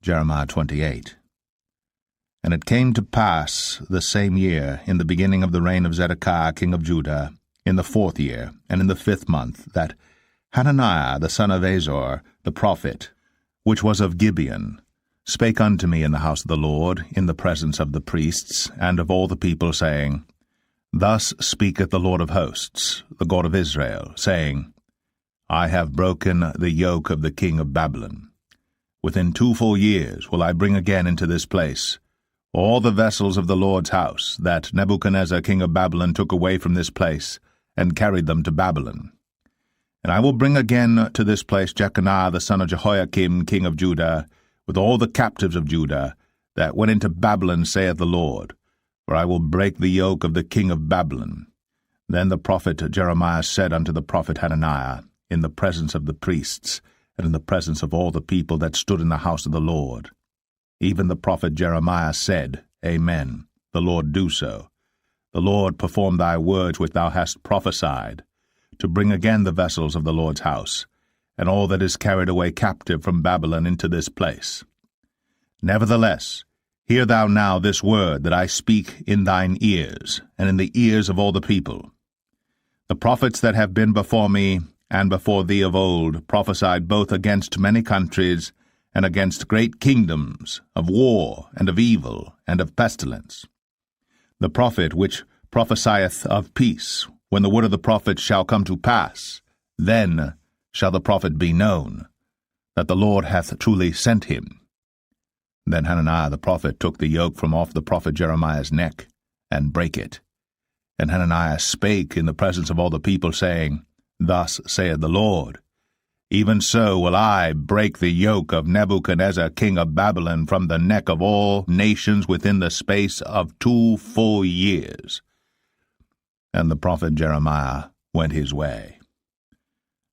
Jeremiah 28. And it came to pass the same year, in the beginning of the reign of Zedekiah king of Judah, in the 4th year, and in the 5th month, that Hananiah the son of Azor, the prophet, which was of Gibeon, spake unto me in the house of the Lord, in the presence of the priests, and of all the people, saying, Thus speaketh the Lord of hosts, the God of Israel, saying, I have broken the yoke of the king of Babylon. Within 2 full years will I bring again into this place all the vessels of the Lord's house that Nebuchadnezzar king of Babylon took away from this place, and carried them to Babylon. And I will bring again to this place Jeconiah the son of Jehoiakim king of Judah, with all the captives of Judah, that went into Babylon, saith the Lord, for I will break the yoke of the king of Babylon. Then the prophet Jeremiah said unto the prophet Hananiah, in the presence of the priests, and in the presence of all the people that stood in the house of the Lord. Even the prophet Jeremiah said, Amen, the Lord do so. The Lord perform thy words which thou hast prophesied, to bring again the vessels of the Lord's house, and all that is carried away captive from Babylon into this place. Nevertheless, hear thou now this word that I speak in thine ears, and in the ears of all the people. The prophets that have been before me, and before thee of old, prophesied both against many countries, and against great kingdoms, of war, and of evil, and of pestilence. The prophet which prophesieth of peace, when the word of the prophet shall come to pass, then shall the prophet be known, that the Lord hath truly sent him. Then Hananiah the prophet took the yoke from off the prophet Jeremiah's neck, and brake it. And Hananiah spake in the presence of all the people, saying, Thus saith the Lord, Even so will I break the yoke of Nebuchadnezzar king of Babylon from the neck of all nations within the space of 2 full years. And the prophet Jeremiah went his way.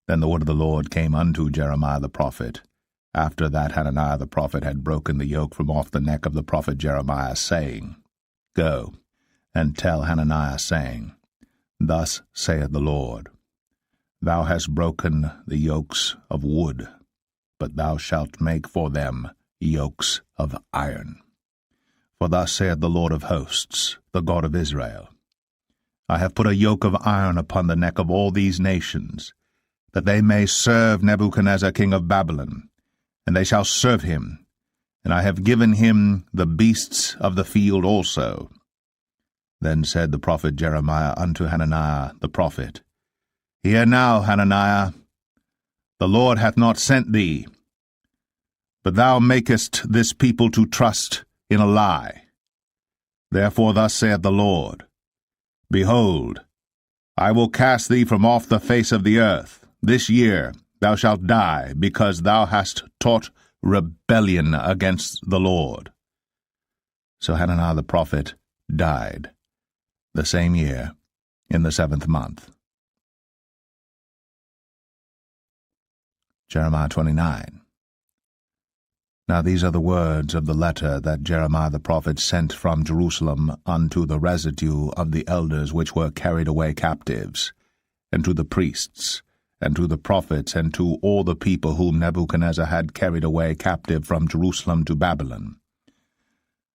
Then the word of the Lord came unto Jeremiah the prophet, after that Hananiah the prophet had broken the yoke from off the neck of the prophet Jeremiah, saying, Go, and tell Hananiah, saying, Thus saith the Lord, Thou hast broken the yokes of wood, but thou shalt make for them yokes of iron. For thus saith the Lord of hosts, the God of Israel, I have put a yoke of iron upon the neck of all these nations, that they may serve Nebuchadnezzar king of Babylon, and they shall serve him, and I have given him the beasts of the field also. Then said the prophet Jeremiah unto Hananiah the prophet, Hear now, Hananiah, the Lord hath not sent thee, but thou makest this people to trust in a lie. Therefore thus saith the Lord, Behold, I will cast thee from off the face of the earth. This year thou shalt die, because thou hast taught rebellion against the Lord. So Hananiah the prophet died the same year, in the 7th month. Jeremiah 29. Now these are the words of the letter that Jeremiah the prophet sent from Jerusalem unto the residue of the elders which were carried away captives, and to the priests, and to the prophets, and to all the people whom Nebuchadnezzar had carried away captive from Jerusalem to Babylon.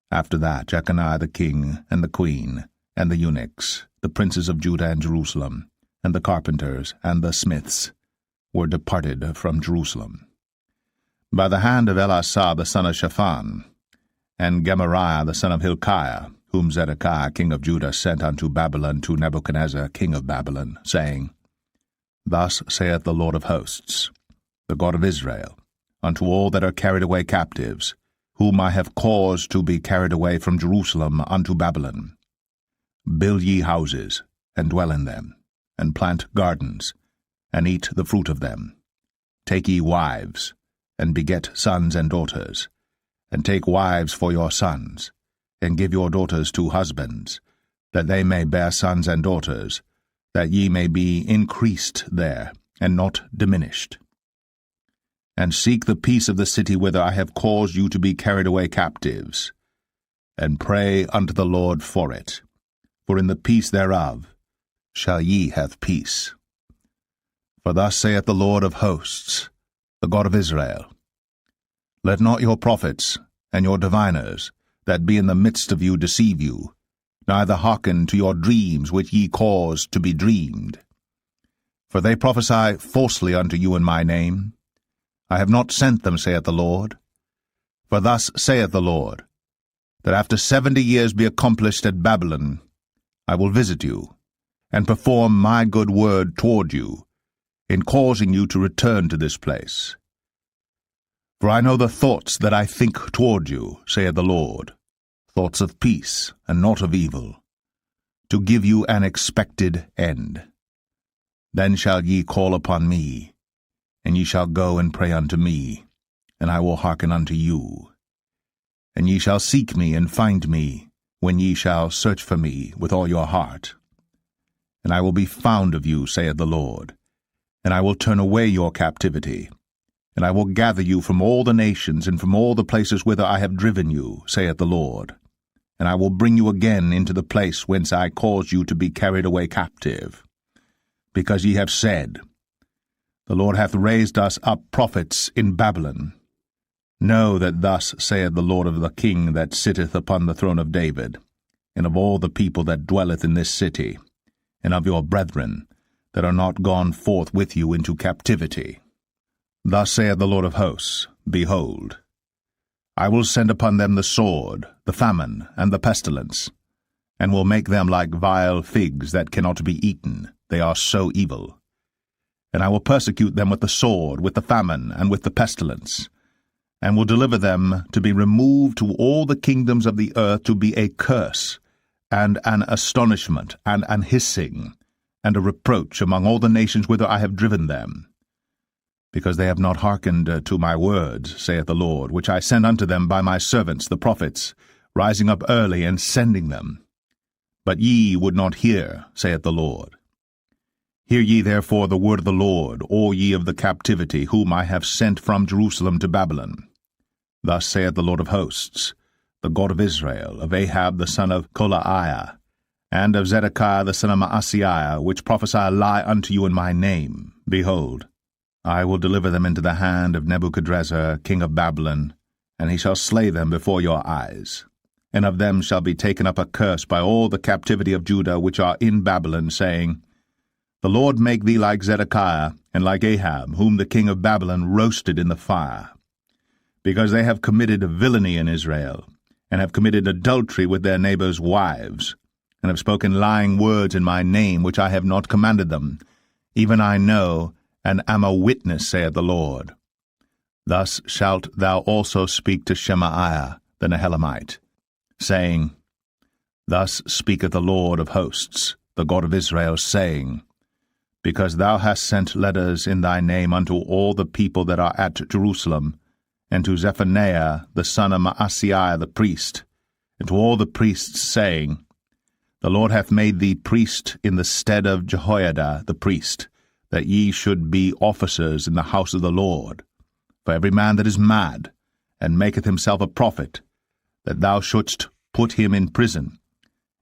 After that Jeconiah the king, and the queen, and the eunuchs, the princes of Judah and Jerusalem, and the carpenters, and the smiths, were departed from Jerusalem, by the hand of Elasah the son of Shaphan, and Gemariah the son of Hilkiah, whom Zedekiah king of Judah sent unto Babylon to Nebuchadnezzar king of Babylon, saying, Thus saith the Lord of hosts, the God of Israel, unto all that are carried away captives, whom I have caused to be carried away from Jerusalem unto Babylon, Build ye houses, and dwell in them, and plant gardens, and eat the fruit of them. Take ye wives, and beget sons and daughters, and take wives for your sons, and give your daughters to husbands, that they may bear sons and daughters, that ye may be increased there, and not diminished. And seek the peace of the city whither I have caused you to be carried away captives, and pray unto the Lord for it, for in the peace thereof shall ye have peace. For thus saith the Lord of hosts, the God of Israel, Let not your prophets and your diviners that be in the midst of you deceive you, neither hearken to your dreams which ye cause to be dreamed. For they prophesy falsely unto you in my name. I have not sent them, saith the Lord. For thus saith the Lord, that after 70 years be accomplished at Babylon, I will visit you, and perform my good word toward you, in causing you to return to this place. For I know the thoughts that I think toward you, saith the Lord, thoughts of peace, and not of evil, to give you an expected end. Then shall ye call upon me, and ye shall go and pray unto me, and I will hearken unto you. And ye shall seek me and find me, when ye shall search for me with all your heart. And I will be found of you, saith the Lord, and I will turn away your captivity. And I will gather you from all the nations and from all the places whither I have driven you, saith the Lord. And I will bring you again into the place whence I caused you to be carried away captive. Because ye have said, The Lord hath raised us up prophets in Babylon. Know that thus saith the Lord of the King that sitteth upon the throne of David, and of all the people that dwelleth in this city, and of your brethren that are not gone forth with you into captivity. Thus saith the Lord of hosts, Behold, I will send upon them the sword, the famine, and the pestilence, and will make them like vile figs that cannot be eaten, they are so evil. And I will persecute them with the sword, with the famine, and with the pestilence, and will deliver them to be removed to all the kingdoms of the earth to be a curse, and an astonishment, and an hissing, and a reproach among all the nations whither I have driven them. Because they have not hearkened to my words, saith the Lord, which I sent unto them by my servants the prophets, rising up early and sending them. But ye would not hear, saith the Lord. Hear ye therefore the word of the Lord, all ye of the captivity, whom I have sent from Jerusalem to Babylon. Thus saith the Lord of hosts, the God of Israel, of Ahab the son of Kolaiah, and of Zedekiah the son of Maaseiah, which prophesy a lie unto you in my name. Behold, I will deliver them into the hand of Nebuchadrezzar king of Babylon, and he shall slay them before your eyes. And of them shall be taken up a curse by all the captivity of Judah which are in Babylon, saying, The Lord make thee like Zedekiah, and like Ahab, whom the king of Babylon roasted in the fire. Because they have committed villainy in Israel, and have committed adultery with their neighbors' wives, and have spoken lying words in my name, which I have not commanded them, even I know, and am a witness, saith the Lord. Thus shalt thou also speak to Shemaiah the Nehelamite, saying, Thus speaketh the Lord of hosts, the God of Israel, saying, Because thou hast sent letters in thy name unto all the people that are at Jerusalem, and to Zephaniah the son of Maaseiah the priest, and to all the priests, saying, The Lord hath made thee priest in the stead of Jehoiada the priest, that ye should be officers in the house of the Lord. For every man that is mad, and maketh himself a prophet, that thou shouldst put him in prison,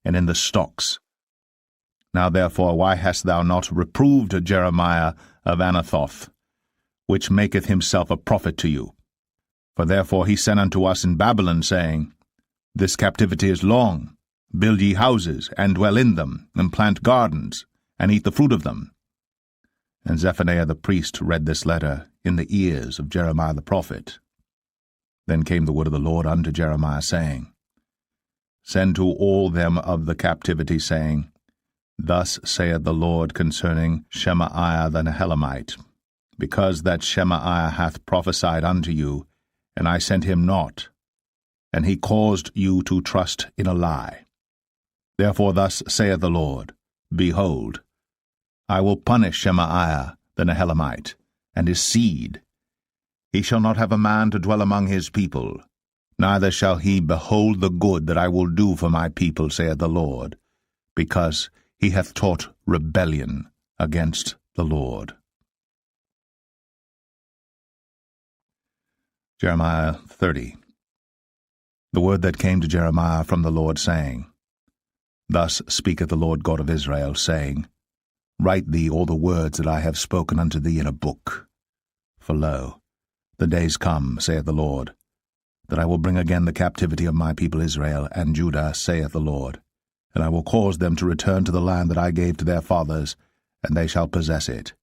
and in the stocks. Now therefore why hast thou not reproved Jeremiah of Anathoth, which maketh himself a prophet to you? For therefore he sent unto us in Babylon, saying, This captivity is long. Build ye houses, and dwell in them, and plant gardens, and eat the fruit of them. And Zephaniah the priest read this letter in the ears of Jeremiah the prophet. Then came the word of the Lord unto Jeremiah, saying, Send to all them of the captivity, saying, Thus saith the Lord concerning Shemaiah the Nehelamite, because that Shemaiah hath prophesied unto you, and I sent him not, and he caused you to trust in a lie. Therefore thus saith the Lord, Behold, I will punish Shemaiah the Nehelamite, and his seed. He shall not have a man to dwell among his people, neither shall he behold the good that I will do for my people, saith the Lord, because he hath taught rebellion against the Lord. Jeremiah 30. The word that came to Jeremiah from the Lord, saying, Thus speaketh the Lord God of Israel, saying, Write thee all the words that I have spoken unto thee in a book. For lo, The days come, saith the Lord, that I will bring again the captivity of my people Israel and Judah, saith the Lord, and I will cause them to return to the land that I gave to their fathers, and they shall possess it.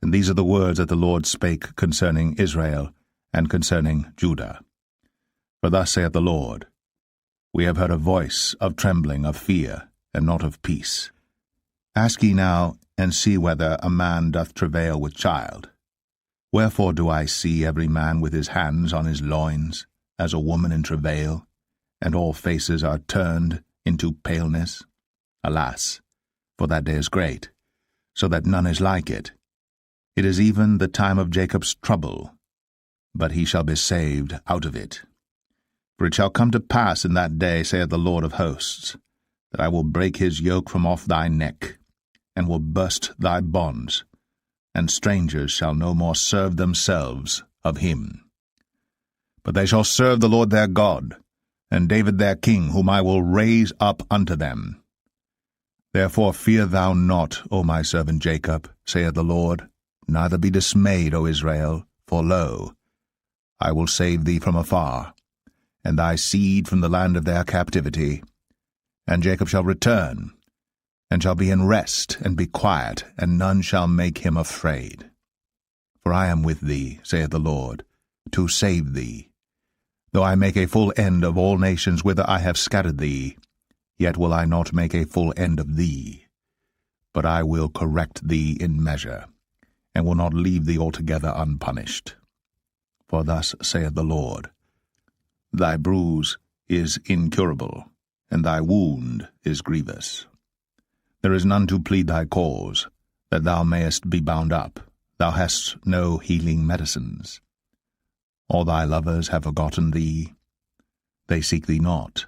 And these are the words that the Lord spake concerning Israel and concerning Judah. For thus saith the Lord, We have heard a voice of trembling, of fear, and not of peace. Ask ye now, and see whether a man doth travail with child. Wherefore do I see every man with his hands on his loins, as a woman in travail, and all faces are turned into paleness? Alas, for that day is great, so that none is like it. It is even the time of Jacob's trouble, but he shall be saved out of it. For it shall come to pass in that day, saith the Lord of hosts, that I will break his yoke from off thy neck, and will burst thy bonds, and strangers shall no more serve themselves of him. But they shall serve the Lord their God, and David their king, whom I will raise up unto them. Therefore fear thou not, O my servant Jacob, saith the Lord, neither be dismayed, O Israel, for lo, I will save thee from afar, and thy seed from the land of their captivity. And Jacob shall return, and shall be in rest, and be quiet, and none shall make him afraid. For I am with thee, saith the Lord, to save thee. Though I make a full end of all nations whither I have scattered thee, yet will I not make a full end of thee. But I will correct thee in measure, and will not leave thee altogether unpunished. For thus saith the Lord, Thy bruise is incurable, and thy wound is grievous. There is none to plead thy cause, that thou mayest be bound up. Thou hast no healing medicines. All thy lovers have forgotten thee. They seek thee not.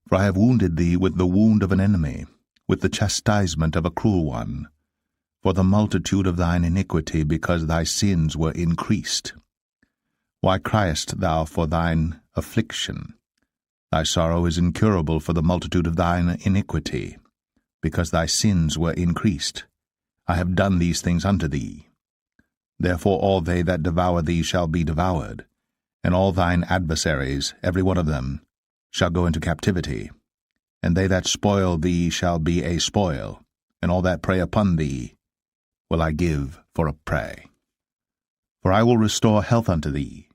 For I have wounded thee with the wound of an enemy, with the chastisement of a cruel one, for the multitude of thine iniquity, because thy sins were increased. Why criest thou for thine affliction? Thy sorrow is incurable for the multitude of thine iniquity, because thy sins were increased. I have done these things unto thee. Therefore all they that devour thee shall be devoured, and all thine adversaries, every one of them, shall go into captivity. And they that spoil thee shall be a spoil, and all that prey upon thee will I give for a prey. For I will restore health unto thee,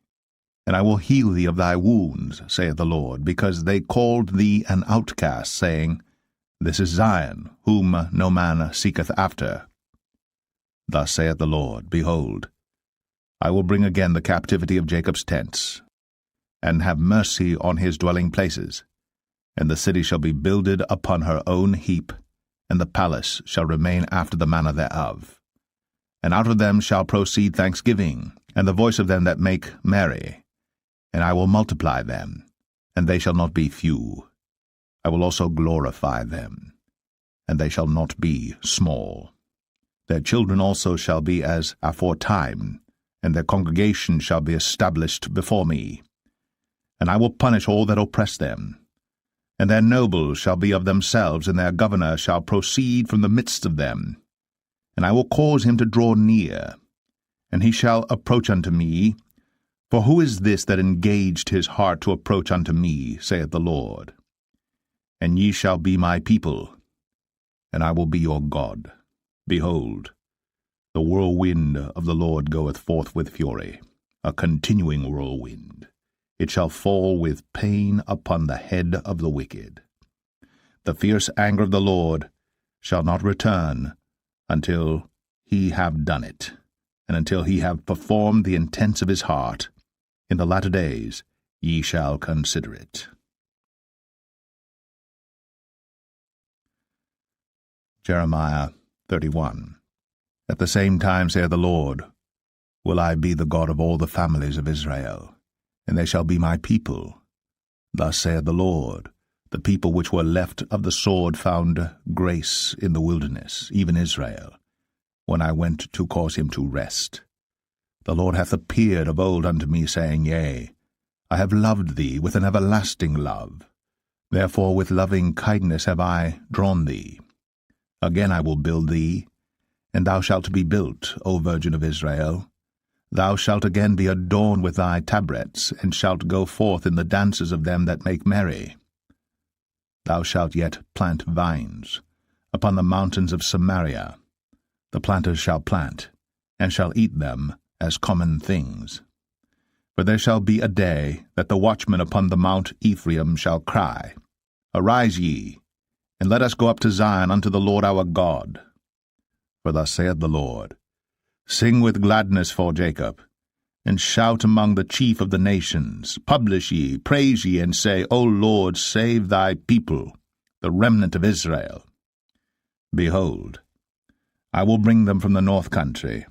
and I will heal thee of thy wounds, saith the Lord, because they called thee an outcast, saying, This is Zion, whom no man seeketh after. Thus saith the Lord, Behold, I will bring again the captivity of Jacob's tents, and have mercy on his dwelling places, and the city shall be builded upon her own heap, and the palace shall remain after the manner thereof. And out of them shall proceed thanksgiving, and the voice of them that make merry. And I will multiply them, and they shall not be few. I will also glorify them, and they shall not be small. Their children also shall be as aforetime, and their congregation shall be established before me. And I will punish all that oppress them. And their nobles shall be of themselves, and their governor shall proceed from the midst of them. And I will cause him to draw near, and he shall approach unto me. For who is this that engaged his heart to approach unto me, saith the Lord? And ye shall be my people, and I will be your God. Behold, the whirlwind of the Lord goeth forth with fury, a continuing whirlwind. It shall fall with pain upon the head of the wicked. The fierce anger of the Lord shall not return until he have done it, and until he have performed the intents of his heart. In the latter days ye shall consider it. Jeremiah 31. At the same time, saith the Lord, will I be the God of all the families of Israel, and they shall be my people. Thus saith the Lord, the people which were left of the sword found grace in the wilderness, even Israel, when I went to cause him to rest. The Lord hath appeared of old unto me, saying, Yea, I have loved thee with an everlasting love. Therefore with loving kindness have I drawn thee. Again I will build thee, and thou shalt be built, O Virgin of Israel. Thou shalt again be adorned with thy tabrets, and shalt go forth in the dances of them that make merry. Thou shalt yet plant vines upon the mountains of Samaria. The planters shall plant, and shall eat them as common things. For there shall be a day that the watchmen upon the mount Ephraim shall cry, Arise ye, and let us go up to Zion unto the Lord our God. For thus saith the Lord, Sing with gladness for Jacob, and shout among the chief of the nations. Publish ye, praise ye, and say, O Lord, save thy people, the remnant of Israel. Behold, I will bring them from the north country,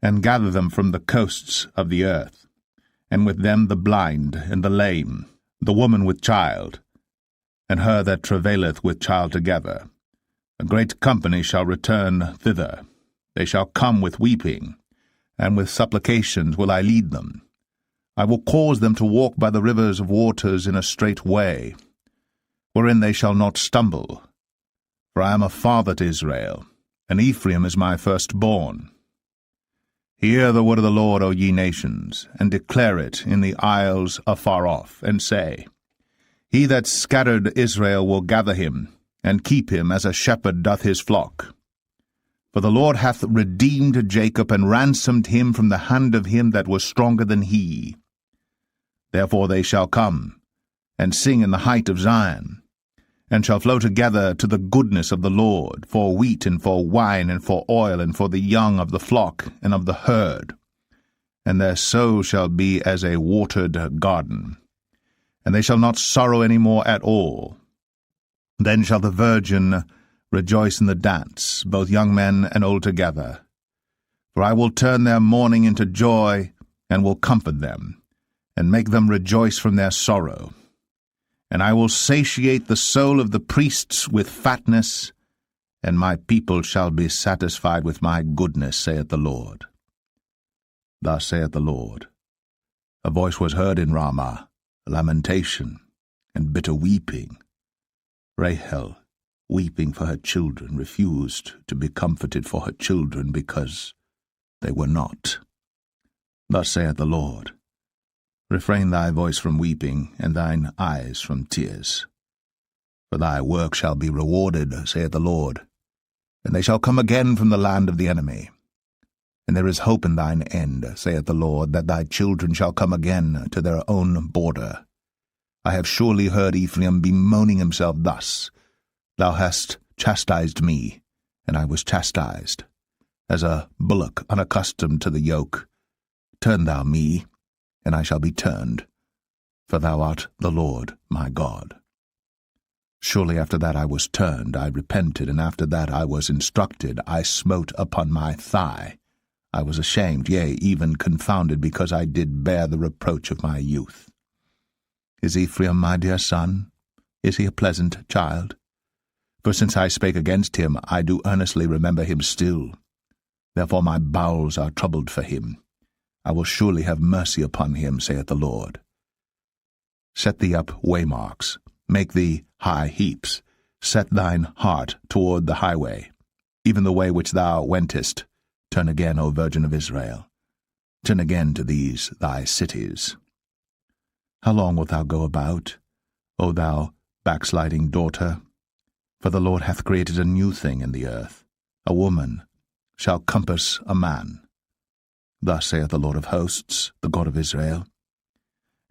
and gather them from the coasts of the earth, and with them the blind and the lame, the woman with child, and her that travaileth with child together. A great company shall return thither. They shall come with weeping, and with supplications will I lead them. I will cause them to walk by the rivers of waters in a straight way, wherein they shall not stumble. For I am a father to Israel, and Ephraim is my firstborn. Hear the word of the Lord, O ye nations, and declare it in the isles afar off, and say, He that scattered Israel will gather him, and keep him as a shepherd doth his flock. For the Lord hath redeemed Jacob, and ransomed him from the hand of him that was stronger than he. Therefore they shall come, and sing in the height of Zion, and shall flow together to the goodness of the Lord, for wheat, and for wine, and for oil, and for the young of the flock, and of the herd. And their soul shall be as a watered garden, and they shall not sorrow any more at all. Then shall the virgin rejoice in the dance, both young men and old together. For I will turn their mourning into joy, and will comfort them, and make them rejoice from their sorrow. And I will satiate the soul of the priests with fatness, and my people shall be satisfied with my goodness, saith the Lord. Thus saith the Lord, A voice was heard in Ramah, lamentation, and bitter weeping. Rahel, weeping for her children, refused to be comforted for her children, because they were not. Thus saith the Lord, Refrain thy voice from weeping, and thine eyes from tears. For thy work shall be rewarded, saith the Lord, and they shall come again from the land of the enemy. And there is hope in thine end, saith the Lord, that thy children shall come again to their own border. I have surely heard Ephraim bemoaning himself thus, Thou hast chastised me, and I was chastised, as a bullock unaccustomed to the yoke. Turn thou me, and I shall be turned, for thou art the Lord my God. Surely after that I was turned, I repented, and after that I was instructed, I smote upon my thigh. I was ashamed, yea, even confounded, because I did bear the reproach of my youth. Is Ephraim my dear son? Is he a pleasant child? For since I spake against him, I do earnestly remember him still. Therefore my bowels are troubled for him. I will surely have mercy upon him, saith the Lord. Set thee up waymarks, make thee high heaps, set thine heart toward the highway, even the way which thou wentest. Turn again, O Virgin of Israel. Turn again to these thy cities. How long wilt thou go about, O thou backsliding daughter? For the Lord hath created a new thing in the earth. A woman shall compass a man. Thus saith the Lord of hosts, the God of Israel.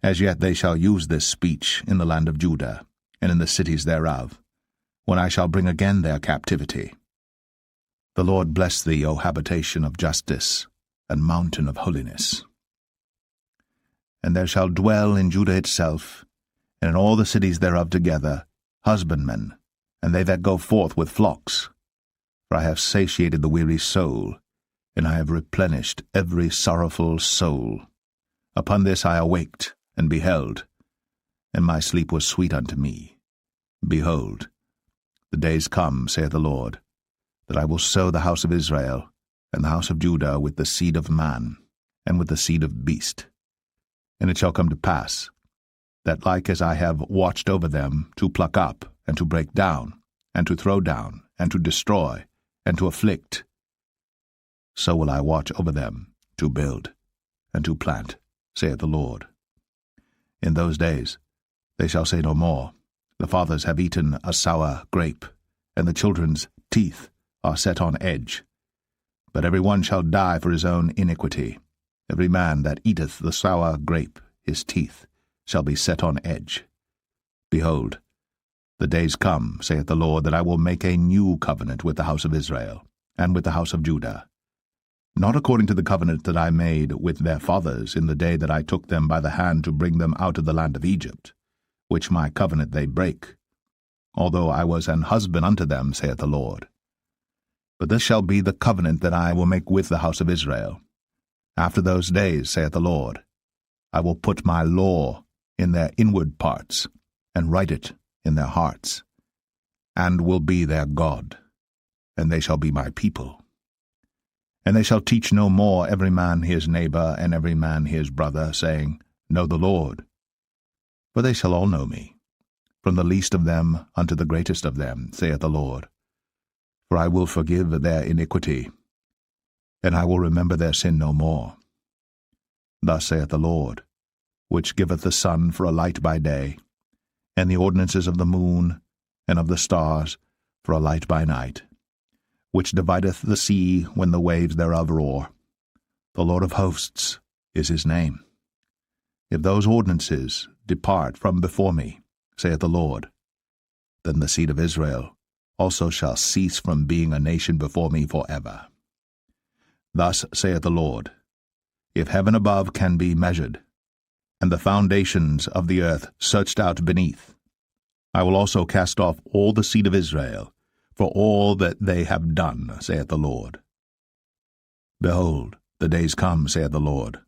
As yet they shall use this speech in the land of Judah, and in the cities thereof, when I shall bring again their captivity. The Lord bless thee, O habitation of justice, and mountain of holiness. And there shall dwell in Judah itself, and in all the cities thereof together, husbandmen, and they that go forth with flocks. For I have satiated the weary soul, and I have replenished every sorrowful soul. Upon this I awaked, and beheld, and my sleep was sweet unto me. Behold, the days come, saith the Lord, that I will sow the house of Israel, and the house of Judah with the seed of man, and with the seed of beast. And it shall come to pass, that like as I have watched over them to pluck up, and to break down, and to throw down, and to destroy, and to afflict, so will I watch over them to build. and to plant, saith the Lord. In those days they shall say no more, The fathers have eaten a sour grape, and the children's teeth are set on edge. But every one shall die for his own iniquity. Every man that eateth the sour grape, his teeth shall be set on edge. Behold, the days come, saith the Lord, that I will make a new covenant with the house of Israel, and with the house of Judah, not according to the covenant that I made with their fathers in the day that I took them by the hand to bring them out of the land of Egypt, which my covenant they break, although I was an husband unto them, saith the Lord. But this shall be the covenant that I will make with the house of Israel. After those days, saith the Lord, I will put my law in their inward parts, and write it in their hearts, and will be their God, and they shall be my people. And they shall teach no more every man his neighbor and every man his brother, saying, Know the Lord. For they shall all know me, from the least of them unto the greatest of them, saith the Lord. For I will forgive their iniquity, and I will remember their sin no more. Thus saith the Lord, which giveth the sun for a light by day, and the ordinances of the moon and of the stars for a light by night, which divideth the sea when the waves thereof roar. The Lord of hosts is his name. If those ordinances depart from before me, saith the Lord, then the seed of Israel also shall cease from being a nation before me forever. Thus saith the Lord, If heaven above can be measured, and the foundations of the earth searched out beneath, I will also cast off all the seed of Israel, for all that they have done, saith the Lord. Behold, the days come, saith the Lord,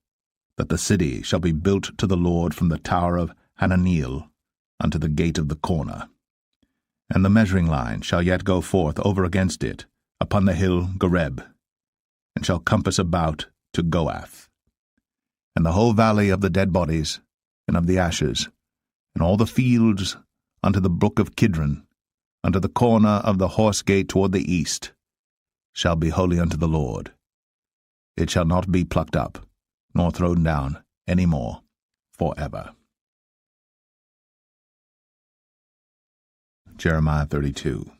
that the city shall be built to the Lord from the tower of Hananeel unto the gate of the corner. And the measuring line shall yet go forth over against it upon the hill Gareb, and shall compass about to Goath. And the whole valley of the dead bodies, and of the ashes, and all the fields unto the brook of Kidron, unto the corner of the horse gate toward the east, shall be holy unto the Lord. It shall not be plucked up, nor thrown down any more, forever. Jeremiah 32.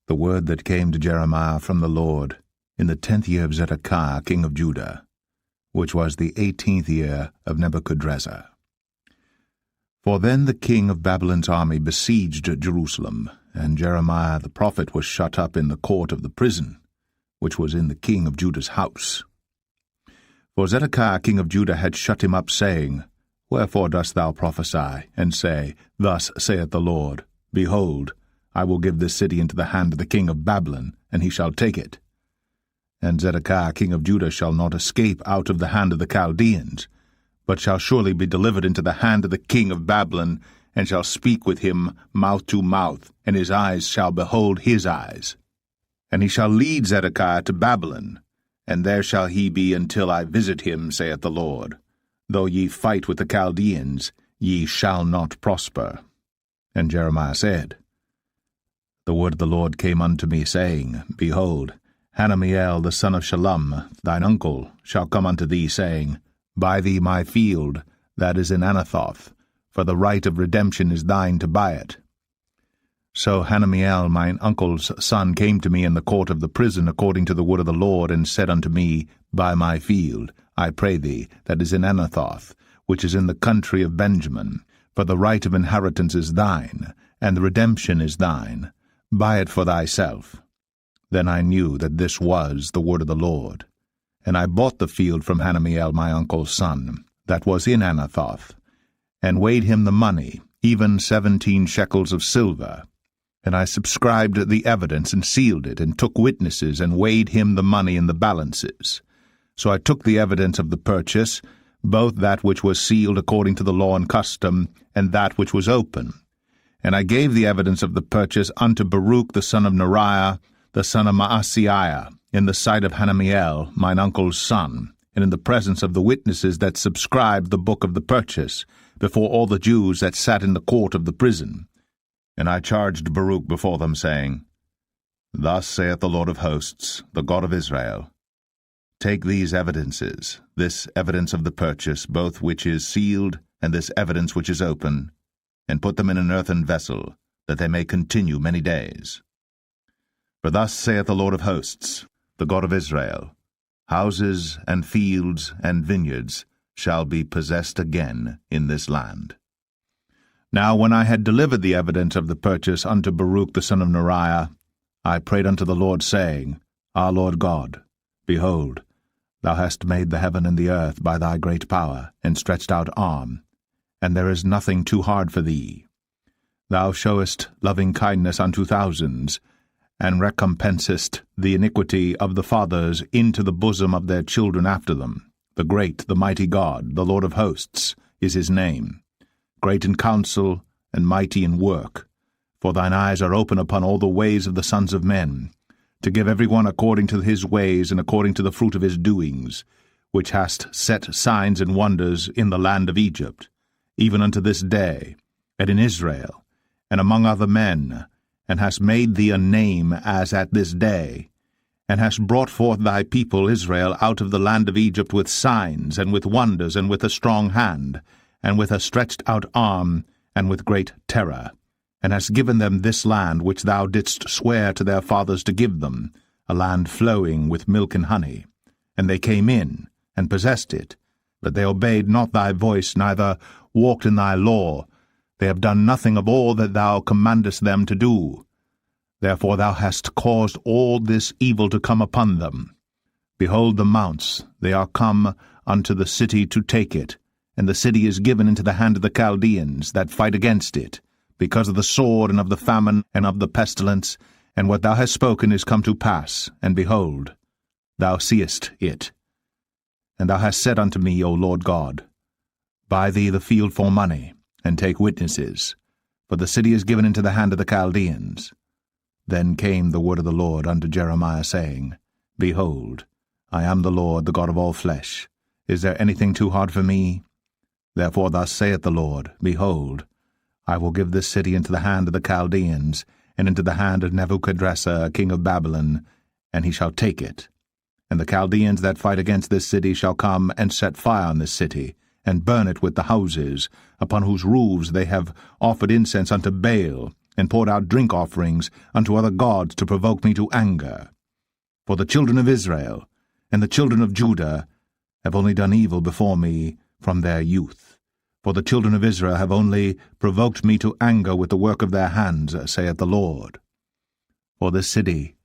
The word that came to Jeremiah from the Lord in the 10th year of Zedekiah king of Judah, which was the 18th year of Nebuchadrezzar. For then the king of Babylon's army besieged Jerusalem, and Jeremiah the prophet was shut up in the court of the prison, which was in the king of Judah's house. For Zedekiah king of Judah had shut him up, saying, Wherefore dost thou prophesy, and say, Thus saith the Lord, Behold, I will give this city into the hand of the king of Babylon, and he shall take it. And Zedekiah king of Judah shall not escape out of the hand of the Chaldeans, but shall surely be delivered into the hand of the king of Babylon, and shall speak with him mouth to mouth, and his eyes shall behold his eyes. And he shall lead Zedekiah to Babylon, and there shall he be until I visit him, saith the Lord. Though ye fight with the Chaldeans, ye shall not prosper. And Jeremiah said, The word of the Lord came unto me, saying, Behold, Hananiel the son of Shallum, thine uncle, shall come unto thee, saying, Buy thee my field that is in Anathoth, for the right of redemption is thine to buy it. So Hananiel mine uncle's son came to me in the court of the prison according to the word of the Lord, and said unto me, Buy my field, I pray thee, that is in Anathoth, which is in the country of Benjamin, for the right of inheritance is thine, and the redemption is thine. Buy it for thyself. Then I knew that this was the word of the Lord. And I bought the field from Hananiel my uncle's son, that was in Anathoth, and weighed him the money, even 17 shekels of silver. And I subscribed the evidence, and sealed it, and took witnesses, and weighed him the money in the balances. So I took the evidence of the purchase, both that which was sealed according to the law and custom, and that which was open. And I gave the evidence of the purchase unto Baruch the son of Neriah, the son of Maaseiah, in the sight of Hananiel, mine uncle's son, and in the presence of the witnesses that subscribed the book of the purchase, before all the Jews that sat in the court of the prison. And I charged Baruch before them, saying, Thus saith the Lord of hosts, the God of Israel, Take these evidences, this evidence of the purchase, both which is sealed, and this evidence which is open, and put them in an earthen vessel, that they may continue many days. For thus saith the Lord of hosts, the God of Israel, houses and fields and vineyards shall be possessed again in this land. Now when I had delivered the evidence of the purchase unto Baruch the son of Neriah, I prayed unto the Lord, saying, Our Lord God, behold, thou hast made the heaven and the earth by thy great power, and stretched out arm, and there is nothing too hard for thee. Thou showest loving kindness unto thousands, and recompensest the iniquity of the fathers into the bosom of their children after them. The great, the mighty God, the Lord of hosts, is his name, great in counsel and mighty in work. For thine eyes are open upon all the ways of the sons of men, to give every one according to his ways and according to the fruit of his doings, which hast set signs and wonders in the land of Egypt, even unto this day, and in Israel, and among other men, and hast made thee a name as at this day, and hast brought forth thy people Israel out of the land of Egypt with signs, and with wonders, and with a strong hand, and with a stretched out arm, and with great terror, and hast given them this land which thou didst swear to their fathers to give them, a land flowing with milk and honey. And they came in, and possessed it, but they obeyed not thy voice, neither walked in thy law. They have done nothing of all that thou commandest them to do. Therefore thou hast caused all this evil to come upon them. Behold the mounts, they are come unto the city to take it, and the city is given into the hand of the Chaldeans that fight against it, because of the sword, and of the famine, and of the pestilence, and what thou hast spoken is come to pass, and behold, thou seest it. And thou hast said unto me, O Lord God, Buy thee the field for money, and take witnesses, for the city is given into the hand of the Chaldeans. Then came the word of the Lord unto Jeremiah, saying, Behold, I am the Lord, the God of all flesh. Is there anything too hard for me? Therefore thus saith the Lord, Behold, I will give this city into the hand of the Chaldeans, and into the hand of Nebuchadrezzar, king of Babylon, and he shall take it. And the Chaldeans that fight against this city shall come and set fire on this city, and burn it with the houses, upon whose roofs they have offered incense unto Baal, and poured out drink offerings unto other gods to provoke me to anger. For the children of Israel and the children of Judah have only done evil before me from their youth. For the children of Israel have only provoked me to anger with the work of their hands, saith the Lord. For this city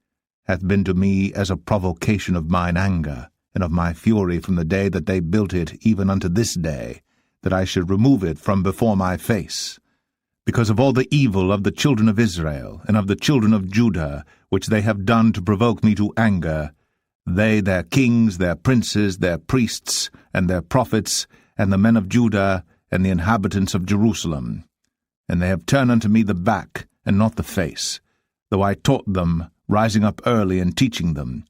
hath been to me as a provocation of mine anger, and of my fury from the day that they built it even unto this day, that I should remove it from before my face. Because of all the evil of the children of Israel, and of the children of Judah, which they have done to provoke me to anger, they, their kings, their princes, their priests, and their prophets, and the men of Judah, and the inhabitants of Jerusalem. And they have turned unto me the back, and not the face, though I taught them, rising up early and teaching them.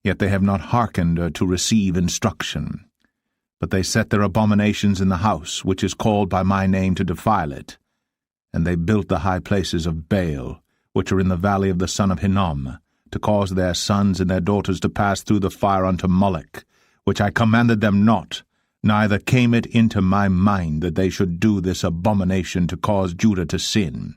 Yet they have not hearkened to receive instruction. But they set their abominations in the house, which is called by my name, to defile it. And they built the high places of Baal, which are in the valley of the son of Hinnom, to cause their sons and their daughters to pass through the fire unto Moloch, which I commanded them not, neither came it into my mind that they should do this abomination to cause Judah to sin.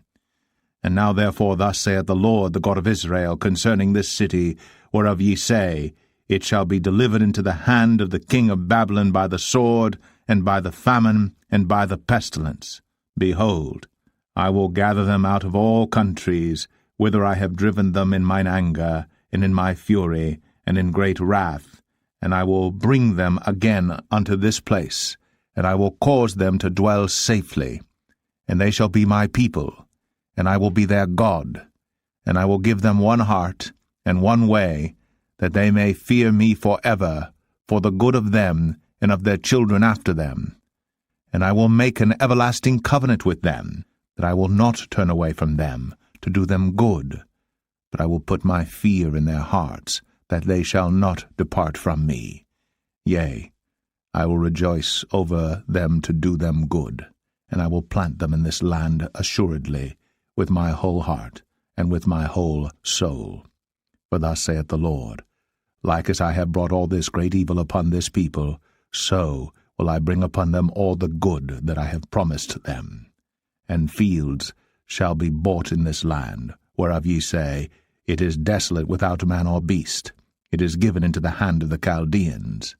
And now therefore thus saith the Lord, the God of Israel, concerning this city, whereof ye say, It shall be delivered into the hand of the king of Babylon by the sword, and by the famine, and by the pestilence. Behold, I will gather them out of all countries, whither I have driven them in mine anger, and in my fury, and in great wrath, and I will bring them again unto this place, and I will cause them to dwell safely. And they shall be my people, and I will be their God. And I will give them one heart, and one way, that they may fear me forever, for the good of them, and of their children after them. And I will make an everlasting covenant with them, that I will not turn away from them, to do them good, but I will put my fear in their hearts, that they shall not depart from me. Yea, I will rejoice over them to do them good, and I will plant them in this land assuredly, with my whole heart, and with my whole soul. For thus saith the Lord, like as I have brought all this great evil upon this people, so will I bring upon them all the good that I have promised them. And fields shall be bought in this land, whereof ye say, It is desolate without man or beast, it is given into the hand of the Chaldeans.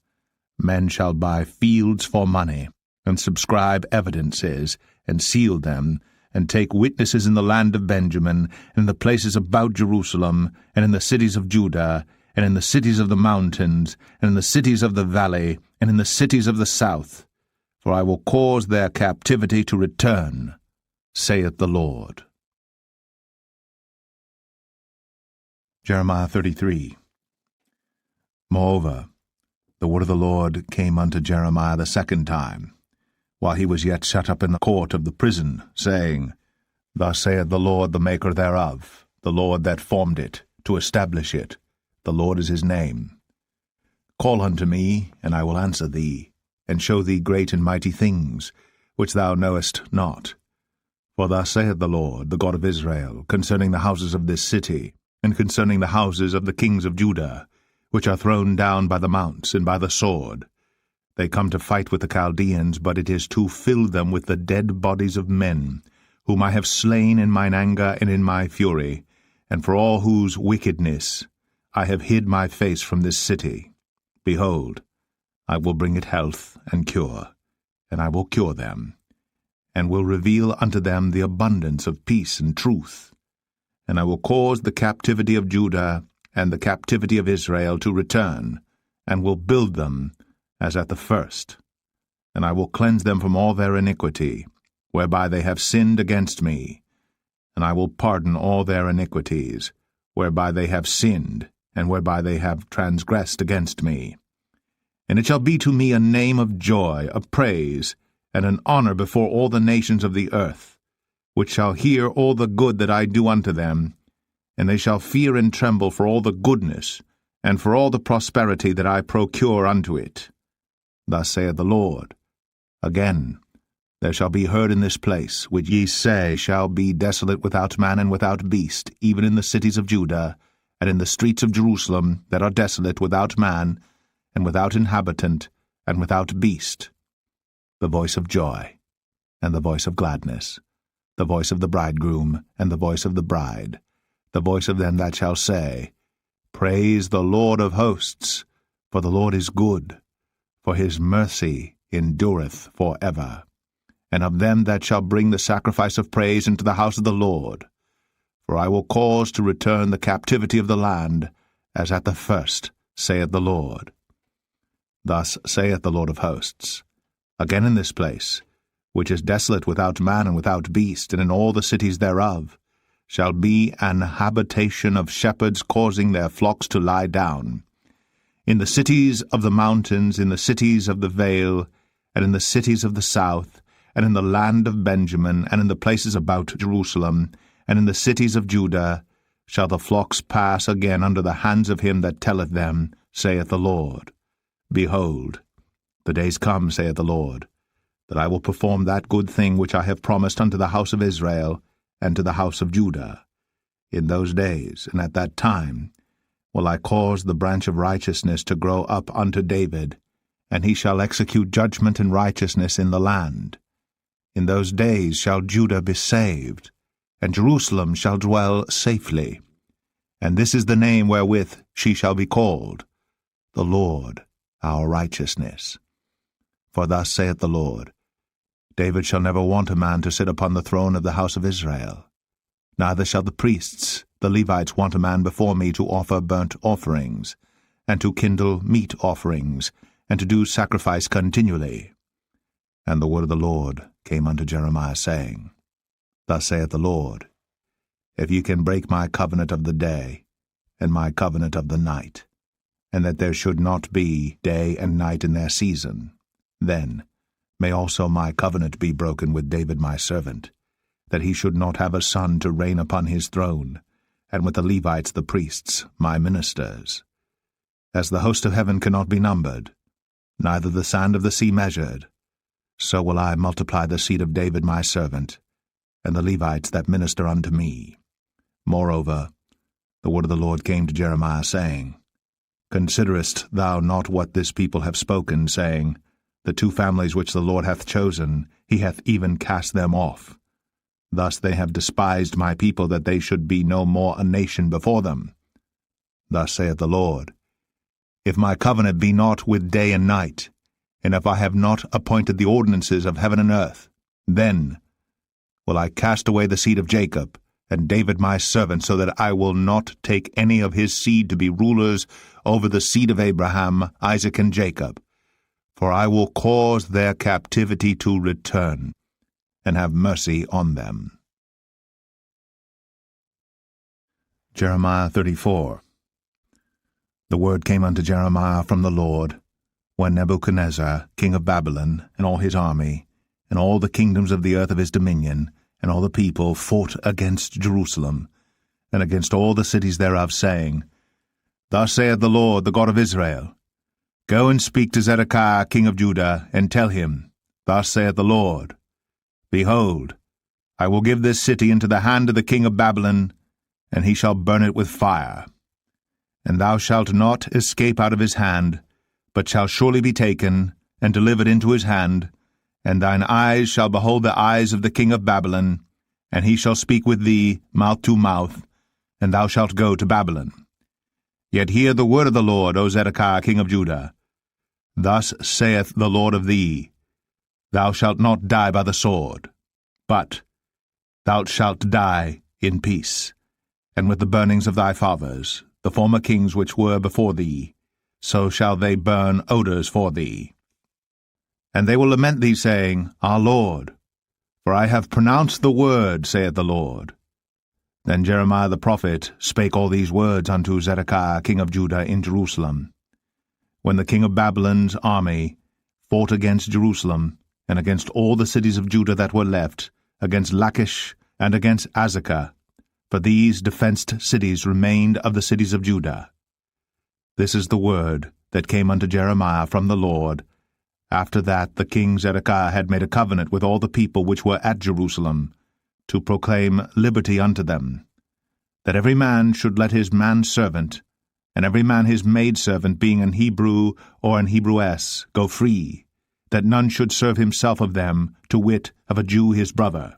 Men shall buy fields for money, and subscribe evidences, and seal them, and take witnesses in the land of Benjamin, and in the places about Jerusalem, and in the cities of Judah, and in the cities of the mountains, and in the cities of the valley, and in the cities of the south. For I will cause their captivity to return, saith the Lord. Jeremiah 33. Moreover, the word of the Lord came unto Jeremiah the second time, while he was yet shut up in the court of the prison, saying, Thus saith the Lord, the maker thereof, the Lord that formed it, to establish it. The Lord is his name. Call unto me, and I will answer thee, and show thee great and mighty things, which thou knowest not. For thus saith the Lord, the God of Israel, concerning the houses of this city, and concerning the houses of the kings of Judah, which are thrown down by the mounts and by the sword. They come to fight with the Chaldeans, but it is to fill them with the dead bodies of men, whom I have slain in mine anger and in my fury, and for all whose wickedness I have hid my face from this city. Behold, I will bring it health and cure, and I will cure them, and will reveal unto them the abundance of peace and truth. And I will cause the captivity of Judah and the captivity of Israel to return, and will build them as at the first. And I will cleanse them from all their iniquity, whereby they have sinned against me. And I will pardon all their iniquities, whereby they have sinned, and whereby they have transgressed against me. And it shall be to me a name of joy, a praise, and an honor before all the nations of the earth, which shall hear all the good that I do unto them, and they shall fear and tremble for all the goodness, and for all the prosperity that I procure unto it. Thus saith the Lord, Again, there shall be heard in this place, which ye say shall be desolate without man and without beast, even in the cities of Judah, and in the streets of Jerusalem that are desolate without man, and without inhabitant, and without beast, the voice of joy, and the voice of gladness, the voice of the bridegroom, and the voice of the bride, the voice of them that shall say, Praise the Lord of hosts, for the Lord is good, for his mercy endureth for ever. And of them that shall bring the sacrifice of praise into the house of the Lord. For I will cause to return the captivity of the land, as at the first, saith the Lord. Thus saith the Lord of hosts, Again in this place, which is desolate without man and without beast, and in all the cities thereof, shall be an habitation of shepherds causing their flocks to lie down. In the cities of the mountains, in the cities of the vale, and in the cities of the south, and in the land of Benjamin, and in the places about Jerusalem, and in the cities of Judah, shall the flocks pass again under the hands of him that telleth them, saith the Lord. Behold, the days come, saith the Lord, that I will perform that good thing which I have promised unto the house of Israel, and to the house of Judah. In those days, and at that time, will I cause the branch of righteousness to grow up unto David, and he shall execute judgment and righteousness in the land. In those days shall Judah be saved, and Jerusalem shall dwell safely. And this is the name wherewith she shall be called, the Lord our righteousness. For thus saith the Lord, David shall never want a man to sit upon the throne of the house of Israel. Neither shall the priests, the Levites, want a man before me to offer burnt offerings, and to kindle meat offerings, and to do sacrifice continually. And the word of the Lord came unto Jeremiah, saying, Thus saith the Lord, If ye can break my covenant of the day, and my covenant of the night, and that there should not be day and night in their season, then may also my covenant be broken with David my servant, that he should not have a son to reign upon his throne, and with the Levites the priests, my ministers. As the host of heaven cannot be numbered, neither the sand of the sea measured, so will I multiply the seed of David my servant, and the Levites that minister unto me. Moreover, the word of the Lord came to Jeremiah, saying, Considerest thou not what this people have spoken, saying, The 2 families which the Lord hath chosen, he hath even cast them off. Thus they have despised my people, that they should be no more a nation before them. Thus saith the Lord, If my covenant be not with day and night, and if I have not appointed the ordinances of heaven and earth, then will I cast away the seed of Jacob, and David my servant, so that I will not take any of his seed to be rulers over the seed of Abraham, Isaac, and Jacob. For I will cause their captivity to return, and have mercy on them. Jeremiah 34. The word came unto Jeremiah from the Lord, when Nebuchadnezzar, king of Babylon, and all his army, and all the kingdoms of the earth of his dominion, and all the people fought against Jerusalem, and against all the cities thereof, saying, Thus saith the Lord, the God of Israel, Go and speak to Zedekiah king of Judah, and tell him, Thus saith the Lord, Behold, I will give this city into the hand of the king of Babylon, and he shall burn it with fire. And thou shalt not escape out of his hand, but shall surely be taken, and delivered into his hand, and thine eyes shall behold the eyes of the king of Babylon, and he shall speak with thee mouth to mouth, and thou shalt go to Babylon. Yet hear the word of the Lord, O Zedekiah king of Judah. Thus saith the Lord of thee, Thou shalt not die by the sword, but thou shalt die in peace, and with the burnings of thy fathers, the former kings which were before thee, so shall they burn odours for thee. And they will lament thee, saying, Our Lord, for I have pronounced the word, saith the Lord. Then Jeremiah the prophet spake all these words unto Zedekiah king of Judah in Jerusalem, when the king of Babylon's army fought against Jerusalem, and against all the cities of Judah that were left, against Lachish and against Azekah, for these defenced cities remained of the cities of Judah. This is the word that came unto Jeremiah from the Lord, after that the king Zedekiah had made a covenant with all the people which were at Jerusalem, to proclaim liberty unto them, that every man should let his manservant, and every man his maidservant, being an Hebrew or an Hebrewess, go free, that none should serve himself of them, to wit, of a Jew his brother.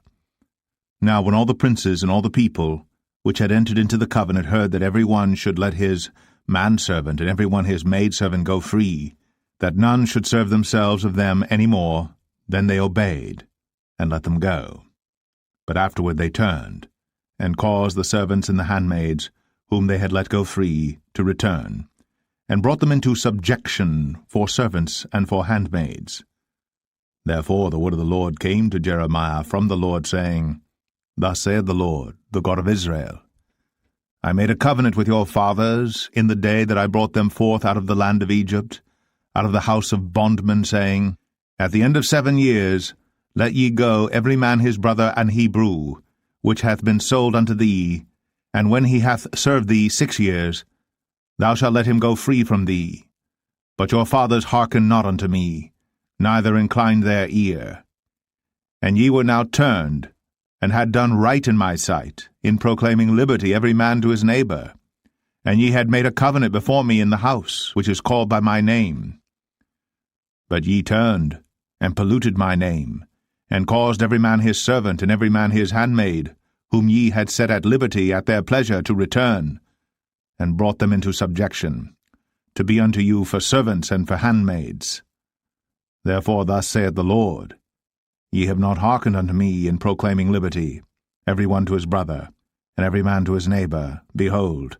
Now when all the princes and all the people, which had entered into the covenant, heard that every one should let his manservant and every one his maidservant go free, that none should serve themselves of them any more, then they obeyed, and let them go. But afterward they turned, and caused the servants and the handmaids, whom they had let go free, to return, and brought them into subjection for servants and for handmaids. Therefore the word of the Lord came to Jeremiah from the Lord, saying, Thus saith the Lord, the God of Israel, I made a covenant with your fathers in the day that I brought them forth out of the land of Egypt, out of the house of bondmen, saying, At the end of 7 years let ye go every man his brother an Hebrew, which hath been sold unto thee, and when he hath served thee 6 years, thou shalt let him go free from thee. But your fathers hearkened not unto me, neither inclined their ear. And ye were now turned, and had done right in my sight, in proclaiming liberty every man to his neighbor. And ye had made a covenant before me in the house, which is called by my name. But ye turned, and polluted my name, and caused every man his servant and every man his handmaid, whom ye had set at liberty at their pleasure, to return, and brought them into subjection, to be unto you for servants and for handmaids. Therefore thus saith the Lord, Ye have not hearkened unto me in proclaiming liberty, every one to his brother, and every man to his neighbor. Behold,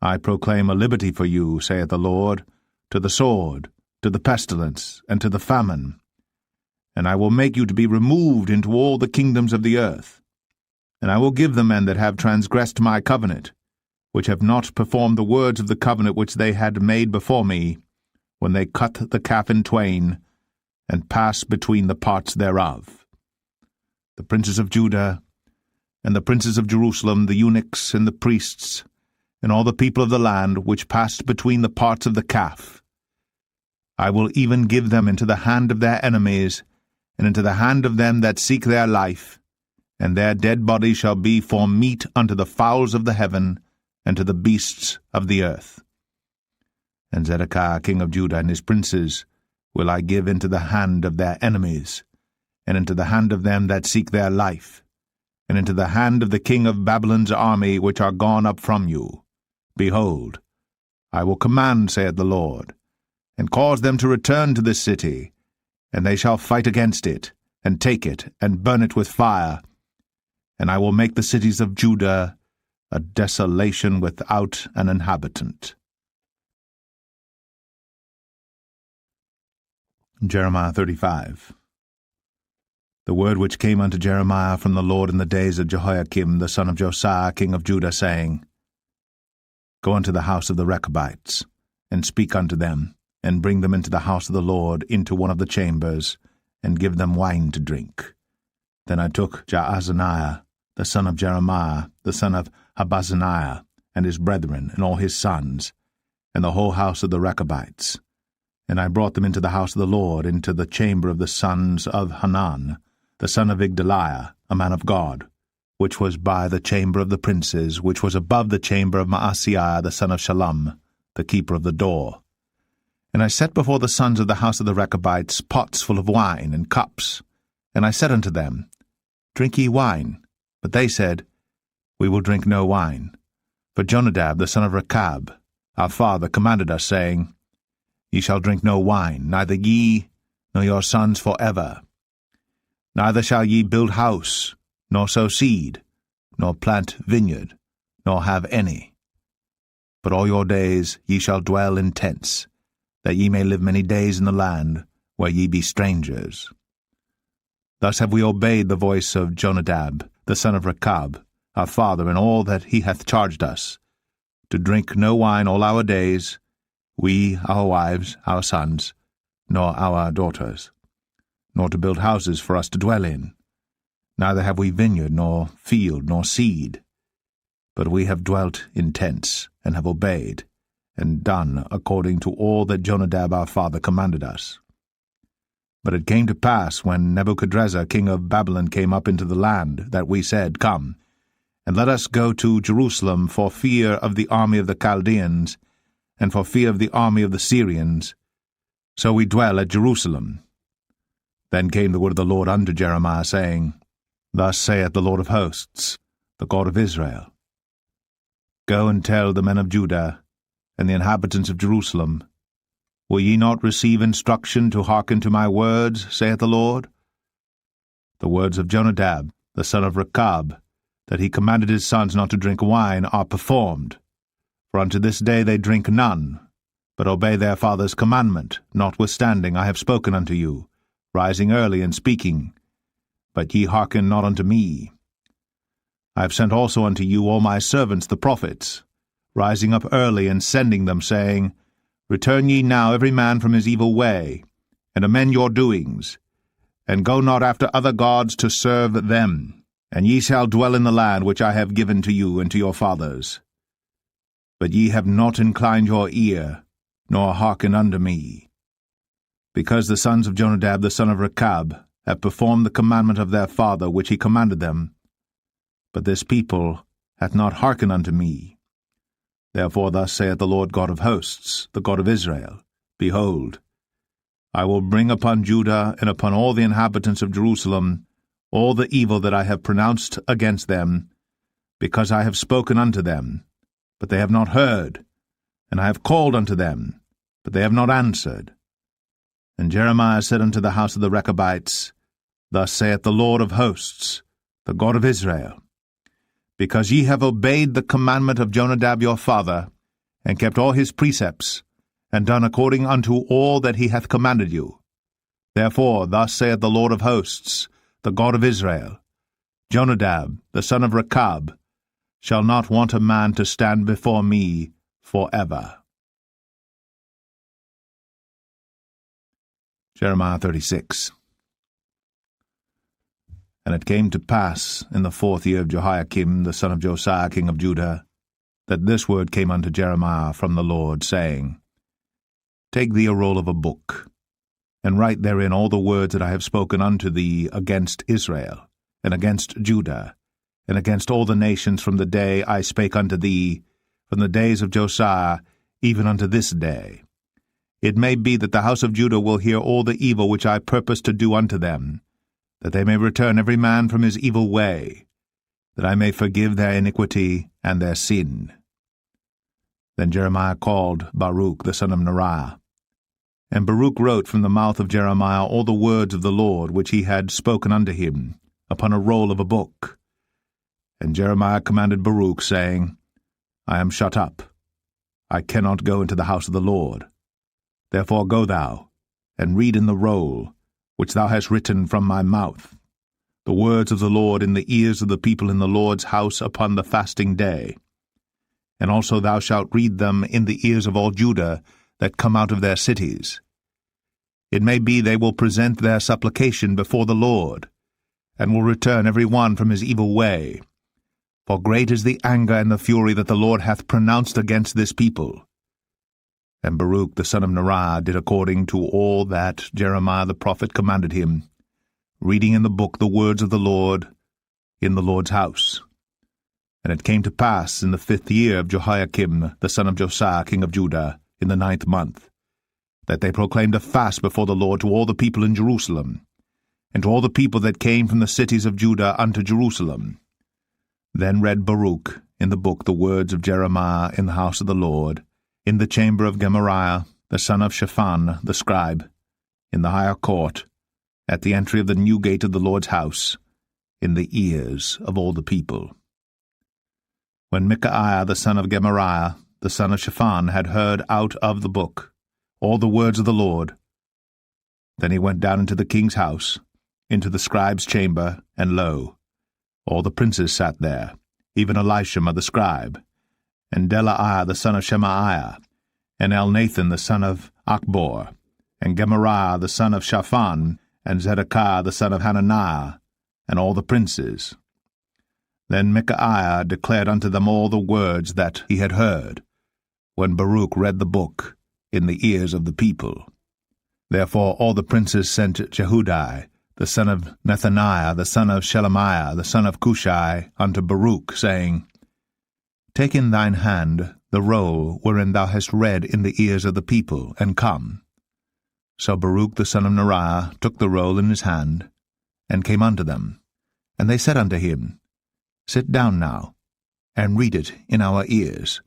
I proclaim a liberty for you, saith the Lord, to the sword, to the pestilence, and to the famine. And I will make you to be removed into all the kingdoms of the earth. And I will give the men that have transgressed my covenant, which have not performed the words of the covenant which they had made before me, when they cut the calf in twain, and passed between the parts thereof. The princes of Judah, and the princes of Jerusalem, the eunuchs, and the priests, and all the people of the land, which passed between the parts of the calf, I will even give them into the hand of their enemies, and into the hand of them that seek their life, and their dead bodies shall be for meat unto the fowls of the heaven, and to the beasts of the earth. And Zedekiah king of Judah and his princes will I give into the hand of their enemies, and into the hand of them that seek their life, and into the hand of the king of Babylon's army which are gone up from you. Behold, I will command, saith the Lord, and cause them to return to this city, and they shall fight against it, and take it, and burn it with fire. And I will make the cities of Judah a desolation without an inhabitant. Jeremiah 35. The word which came unto Jeremiah from the Lord in the days of Jehoiakim the son of Josiah king of Judah, saying, Go unto the house of the Rechabites, and speak unto them, and bring them into the house of the Lord into one of the chambers, and give them wine to drink. Then I took Jaazaniah the son of Jeremiah, the son of Habazaniah, and his brethren, and all his sons, and the whole house of the Rechabites, and I brought them into the house of the Lord, into the chamber of the sons of Hanan, the son of Igdaliah, a man of God, which was by the chamber of the princes, which was above the chamber of Maaseiah the son of Shallum, the keeper of the door. And I set before the sons of the house of the Rechabites pots full of wine, and cups. And I said unto them, Drink ye wine. But they said, We will drink no wine. For Jonadab the son of Rechab, our father, commanded us, saying, Ye shall drink no wine, neither ye, nor your sons forever. Neither shall ye build house, nor sow seed, nor plant vineyard, nor have any. But all your days ye shall dwell in tents, that ye may live many days in the land where ye be strangers. Thus have we obeyed the voice of Jonadab, the son of Rechab, our father, in all that he hath charged us, to drink no wine all our days, we, our wives, our sons, nor our daughters, nor to build houses for us to dwell in. Neither have we vineyard, nor field, nor seed, but we have dwelt in tents, and have obeyed, and done according to all that Jonadab our father commanded us. But it came to pass, when Nebuchadrezzar king of Babylon came up into the land, that we said, Come, and let us go to Jerusalem for fear of the army of the Chaldeans, and for fear of the army of the Syrians. So we dwell at Jerusalem. Then came the word of the Lord unto Jeremiah, saying, Thus saith the Lord of hosts, the God of Israel, Go and tell the men of Judah, and the inhabitants of Jerusalem, Will ye not receive instruction to hearken to my words, saith the Lord? The words of Jonadab, the son of Rechab, that he commanded his sons not to drink wine, are performed. For unto this day they drink none, but obey their father's commandment, notwithstanding I have spoken unto you, rising early and speaking. But ye hearken not unto me. I have sent also unto you all my servants the prophets, rising up early and sending them, saying, Return ye now every man from his evil way, and amend your doings, and go not after other gods to serve them, and ye shall dwell in the land which I have given to you and to your fathers. But ye have not inclined your ear, nor hearkened unto me. Because the sons of Jonadab the son of Rechab have performed the commandment of their father which he commanded them, but this people hath not hearkened unto me. Therefore thus saith the Lord God of hosts, the God of Israel, Behold, I will bring upon Judah and upon all the inhabitants of Jerusalem all the evil that I have pronounced against them, because I have spoken unto them, but they have not heard, and I have called unto them, but they have not answered. And Jeremiah said unto the house of the Rechabites, Thus saith the Lord of hosts, the God of Israel, Because ye have obeyed the commandment of Jonadab your father, and kept all his precepts, and done according unto all that he hath commanded you. Therefore thus saith the Lord of hosts, the God of Israel, Jonadab, the son of Rechab, shall not want a man to stand before me forever. Jeremiah 36. And it came to pass in the 4th year of Jehoiakim the son of Josiah king of Judah, that this word came unto Jeremiah from the Lord, saying, Take thee a roll of a book, and write therein all the words that I have spoken unto thee against Israel, and against Judah, and against all the nations from the day I spake unto thee, from the days of Josiah, even unto this day. it may be that the house of Judah will hear all the evil which I purpose to do unto them, that they may return every man from his evil way, that I may forgive their iniquity and their sin. Then Jeremiah called Baruch the son of Neriah. And Baruch wrote from the mouth of Jeremiah all the words of the Lord which he had spoken unto him, upon a roll of a book. And Jeremiah commanded Baruch, saying, I am shut up. I cannot go into the house of the Lord. Therefore go thou, and read in the roll, which thou hast written from my mouth, the words of the Lord in the ears of the people in the Lord's house upon the fasting day. And also thou shalt read them in the ears of all Judah that come out of their cities. It may be they will present their supplication before the Lord, and will return every one from his evil way. For great is the anger and the fury that the Lord hath pronounced against this people. And Baruch the son of Neriah did according to all that Jeremiah the prophet commanded him, reading in the book the words of the Lord in the Lord's house. And it came to pass in the 5th year of Jehoiakim the son of Josiah king of Judah, in the 9th month, that they proclaimed a fast before the Lord to all the people in Jerusalem, and to all the people that came from the cities of Judah unto Jerusalem. Then read Baruch in the book the words of Jeremiah in the house of the Lord, in the chamber of Gemariah the son of Shaphan the scribe, in the higher court, at the entry of the new gate of the Lord's house, in the ears of all the people. When Micaiah the son of Gemariah, the son of Shaphan, had heard out of the book all the words of the Lord, then he went down into the king's house, into the scribe's chamber, and lo, all the princes sat there, even Elishama the scribe, and Delaiah the son of Shemaiah, and Elnathan the son of Achbor, and Gemariah the son of Shaphan, and Zedekiah the son of Hananiah, and all the princes. Then Micaiah declared unto them all the words that he had heard, when Baruch read the book in the ears of the people. Therefore all the princes sent Jehudi, the son of Nethaniah, the son of Shelemiah, the son of Cushai, unto Baruch, saying, Take in thine hand the roll wherein thou hast read in the ears of the people, and come. So Baruch the son of Neriah took the roll in his hand, and came unto them. And they said unto him, Sit down now, and read it in our ears.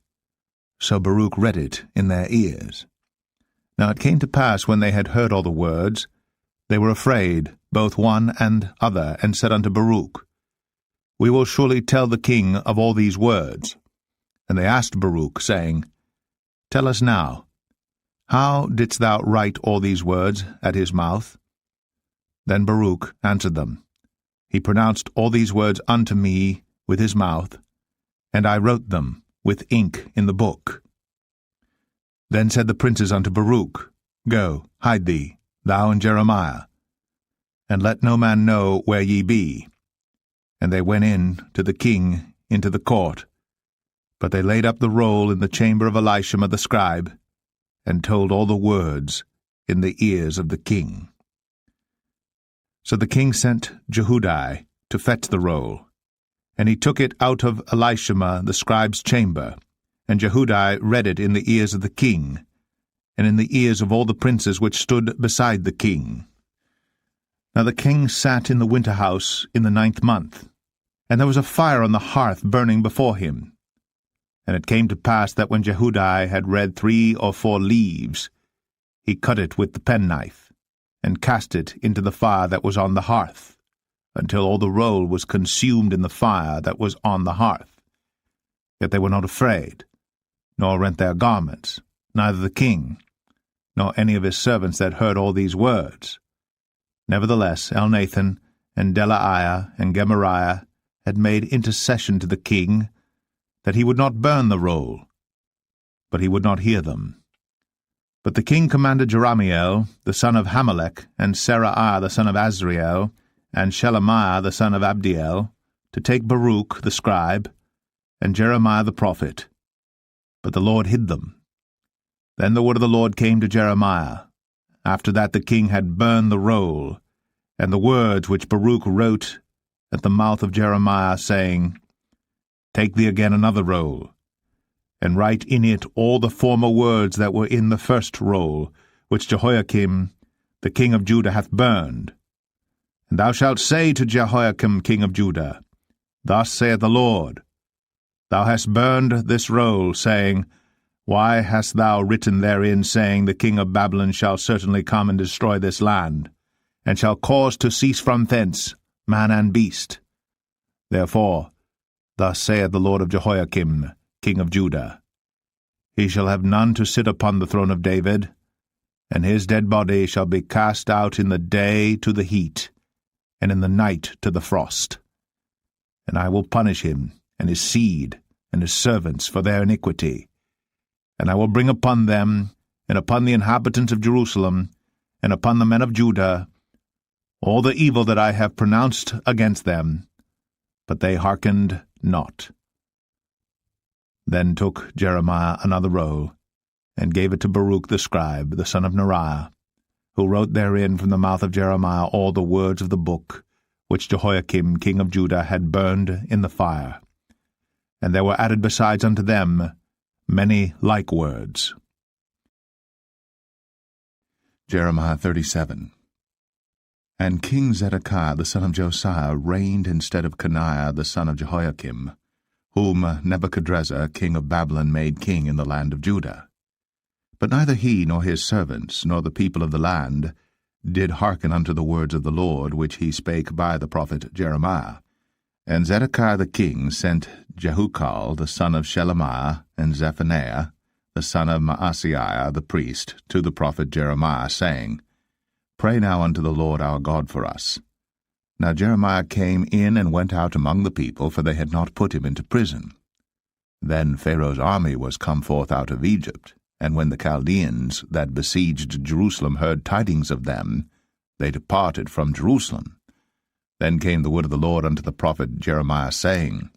So Baruch read it in their ears. Now it came to pass, when they had heard all the words, they were afraid, both one and other, and said unto Baruch, We will surely tell the king of all these words. And they asked Baruch, saying, Tell us now, how didst thou write all these words at his mouth? Then Baruch answered them, He pronounced all these words unto me with his mouth, and I wrote them with ink in the book. Then said the princes unto Baruch, Go, hide thee, thou and Jeremiah, and let no man know where ye be. And they went in to the king into the court, but they laid up the roll in the chamber of Elishama the scribe, and told all the words in the ears of the king. So the king sent Jehudi to fetch the roll, and he took it out of Elishama the scribe's chamber, and Jehudi read it in the ears of the king, and in the ears of all the princes which stood beside the king. Now the king sat in the winter house in the 9th month, and there was a fire on the hearth burning before him. And it came to pass that when Jehudi had read 3 or 4 leaves, he cut it with the penknife, and cast it into the fire that was on the hearth, until all the roll was consumed in the fire that was on the hearth. Yet they were not afraid, nor rent their garments, neither the king, nor any of his servants that heard all these words. Nevertheless Elnathan, and Delaiah, and Gemariah had made intercession to the king, that he would not burn the roll, but he would not hear them. But the king commanded Jerahmeel, the son of Hamelech, and Seraiah the son of Azriel, and Shelemiah the son of Abdiel, to take Baruch the scribe, and Jeremiah the prophet. But the Lord hid them. Then the word of the Lord came to Jeremiah, after that the king had burned the roll, and the words which Baruch wrote at the mouth of Jeremiah, saying, Take thee again another roll, and write in it all the former words that were in the first roll, which Jehoiakim the king of Judah hath burned. And thou shalt say to Jehoiakim king of Judah, Thus saith the Lord, Thou hast burned this roll, saying, Why hast thou written therein, saying, The king of Babylon shall certainly come and destroy this land, and shall cause to cease from thence man and beast? Therefore, thus saith the Lord of Jehoiakim king of Judah, He shall have none to sit upon the throne of David, and his dead body shall be cast out in the day to the heat, and in the night to the frost. And I will punish him, and his seed, and his servants for their iniquity. And I will bring upon them, and upon the inhabitants of Jerusalem, and upon the men of Judah, all the evil that I have pronounced against them, but they hearkened not. Then took Jeremiah another roll, and gave it to Baruch the scribe, the son of Neriah, who wrote therein from the mouth of Jeremiah all the words of the book, which Jehoiakim king of Judah had burned in the fire. And there were added besides unto them many like words. Jeremiah 37. And King Zedekiah the son of Josiah reigned instead of Coniah the son of Jehoiakim, whom Nebuchadrezzar king of Babylon made king in the land of Judah. But neither he nor his servants nor the people of the land did hearken unto the words of the Lord, which he spake by the prophet Jeremiah. And Zedekiah the king sent Jehukal the son of Shelemiah, and Zephaniah the son of Maaseiah the priest, to the prophet Jeremiah, saying, Pray now unto the Lord our God for us. Now Jeremiah came in and went out among the people, for they had not put him into prison. Then Pharaoh's army was come forth out of Egypt, and when the Chaldeans that besieged Jerusalem heard tidings of them, they departed from Jerusalem. Then came the word of the Lord unto the prophet Jeremiah, saying,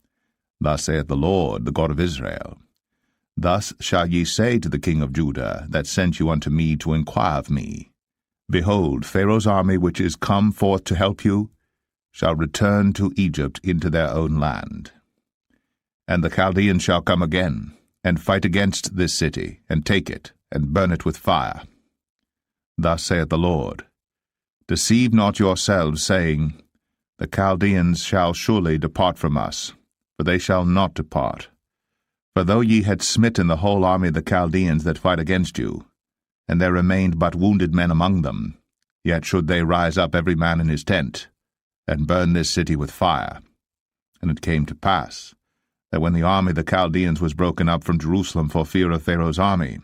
Thus saith the Lord, the God of Israel, Thus shall ye say to the king of Judah, that sent you unto me to inquire of me, Behold, Pharaoh's army, which is come forth to help you, shall return to Egypt into their own land. And the Chaldeans shall come again, and fight against this city, and take it, and burn it with fire. Thus saith the Lord, Deceive not yourselves, saying, The Chaldeans shall surely depart from us, for they shall not depart. For though ye had smitten the whole army of the Chaldeans that fight against you, and there remained but wounded men among them, yet should they rise up every man in his tent, and burn this city with fire. And it came to pass, that when the army of the Chaldeans was broken up from Jerusalem for fear of Pharaoh's army,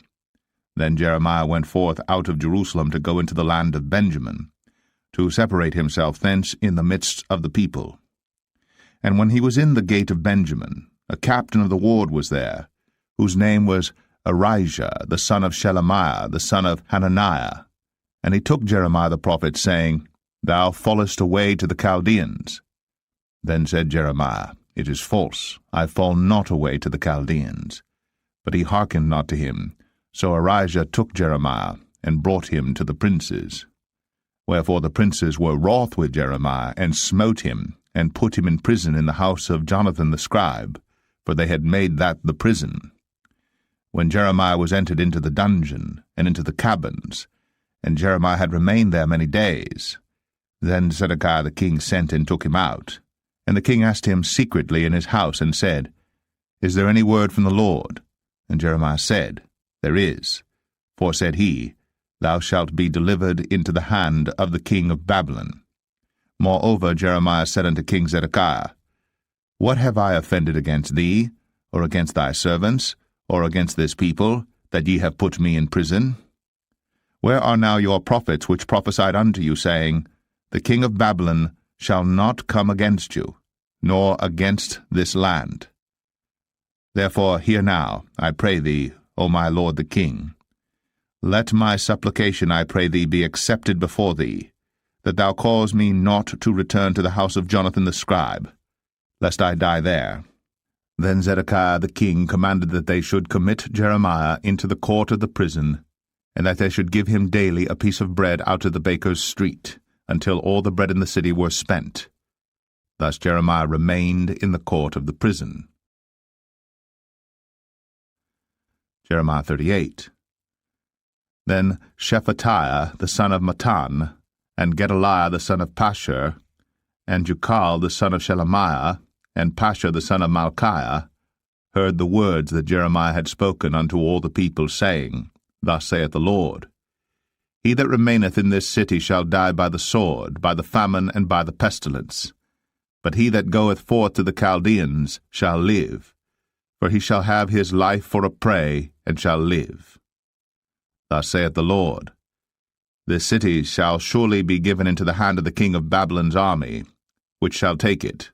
then Jeremiah went forth out of Jerusalem to go into the land of Benjamin, to separate himself thence in the midst of the people. And when he was in the gate of Benjamin, a captain of the ward was there, whose name was Arijah, the son of Shelemiah, the son of Hananiah. And he took Jeremiah the prophet, saying, Thou fallest away to the Chaldeans. Then said Jeremiah, It is false, I fall not away to the Chaldeans. But he hearkened not to him. So Arijah took Jeremiah, and brought him to the princes. Wherefore the princes were wroth with Jeremiah, and smote him, and put him in prison in the house of Jonathan the scribe, for they had made that the prison. When Jeremiah was entered into the dungeon, and into the cabins, and Jeremiah had remained there many days, then Zedekiah the king sent and took him out. And the king asked him secretly in his house, and said, Is there any word from the Lord? And Jeremiah said, There is. For, said he, Thou shalt be delivered into the hand of the king of Babylon. Moreover Jeremiah said unto King Zedekiah, What have I offended against thee, or against thy servants, or against this people, that ye have put me in prison? Where are now your prophets which prophesied unto you, saying, The king of Babylon shall not come against you, nor against this land? Therefore hear now, I pray thee, O my lord the king. Let my supplication, I pray thee, be accepted before thee, that thou cause me not to return to the house of Jonathan the scribe, lest I die there. Then Zedekiah the king commanded that they should commit Jeremiah into the court of the prison, and that they should give him daily a piece of bread out of the baker's street, until all the bread in the city were spent. Thus Jeremiah remained in the court of the prison. Jeremiah 38. Then Shephatiah the son of Mattan, and Gedaliah the son of Pashur, and Jucal the son of Shelemiah, and Pashur the son of Malchiah, heard the words that Jeremiah had spoken unto all the people, saying, Thus saith the Lord, He that remaineth in this city shall die by the sword, by the famine, and by the pestilence. But he that goeth forth to the Chaldeans shall live, for he shall have his life for a prey, and shall live. Thus saith the Lord, This city shall surely be given into the hand of the king of Babylon's army, which shall take it.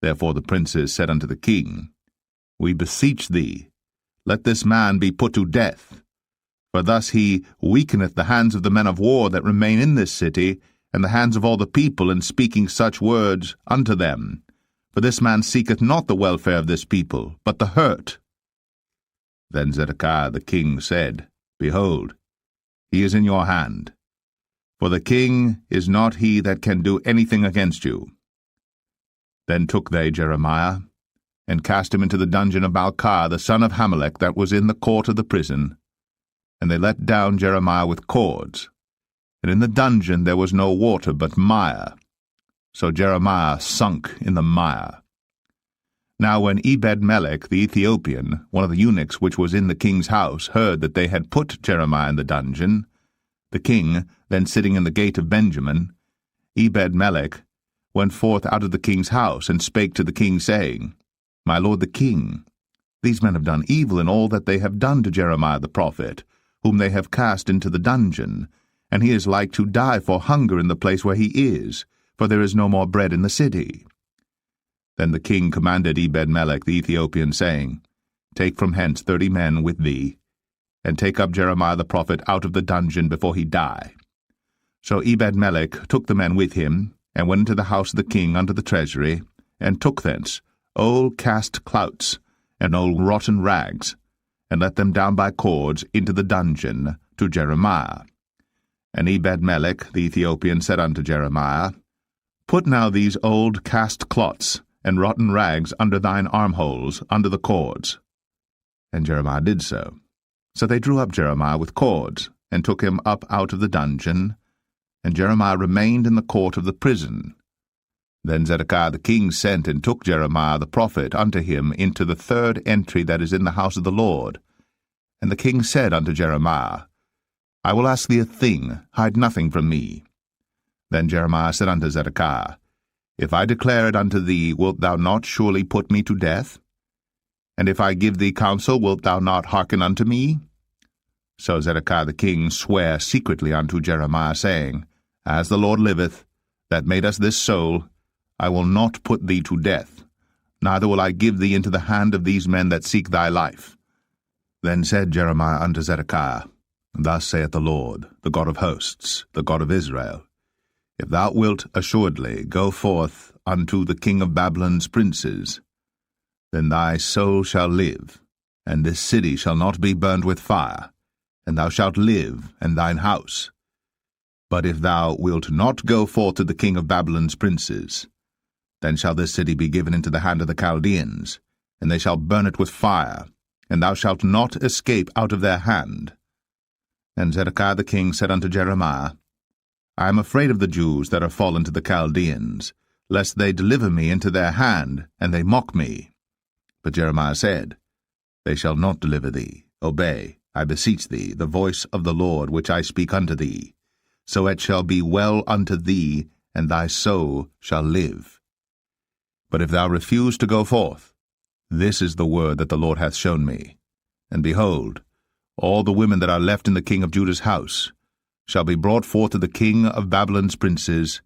Therefore the princes said unto the king, We beseech thee, let this man be put to death, for thus he weakeneth the hands of the men of war that remain in this city, and the hands of all the people, in speaking such words unto them. For this man seeketh not the welfare of this people, but the hurt. Then Zedekiah the king said, Behold, he is in your hand. For the king is not he that can do anything against you. Then took they Jeremiah, and cast him into the dungeon of Malchiah the son of Hamelech that was in the court of the prison. And they let down Jeremiah with cords. And in the dungeon there was no water but mire. So Jeremiah sunk in the mire. Now when Ebed-melech the Ethiopian, one of the eunuchs which was in the king's house, heard that they had put Jeremiah in the dungeon, the king, then sitting in the gate of Benjamin, Ebed-melech went forth out of the king's house, and spake to the king, saying, My lord the king, these men have done evil in all that they have done to Jeremiah the prophet, whom they have cast into the dungeon, and he is like to die for hunger in the place where he is, for there is no more bread in the city. Then the king commanded Ebed-melech the Ethiopian, saying, Take from hence 30 men with thee, and take up Jeremiah the prophet out of the dungeon before he die. So Ebed-melech took the men with him, and went into the house of the king unto the treasury, and took thence old cast clouts, and old rotten rags, and let them down by cords into the dungeon to Jeremiah. And Ebed-melech the Ethiopian said unto Jeremiah, Put now these old cast clots and rotten rags under thine armholes, under the cords. And Jeremiah did so. So they drew up Jeremiah with cords, and took him up out of the dungeon, and Jeremiah remained in the court of the prison. Then Zedekiah the king sent and took Jeremiah the prophet unto him into the 3rd entry that is in the house of the Lord. And the king said unto Jeremiah, I will ask thee a thing, hide nothing from me. Then Jeremiah said unto Zedekiah, If I declare it unto thee, wilt thou not surely put me to death? And if I give thee counsel, wilt thou not hearken unto me? So Zedekiah the king sware secretly unto Jeremiah, saying, As the Lord liveth, that made us this soul, I will not put thee to death, neither will I give thee into the hand of these men that seek thy life. Then said Jeremiah unto Zedekiah, Thus saith the Lord, the God of hosts, the God of Israel, If thou wilt assuredly go forth unto the king of Babylon's princes, then thy soul shall live, and this city shall not be burned with fire, and thou shalt live, and thine house. But if thou wilt not go forth to the king of Babylon's princes, then shall this city be given into the hand of the Chaldeans, and they shall burn it with fire, and thou shalt not escape out of their hand. And Zedekiah the king said unto Jeremiah, I am afraid of the Jews that are fallen to the Chaldeans, lest they deliver me into their hand, and they mock me. But Jeremiah said, They shall not deliver thee. Obey, I beseech thee, the voice of the Lord which I speak unto thee. So it shall be well unto thee, and thy soul shall live. But if thou refuse to go forth, this is the word that the Lord hath shown me. And behold, all the women that are left in the king of Judah's house shall be brought forth to the king of Babylon's princes,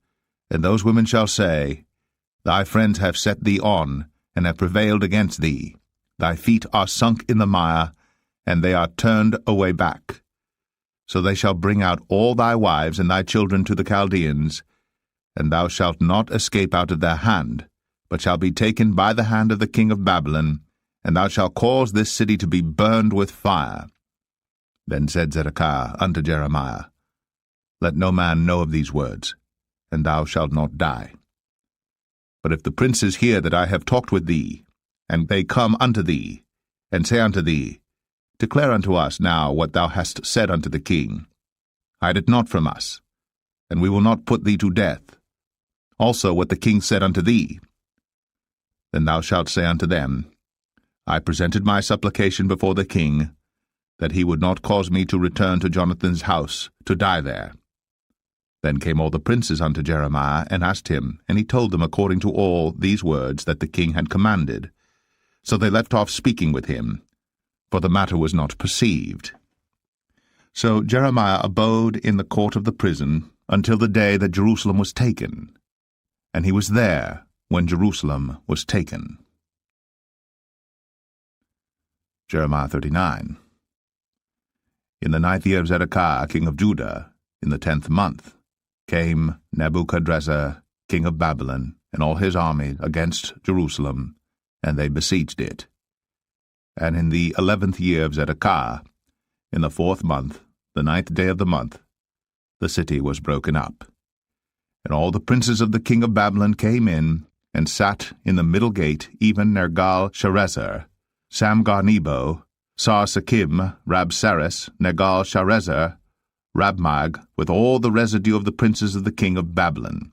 and those women shall say, Thy friends have set thee on, and have prevailed against thee. Thy feet are sunk in the mire, and they are turned away back. So they shall bring out all thy wives and thy children to the Chaldeans, and thou shalt not escape out of their hand, but shall be taken by the hand of the king of Babylon, and thou shalt cause this city to be burned with fire. Then said Zedekiah unto Jeremiah, Let no man know of these words, and thou shalt not die. But if the princes hear that I have talked with thee, and they come unto thee, and say unto thee, Declare unto us now what thou hast said unto the king. Hide it not from us, and we will not put thee to death. Also what the king said unto thee. Then thou shalt say unto them, I presented my supplication before the king, that he would not cause me to return to Jonathan's house, to die there. Then came all the princes unto Jeremiah, and asked him, and he told them according to all these words that the king had commanded. So they left off speaking with him, for the matter was not perceived. So Jeremiah abode in the court of the prison until the day that Jerusalem was taken, and he was there when Jerusalem was taken. Jeremiah 39. In the 9th year of Zedekiah king of Judah, in the 10th month, came Nebuchadrezzar king of Babylon and all his army against Jerusalem, and they besieged it. And in the 11th year of Zedekiah, in the 4th month, the 9th day of the month, the city was broken up. And all the princes of the king of Babylon came in, and sat in the middle gate, even Nergal-Sharezer, Samgar-Nebo, Sar-Sakim, Rabsaris, Nergal-Sharezer, Rabmag, with all the residue of the princes of the king of Babylon.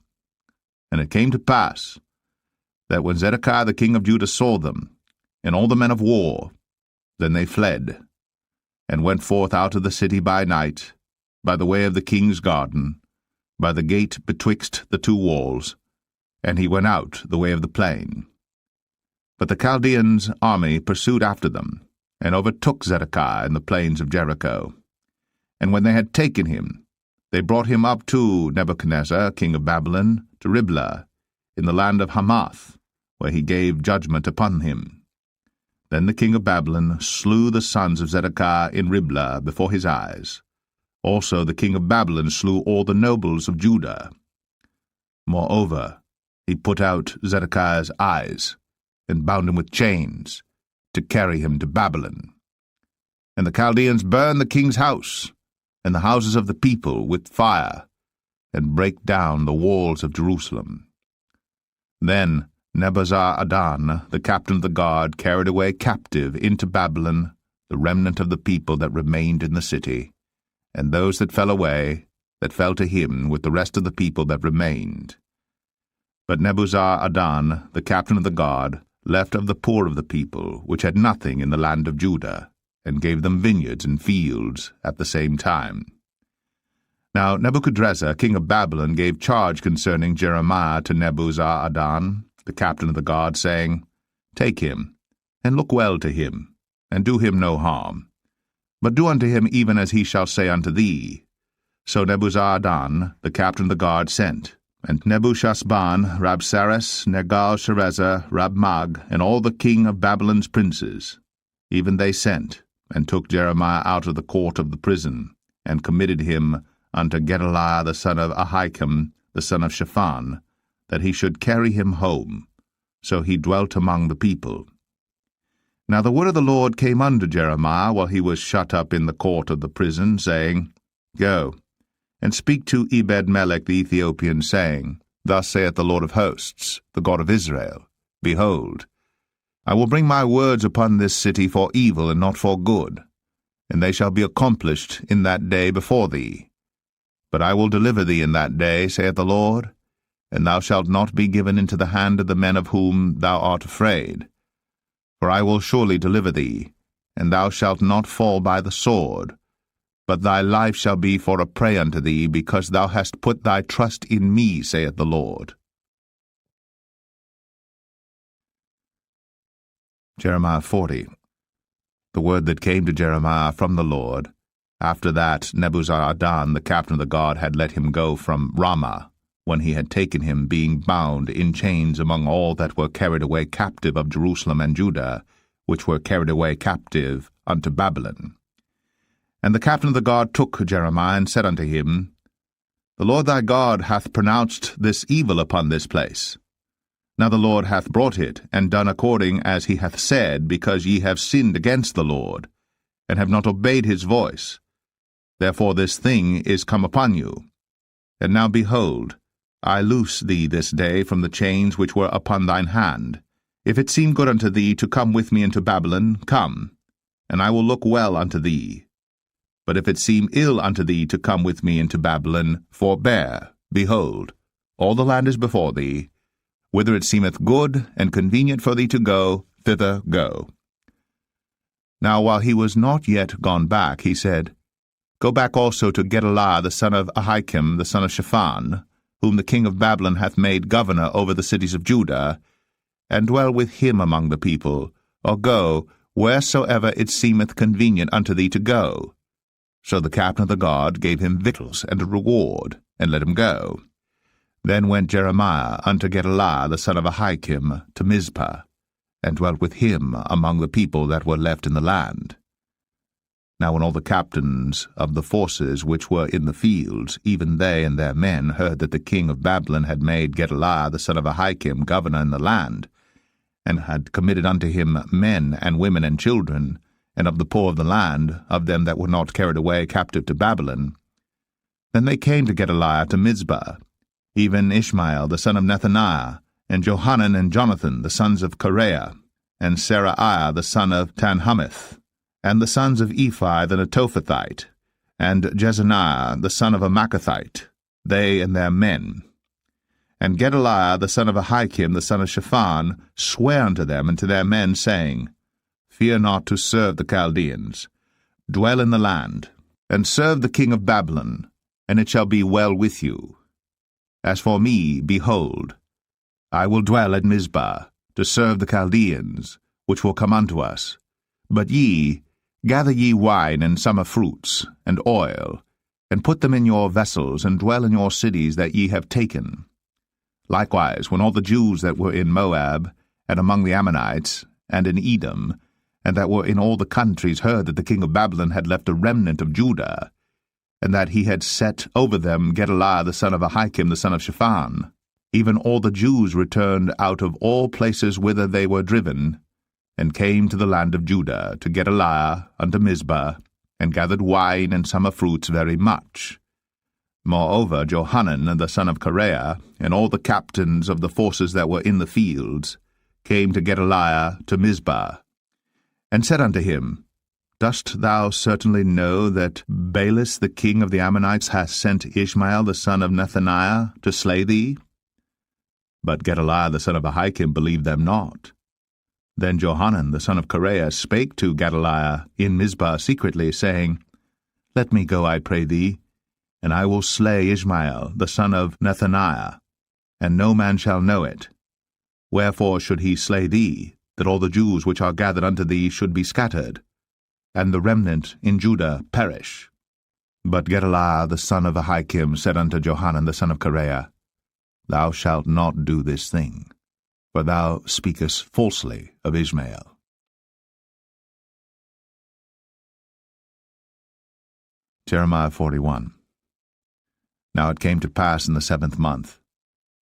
And it came to pass that when Zedekiah the king of Judah saw them, and all the men of war, then they fled, and went forth out of the city by night, by the way of the king's garden, by the gate betwixt the two walls, and he went out the way of the plain. But the Chaldeans' army pursued after them, and overtook Zedekiah in the plains of Jericho. And when they had taken him, they brought him up to Nebuchadnezzar, king of Babylon, to Riblah, in the land of Hamath, where he gave judgment upon him. Then the king of Babylon slew the sons of Zedekiah in Riblah before his eyes. Also the king of Babylon slew all the nobles of Judah. Moreover, he put out Zedekiah's eyes, and bound him with chains, to carry him to Babylon. And the Chaldeans burned the king's house, and the houses of the people with fire, and brake down the walls of Jerusalem. Then Nebuzaradan, the captain of the guard, carried away captive into Babylon the remnant of the people that remained in the city, and those that fell away, that fell to him with the rest of the people that remained. But Nebuzaradan, the captain of the guard, left of the poor of the people, which had nothing in the land of Judah, and gave them vineyards and fields at the same time. Now Nebuchadrezzar, king of Babylon, gave charge concerning Jeremiah to Nebuzaradan, the captain of the guard, saying, Take him, and look well to him, and do him no harm, but do unto him even as he shall say unto thee. So Nebuzaradan, the captain of the guard, sent, and Nebuchadnezzar, Rabsaris, Nergal-Sharezer, Rabmag, and all the king of Babylon's princes, even they sent, and took Jeremiah out of the court of the prison, and committed him unto Gedaliah the son of Ahikam, the son of Shaphan, that he should carry him home. So he dwelt among the people. Now the word of the Lord came unto Jeremiah while he was shut up in the court of the prison, saying, Go, and speak to Ebed-melech the Ethiopian, saying, Thus saith the Lord of hosts, the God of Israel, Behold, I will bring my words upon this city for evil and not for good, and they shall be accomplished in that day before thee. But I will deliver thee in that day, saith the Lord, and thou shalt not be given into the hand of the men of whom thou art afraid. For I will surely deliver thee, and thou shalt not fall by the sword, but thy life shall be for a prey unto thee, because thou hast put thy trust in me, saith the Lord. Jeremiah 40. The word that came to Jeremiah from the Lord, after that Nebuzaradan, the captain of the guard, had let him go from Ramah, when he had taken him, being bound in chains among all that were carried away captive of Jerusalem and Judah, which were carried away captive unto Babylon. And the captain of the guard took Jeremiah, and said unto him, The Lord thy God hath pronounced this evil upon this place. Now the Lord hath brought it, and done according as he hath said, because ye have sinned against the Lord, and have not obeyed his voice. Therefore this thing is come upon you. And now behold, I loose thee this day from the chains which were upon thine hand. If it seem good unto thee to come with me into Babylon, come. and I will look well unto thee. But if it seem ill unto thee to come with me into Babylon, forbear. Behold, all the land is before thee. Whither it seemeth good and convenient for thee to go, thither go. Now while he was not yet gone back, he said, Go back also to Gedaliah the son of Ahikam, the son of Shaphan, whom the king of Babylon hath made governor over the cities of Judah, and dwell with him among the people, or go wheresoever it seemeth convenient unto thee to go. So the captain of the guard gave him victuals and a reward, and let him go. Then went Jeremiah unto Gedaliah the son of Ahikam to Mizpah, and dwelt with him among the people that were left in the land. Now when all the captains of the forces which were in the fields, even they and their men, heard that the king of Babylon had made Gedaliah the son of Ahikam governor in the land, and had committed unto him men and women and children, and of the poor of the land, of them that were not carried away captive to Babylon, then they came to Gedaliah to Mizpah, even Ishmael the son of Nethaniah, and Johanan and Jonathan the sons of Kareah, and Seraiah the son of Tanhumeth, and the sons of Ephi the Netophathite, and Jezaniah the son of a Maacathite, they and their men. And Gedaliah the son of Ahikam the son of Shaphan sware unto them and to their men, saying, Fear not to serve the Chaldeans. Dwell in the land, and serve the king of Babylon, and it shall be well with you. As for me, behold, I will dwell at Mizpah, to serve the Chaldeans, which will come unto us. But ye, gather ye wine and summer fruits, and oil, and put them in your vessels, and dwell in your cities that ye have taken. Likewise, when all the Jews that were in Moab, and among the Ammonites, and in Edom, and that were in all the countries, heard that the king of Babylon had left a remnant of Judah, and that he had set over them Gedaliah the son of Ahikam the son of Shaphan, even all the Jews returned out of all places whither they were driven, and came to the land of Judah, to Gedaliah unto Mizpah, and gathered wine and summer fruits very much. Moreover, Johanan the son of Kareah, and all the captains of the forces that were in the fields, came to Gedaliah to Mizpah, and said unto him, Dost thou certainly know that Baalis the king of the Ammonites hath sent Ishmael the son of Nethaniah to slay thee? But Gedaliah the son of Ahikam believed them not. Then Johanan the son of Kareah spake to Gedaliah in Mizpah secretly, saying, Let me go, I pray thee, and I will slay Ishmael the son of Nethaniah, and no man shall know it. Wherefore should he slay thee, that all the Jews which are gathered unto thee should be scattered, and the remnant in Judah perish? But Gedaliah the son of Ahikam said unto Johanan the son of Kareah, Thou shalt not do this thing, for thou speakest falsely of Ishmael. Jeremiah 41. Now it came to pass in the 7th month,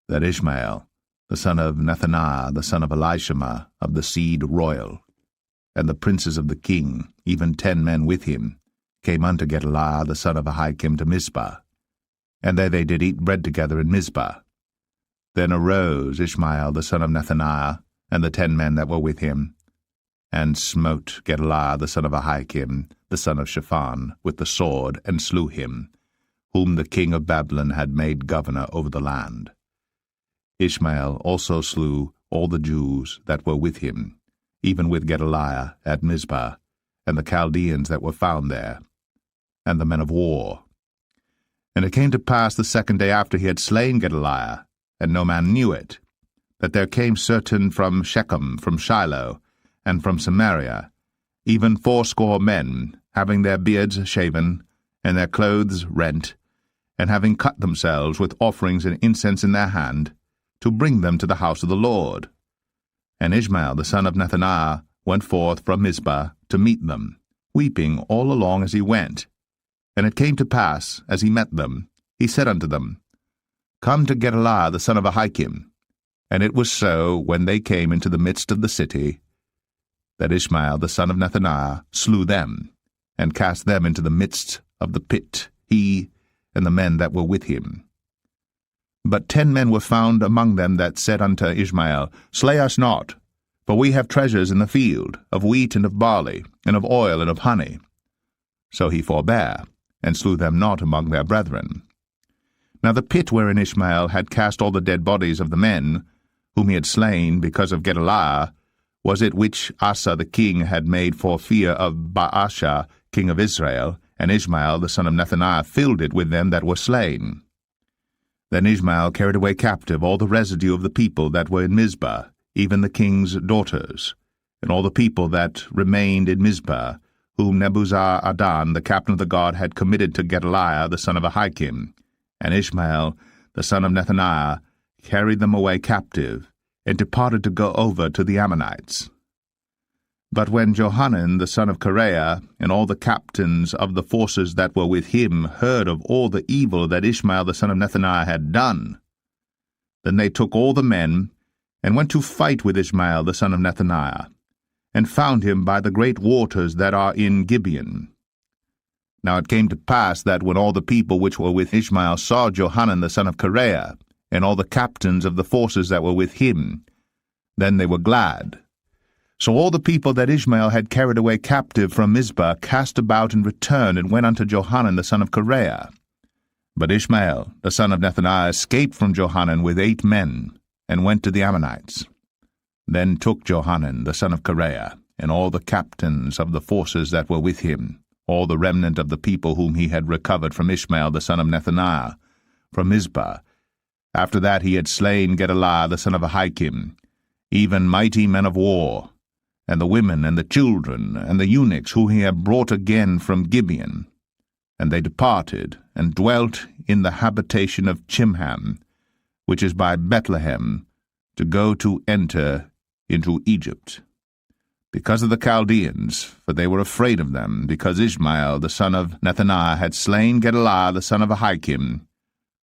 that Ishmael, the son of Nethaniah, the son of Elishama, of the seed royal, and the princes of the king, even 10 men with him, came unto Gedaliah the son of Ahikam to Mizpah. And there they did eat bread together in Mizpah. Then arose Ishmael the son of Nethaniah, and the 10 men that were with him, and smote Gedaliah the son of Ahikam, the son of Shaphan, with the sword, and slew him, whom the king of Babylon had made governor over the land. Ishmael also slew all the Jews that were with him, even with Gedaliah at Mizpah, and the Chaldeans that were found there, and the men of war. And it came to pass the 2nd day after he had slain Gedaliah, and no man knew it, that there came certain from Shechem, from Shiloh, and from Samaria, even 80 men, having their beards shaven, and their clothes rent, and having cut themselves with offerings and incense in their hand, to bring them to the house of the Lord. And Ishmael the son of Nethaniah went forth from Mizpah to meet them, weeping all along as he went. And it came to pass, as he met them, he said unto them, Come to Gedaliah the son of Ahikam. And it was so, when they came into the midst of the city, that Ishmael the son of Nethaniah slew them, and cast them into the midst of the pit, he and the men that were with him. But 10 men were found among them that said unto Ishmael, Slay us not, For we have treasures in the field, of wheat and of barley, and of oil and of honey. So he forbare, and slew them not among their brethren. Now the pit wherein Ishmael had cast all the dead bodies of the men, whom he had slain because of Gedaliah, was it which Asa the king had made for fear of Baasha king of Israel, and Ishmael the son of Nethaniah filled it with them that were slain. Then Ishmael carried away captive all the residue of the people that were in Mizpah, even the king's daughters, and all the people that remained in Mizpah, whom Nebuzaradan the captain of the guard had committed to Gedaliah the son of Ahikam, and Ishmael the son of Nethaniah carried them away captive, and departed to go over to the Ammonites. But when Johanan the son of Kareah, and all the captains of the forces that were with him, heard of all the evil that Ishmael the son of Nethaniah had done, then they took all the men, and went to fight with Ishmael the son of Nethaniah, and found him by the great waters that are in Gibeon. Now it came to pass that when all the people which were with Ishmael saw Johanan the son of Kareah, and all the captains of the forces that were with him, then they were glad. So all the people that Ishmael had carried away captive from Mizpah cast about and returned, and went unto Johanan the son of Kareah. But Ishmael the son of Nethaniah escaped from Johanan with 8 men, and went to the Ammonites. Then took Johanan the son of Kareah, and all the captains of the forces that were with him, all the remnant of the people whom he had recovered from Ishmael the son of Nethaniah, from Mizpah, after that he had slain Gedaliah the son of Ahikam, even mighty men of war, and the women and the children and the eunuchs whom he had brought again from Gibeon. And they departed, and dwelt in the habitation of Chimham, which is by Bethlehem, to go to enter into Egypt, because of the Chaldeans, for they were afraid of them, because Ishmael the son of Nethaniah had slain Gedaliah the son of Ahikam,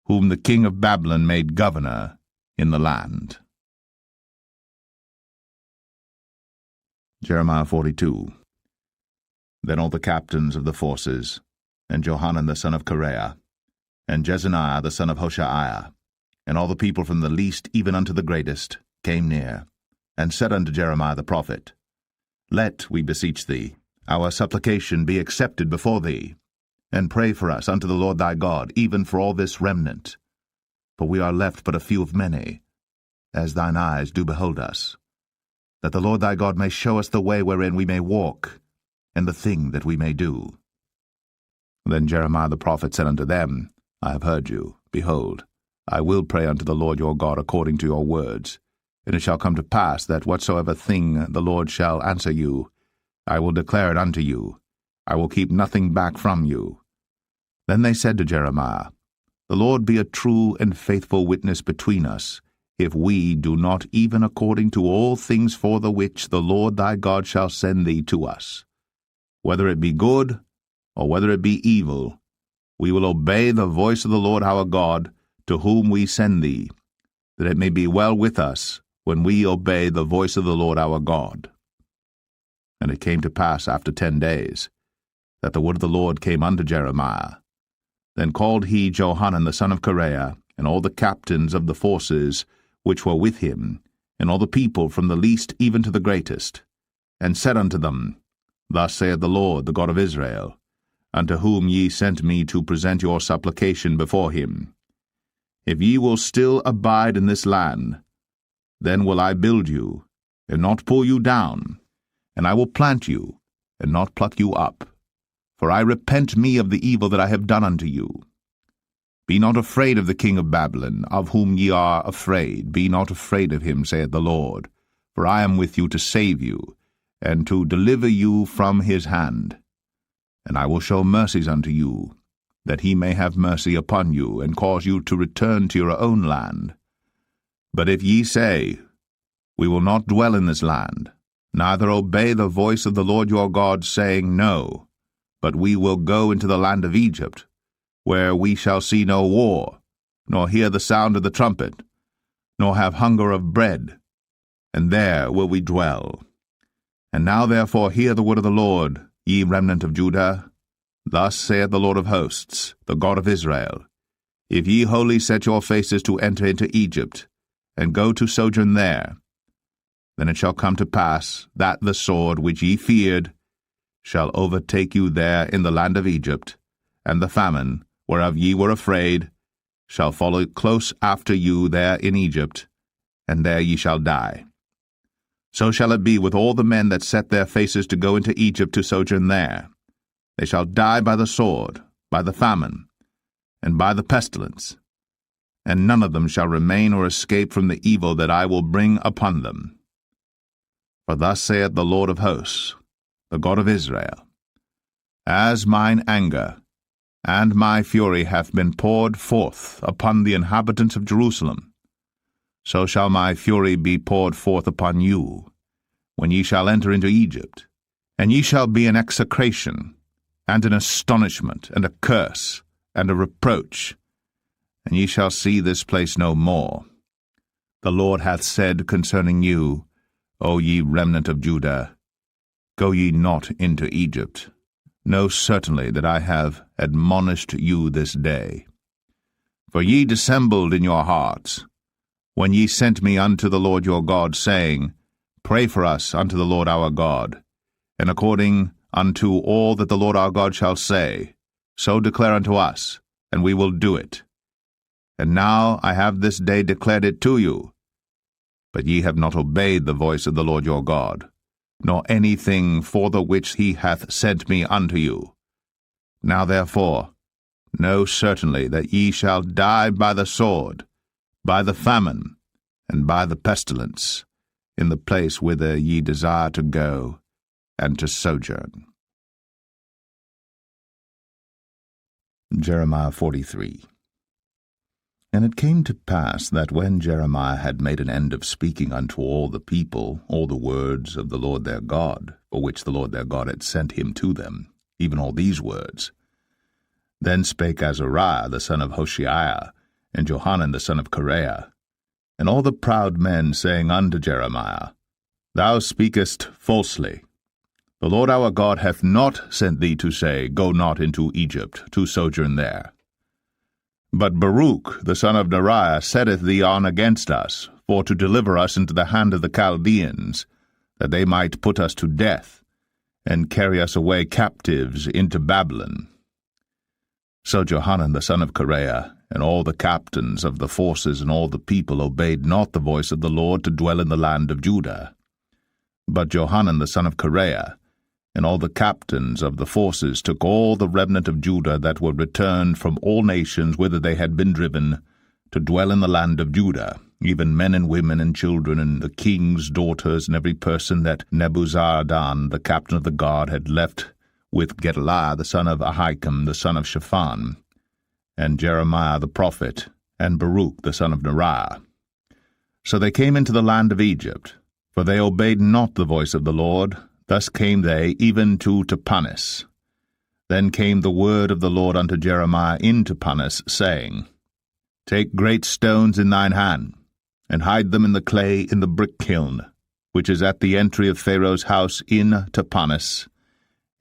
whom the king of Babylon made governor in the land. Jeremiah 42. Then all the captains of the forces, and Johanan the son of Kareah, and Jezaniah the son of Hoshaiah, and all the people from the least even unto the greatest, came near, and said unto Jeremiah the prophet, Let, we beseech thee, our supplication be accepted before thee, and pray for us unto the Lord thy God, even for all this remnant. For we are left but a few of many, as thine eyes do behold us, that the Lord thy God may show us the way wherein we may walk, and the thing that we may do. Then Jeremiah the prophet said unto them, I have heard you. Behold, I will pray unto the Lord your God according to your words. And it shall come to pass that whatsoever thing the Lord shall answer you, I will declare it unto you. I will keep nothing back from you. Then they said to Jeremiah, The Lord be a true and faithful witness between us, if we do not even according to all things for the which the Lord thy God shall send thee to us. Whether it be good, or whether it be evil, we will obey the voice of the Lord our God, to whom we send thee, that it may be well with us when we obey the voice of the Lord our God. And it came to pass after 10 days, that the word of the Lord came unto Jeremiah. Then called he Johanan the son of Kareah, and all the captains of the forces which were with him, and all the people from the least even to the greatest, and said unto them, Thus saith the Lord, the God of Israel, unto whom ye sent me to present your supplication before him. If ye will still abide in this land, then will I build you, and not pull you down, and I will plant you, and not pluck you up. For I repent me of the evil that I have done unto you. Be not afraid of the king of Babylon, of whom ye are afraid. Be not afraid of him, saith the Lord. For I am with you to save you, and to deliver you from his hand. And I will show mercies unto you, that he may have mercy upon you, and cause you to return to your own land. But if ye say, We will not dwell in this land, neither obey the voice of the Lord your God, saying, No, but we will go into the land of Egypt, where we shall see no war, nor hear the sound of the trumpet, nor have hunger of bread, and there will we dwell. And now therefore hear the word of the Lord, ye remnant of Judah. Thus saith the Lord of hosts, the God of Israel, If ye wholly set your faces to enter into Egypt, and go to sojourn there, Then it shall come to pass that the sword which ye feared shall overtake you there in the land of Egypt, and the famine, whereof ye were afraid, shall follow close after you there in Egypt, and there ye shall die. So shall it be with all the men that set their faces to go into Egypt to sojourn there. They shall die by the sword, by the famine, and by the pestilence, and none of them shall remain or escape from the evil that I will bring upon them. For thus saith the Lord of hosts, the God of Israel, As mine anger and my fury hath been poured forth upon the inhabitants of Jerusalem, so shall my fury be poured forth upon you, when ye shall enter into Egypt, and ye shall be an execration, and an astonishment, and a curse, and a reproach, and ye shall see this place no more. The Lord hath said concerning you, O ye remnant of Judah, Go ye not into Egypt. Know certainly that I have admonished you this day. For ye dissembled in your hearts, when ye sent me unto the Lord your God, saying, Pray for us unto the Lord our God, and according unto all that the Lord our God shall say, so declare unto us, and we will do it. And now I have this day declared it to you. But ye have not obeyed the voice of the Lord your God, nor anything for the which he hath sent me unto you. Now therefore, know certainly that ye shall die by the sword, by the famine, and by the pestilence, in the place whither ye desire to go, and to sojourn. Jeremiah 43. And it came to pass that when Jeremiah had made an end of speaking unto all the people all the words of the Lord their God, for which the Lord their God had sent him to them, even all these words, then spake Azariah the son of Hoshaiah, and Johanan the son of Kareah, and all the proud men, saying unto Jeremiah, Thou speakest falsely. The Lord our God hath not sent thee to say, Go not into Egypt, to sojourn there. But Baruch the son of Neriah setteth thee on against us, for to deliver us into the hand of the Chaldeans, that they might put us to death, and carry us away captives into Babylon. So Johanan the son of Kareah, and all the captains of the forces and all the people obeyed not the voice of the Lord to dwell in the land of Judah. But Johanan the son of Kareah, and all the captains of the forces took all the remnant of Judah that were returned from all nations whither they had been driven, to dwell in the land of Judah, even men and women and children, and the king's daughters, and every person that Nebuzaradan the captain of the guard had left with Gedaliah the son of Ahikam the son of Shaphan, and Jeremiah the prophet, and Baruch the son of Neriah. So they came into the land of Egypt, for they obeyed not the voice of the Lord. Thus came they even to Tapanis. Then came the word of the Lord unto Jeremiah in Tapanis, saying, Take great stones in thine hand, and hide them in the clay in the brick kiln, which is at the entry of Pharaoh's house in Tapanis,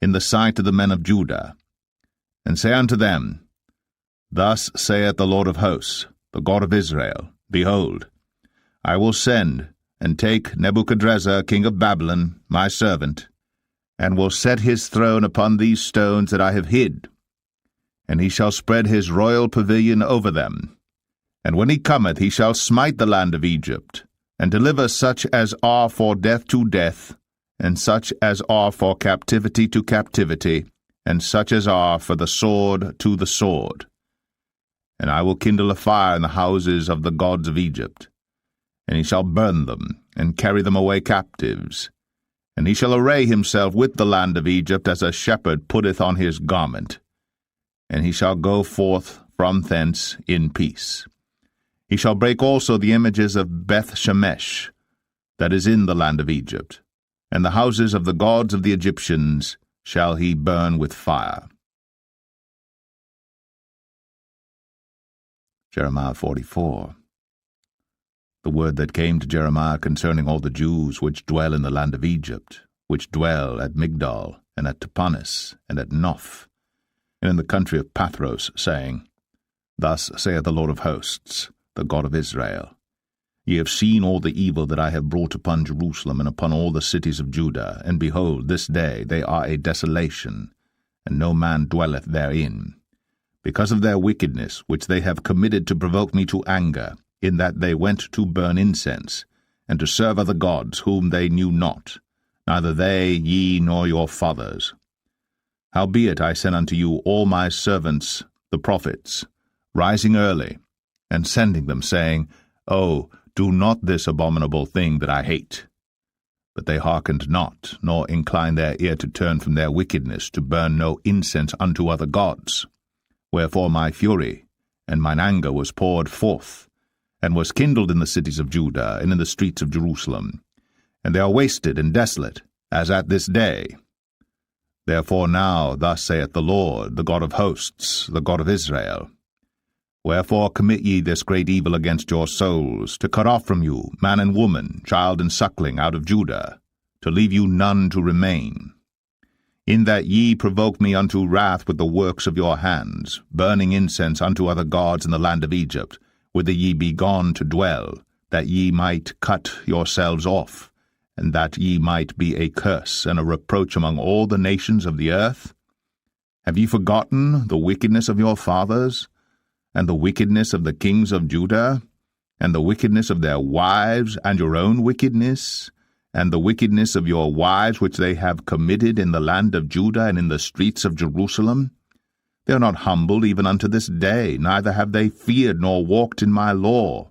in the sight of the men of Judah, and say unto them, Thus saith the Lord of hosts, the God of Israel, Behold, I will send and take Nebuchadrezzar king of Babylon, my servant, and will set his throne upon these stones that I have hid, and he shall spread his royal pavilion over them. And when he cometh, he shall smite the land of Egypt, and deliver such as are for death to death, and such as are for captivity to captivity, and such as are for the sword to the sword. And I will kindle a fire in the houses of the gods of Egypt, and he shall burn them, and carry them away captives. And he shall array himself with the land of Egypt as a shepherd putteth on his garment. And he shall go forth from thence in peace. He shall break also the images of Beth-Shemesh, that is in the land of Egypt, and the houses of the gods of the Egyptians shall he burn with fire. Jeremiah 44. The word that came to Jeremiah concerning all the Jews which dwell in the land of Egypt, which dwell at Migdol, and at Tapanis, and at Noph, and in the country of Pathros, saying, Thus saith the Lord of hosts, the God of Israel, Ye have seen all the evil that I have brought upon Jerusalem and upon all the cities of Judah, and behold, this day they are a desolation, and no man dwelleth therein, because of their wickedness which they have committed to provoke me to anger, in that they went to burn incense, and to serve other gods whom they knew not, neither they, ye, nor your fathers. Howbeit I sent unto you all my servants the prophets, rising early, and sending them, saying, O, do not this abominable thing that I hate. But they hearkened not, nor inclined their ear to turn from their wickedness, to burn no incense unto other gods. Wherefore my fury and mine anger was poured forth, and was kindled in the cities of Judah, and in the streets of Jerusalem. And they are wasted and desolate, as at this day. Therefore now thus saith the Lord, the God of hosts, the God of Israel, Wherefore commit ye this great evil against your souls, to cut off from you man and woman, child and suckling out of Judah, to leave you none to remain? In that ye provoke me unto wrath with the works of your hands, burning incense unto other gods in the land of Egypt, whither ye be gone to dwell, that ye might cut yourselves off, and that ye might be a curse and a reproach among all the nations of the earth? Have ye forgotten the wickedness of your fathers, and the wickedness of the kings of Judah, and the wickedness of their wives, and your own wickedness, and the wickedness of your wives which they have committed in the land of Judah and in the streets of Jerusalem? They are not humbled even unto this day, neither have they feared nor walked in my law,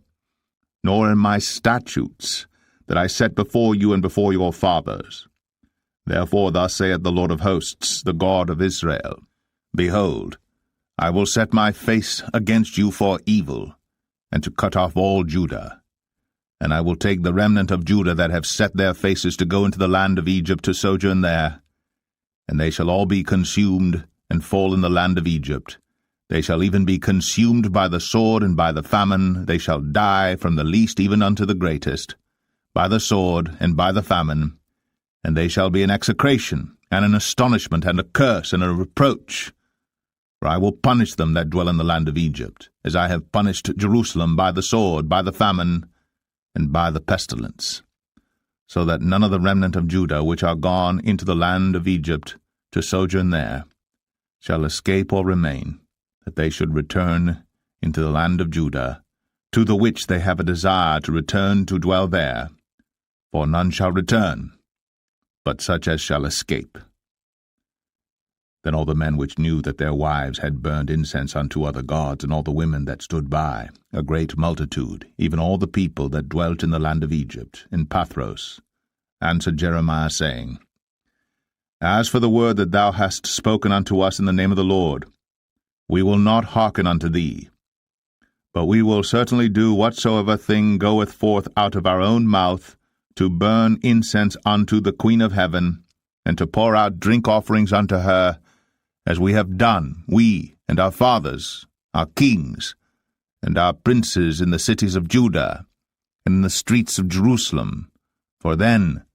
nor in my statutes, that I set before you and before your fathers. Therefore thus saith the Lord of hosts, the God of Israel, Behold, I will set my face against you for evil, and to cut off all Judah. And I will take the remnant of Judah that have set their faces to go into the land of Egypt to sojourn there, and they shall all be consumed, and fall in the land of Egypt. They shall even be consumed by the sword and by the famine. They shall die from the least even unto the greatest, by the sword and by the famine. And they shall be an execration, and an astonishment, and a curse, and a reproach. For I will punish them that dwell in the land of Egypt, as I have punished Jerusalem by the sword, by the famine, and by the pestilence, so that none of the remnant of Judah which are gone into the land of Egypt to sojourn there shall escape or remain, that they should return into the land of Judah, to the which they have a desire to return to dwell there. For none shall return, but such as shall escape. Then all the men which knew that their wives had burned incense unto other gods, and all the women that stood by, a great multitude, even all the people that dwelt in the land of Egypt, in Pathros, answered Jeremiah, saying, As for the word that thou hast spoken unto us in the name of the Lord, we will not hearken unto thee, but we will certainly do whatsoever thing goeth forth out of our own mouth, to burn incense unto the Queen of heaven, and to pour out drink offerings unto her, as we have done, we and our fathers, our kings, and our princes in the cities of Judah, and in the streets of Jerusalem. For then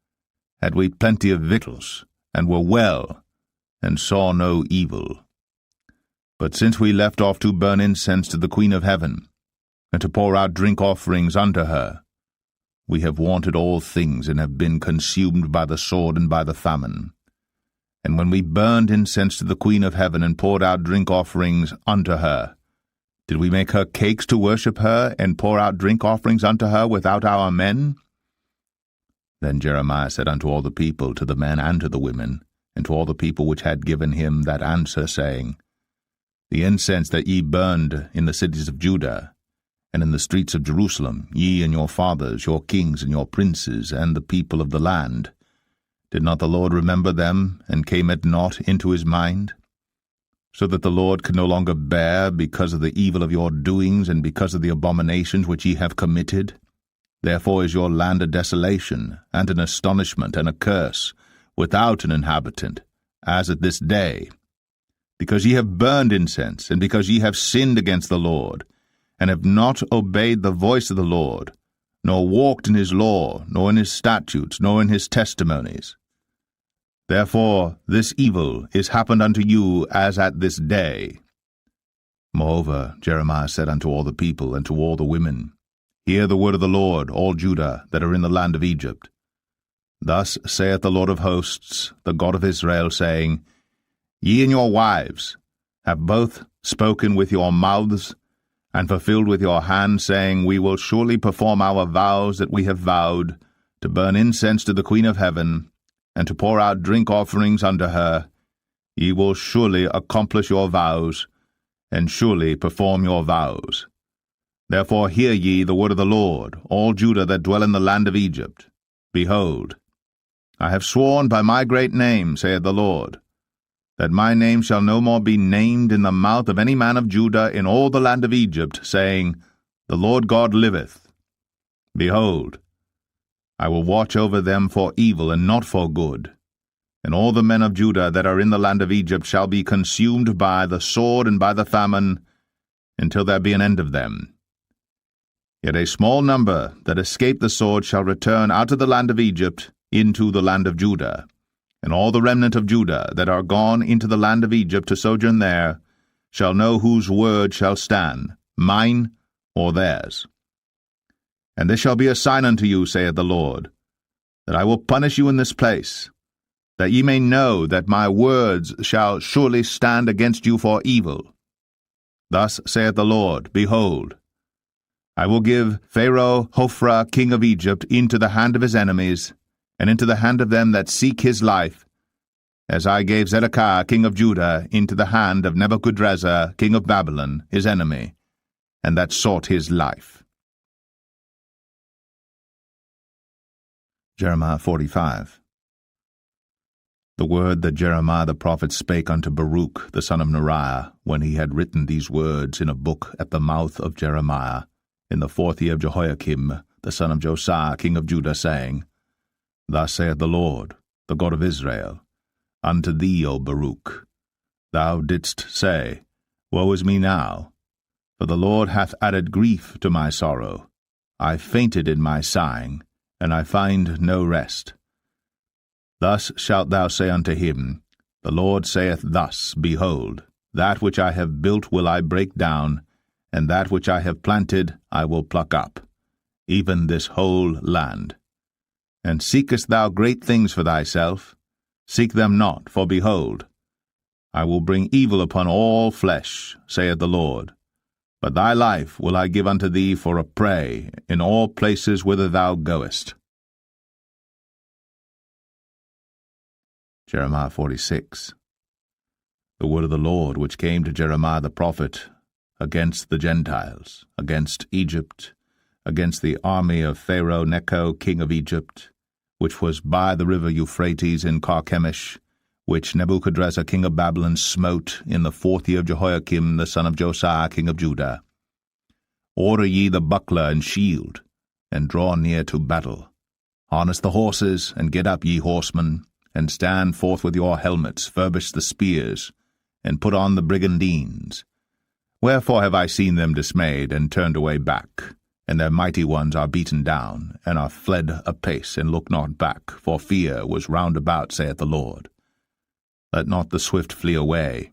had we plenty of victuals, and were well, and saw no evil. But since we left off to burn incense to the Queen of heaven, and to pour out drink offerings unto her, we have wanted all things, and have been consumed by the sword and by the famine. And when we burned incense to the Queen of heaven, and poured out drink offerings unto her, did we make her cakes to worship her, and pour out drink offerings unto her without our men? Then Jeremiah said unto all the people, to the men and to the women, and to all the people which had given him that answer, saying, The incense that ye burned in the cities of Judah, and in the streets of Jerusalem, ye and your fathers, your kings and your princes, and the people of the land, did not the Lord remember them, and came it not into his mind? So that the Lord can no longer bear, because of the evil of your doings, and because of the abominations which ye have committed? Therefore is your land a desolation, and an astonishment, and a curse, without an inhabitant, as at this day. Because ye have burned incense, and because ye have sinned against the Lord, and have not obeyed the voice of the Lord, nor walked in his law, nor in his statutes, nor in his testimonies. Therefore this evil is happened unto you as at this day. Moreover, Jeremiah said unto all the people and to all the women, Hear the word of the Lord, all Judah that are in the land of Egypt. Thus saith the Lord of hosts, the God of Israel, saying, Ye and your wives have both spoken with your mouths, and fulfilled with your hands, saying, We will surely perform our vows that we have vowed, to burn incense to the Queen of heaven, and to pour out drink offerings unto her. Ye will surely accomplish your vows, and surely perform your vows. Therefore hear ye the word of the Lord, all Judah that dwell in the land of Egypt. Behold, I have sworn by my great name, saith the Lord, that my name shall no more be named in the mouth of any man of Judah in all the land of Egypt, saying, The Lord God liveth. Behold, I will watch over them for evil and not for good. And all the men of Judah that are in the land of Egypt shall be consumed by the sword and by the famine, until there be an end of them. Yet a small number that escape the sword shall return out of the land of Egypt into the land of Judah. And all the remnant of Judah that are gone into the land of Egypt to sojourn there shall know whose word shall stand, mine or theirs. And this shall be a sign unto you, saith the Lord, that I will punish you in this place, that ye may know that my words shall surely stand against you for evil. Thus saith the Lord, Behold, I will give Pharaoh Hophra king of Egypt into the hand of his enemies, and into the hand of them that seek his life, as I gave Zedekiah king of Judah into the hand of Nebuchadrezzar king of Babylon, his enemy, and that sought his life. Jeremiah 45. The word that Jeremiah the prophet spake unto Baruch the son of Neriah, when he had written these words in a book at the mouth of Jeremiah, in the 4th year of Jehoiakim the son of Josiah king of Judah, saying, Thus saith the Lord, the God of Israel, unto thee, O Baruch, thou didst say, Woe is me now, for the Lord hath added grief to my sorrow. I fainted in my sighing, and I find no rest. Thus shalt thou say unto him, The Lord saith thus, Behold, that which I have built will I break down, and that which I have planted I will pluck up, even this whole land. And seekest thou great things for thyself? Seek them not, for behold, I will bring evil upon all flesh, saith the Lord. But thy life will I give unto thee for a prey in all places whither thou goest. Jeremiah 46. The word of the Lord which came to Jeremiah the prophet against the Gentiles, against Egypt, against the army of Pharaoh Necho king of Egypt, which was by the river Euphrates in Carchemish, which Nebuchadrezzar king of Babylon smote in the 4th year of Jehoiakim the son of Josiah king of Judah. Order ye the buckler and shield, and draw near to battle. Harness the horses, and get up, ye horsemen, and stand forth with your helmets, furbish the spears, and put on the brigandines. Wherefore have I seen them dismayed, and turned away back? And their mighty ones are beaten down, and are fled apace, and look not back, for fear was round about, saith the Lord. Let not the swift flee away,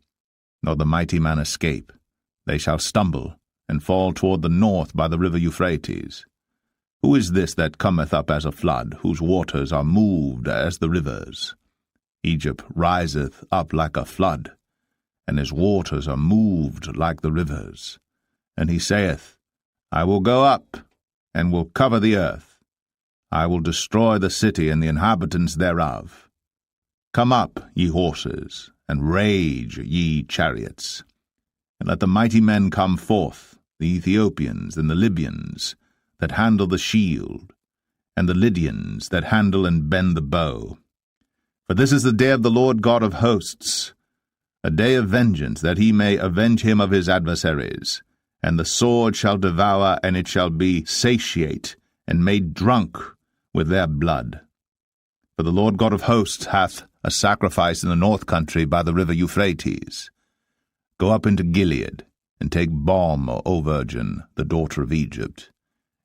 nor the mighty man escape. They shall stumble, and fall toward the north by the river Euphrates. Who is this that cometh up as a flood, whose waters are moved as the rivers? Egypt riseth up like a flood, and his waters are moved like the rivers. And he saith, I will go up, and will cover the earth. I will destroy the city and the inhabitants thereof. Come up, ye horses, and rage, ye chariots. And let the mighty men come forth, the Ethiopians and the Libyans, that handle the shield, and the Lydians that handle and bend the bow. For this is the day of the Lord God of hosts, a day of vengeance, that he may avenge him of his adversaries. And the sword shall devour, and it shall be satiate, and made drunk with their blood. For the Lord God of hosts hath a sacrifice in the north country by the river Euphrates. Go up into Gilead, and take balm, O virgin, the daughter of Egypt.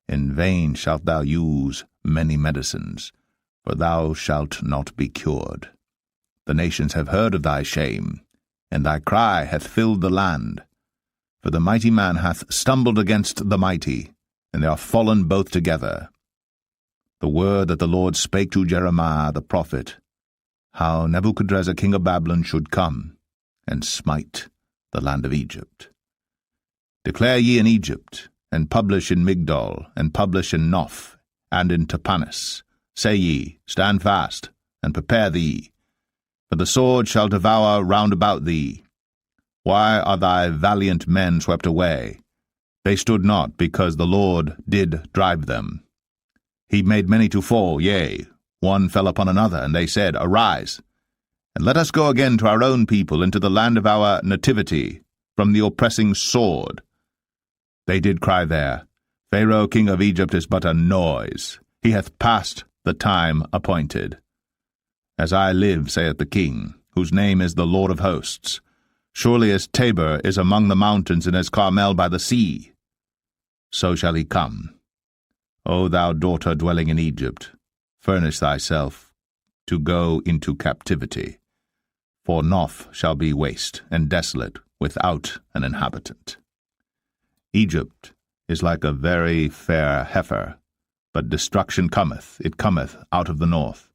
In vain shalt thou use many medicines, for thou shalt not be cured. The nations have heard of thy shame, and thy cry hath filled the land. For the mighty man hath stumbled against the mighty, and they are fallen both together. The word that the Lord spake to Jeremiah the prophet, how Nebuchadrezzar king of Babylon should come and smite the land of Egypt. Declare ye in Egypt, and publish in Migdol, and publish in Noph, and in Tapanis. Say ye, stand fast, and prepare thee, for the sword shall devour round about thee. Why are thy valiant men swept away? They stood not, because the Lord did drive them. He made many to fall, yea, one fell upon another, and they said, Arise, and let us go again to our own people, into the land of our nativity, from the oppressing sword. They did cry there, Pharaoh king of Egypt is but a noise. He hath passed the time appointed. As I live, saith the king, whose name is the Lord of hosts, surely as Tabor is among the mountains, and as Carmel by the sea, so shall he come. O thou daughter dwelling in Egypt, furnish thyself to go into captivity. For Noph shall be waste and desolate, without an inhabitant. Egypt is like a very fair heifer, but destruction cometh, it cometh out of the north.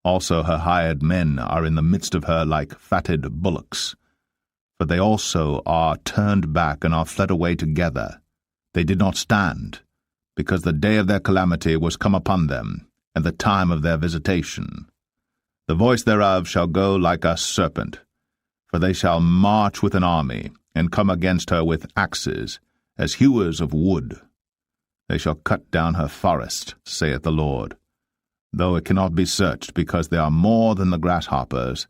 Also her hired men are in the midst of her like fatted bullocks. For they also are turned back and are fled away together. They did not stand, because the day of their calamity was come upon them, and the time of their visitation. The voice thereof shall go like a serpent, for they shall march with an army, and come against her with axes, as hewers of wood. They shall cut down her forest, saith the Lord, though it cannot be searched, because they are more than the grasshoppers,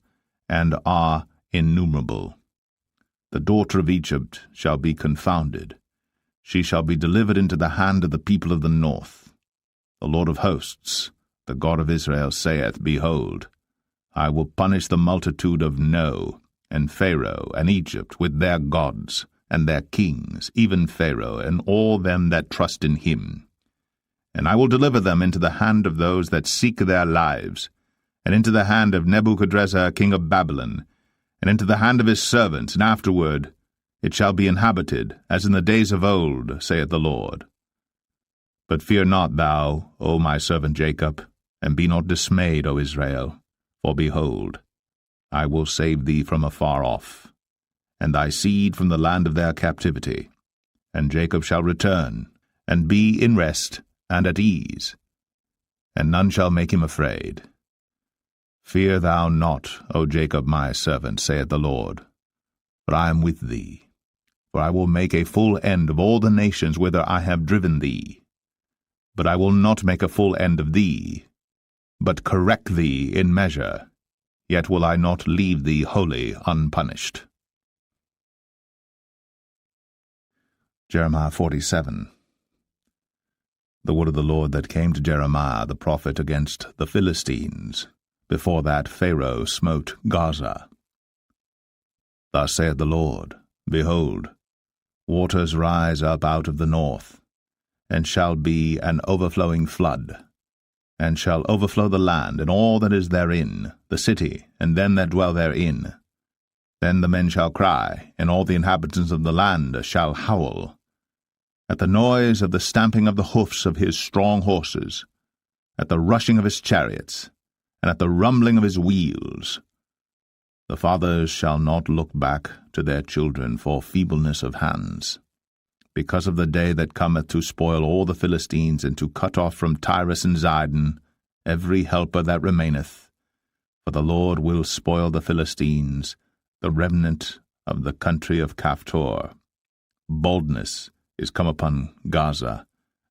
and are innumerable. The daughter of Egypt shall be confounded. She shall be delivered into the hand of the people of the north. The Lord of hosts, the God of Israel, saith, Behold, I will punish the multitude of No, and Pharaoh, and Egypt, with their gods, and their kings, even Pharaoh, and all them that trust in him. And I will deliver them into the hand of those that seek their lives, and into the hand of Nebuchadrezzar king of Babylon, and into the hand of his servants, and afterward it shall be inhabited, as in the days of old, saith the Lord. But fear not thou, O my servant Jacob, and be not dismayed, O Israel, for behold, I will save thee from afar off, and thy seed from the land of their captivity. And Jacob shall return, and be in rest and at ease, and none shall make him afraid. Fear thou not, O Jacob my servant, saith the Lord, for I am with thee. For I will make a full end of all the nations whither I have driven thee. But I will not make a full end of thee, but correct thee in measure, yet will I not leave thee wholly unpunished. Jeremiah 47. The word of the Lord that came to Jeremiah the prophet against the Philistines, before that Pharaoh smote Gaza. Thus saith the Lord, Behold, waters rise up out of the north, and shall be an overflowing flood, and shall overflow the land, and all that is therein, the city, and them that dwell therein. Then the men shall cry, and all the inhabitants of the land shall howl, at the noise of the stamping of the hoofs of his strong horses, at the rushing of his chariots, and at the rumbling of his wheels. The fathers shall not look back to their children for feebleness of hands, because of the day that cometh to spoil all the Philistines, and to cut off from Tyrus and Zidon every helper that remaineth. For the Lord will spoil the Philistines, the remnant of the country of Caphtor. Boldness is come upon Gaza.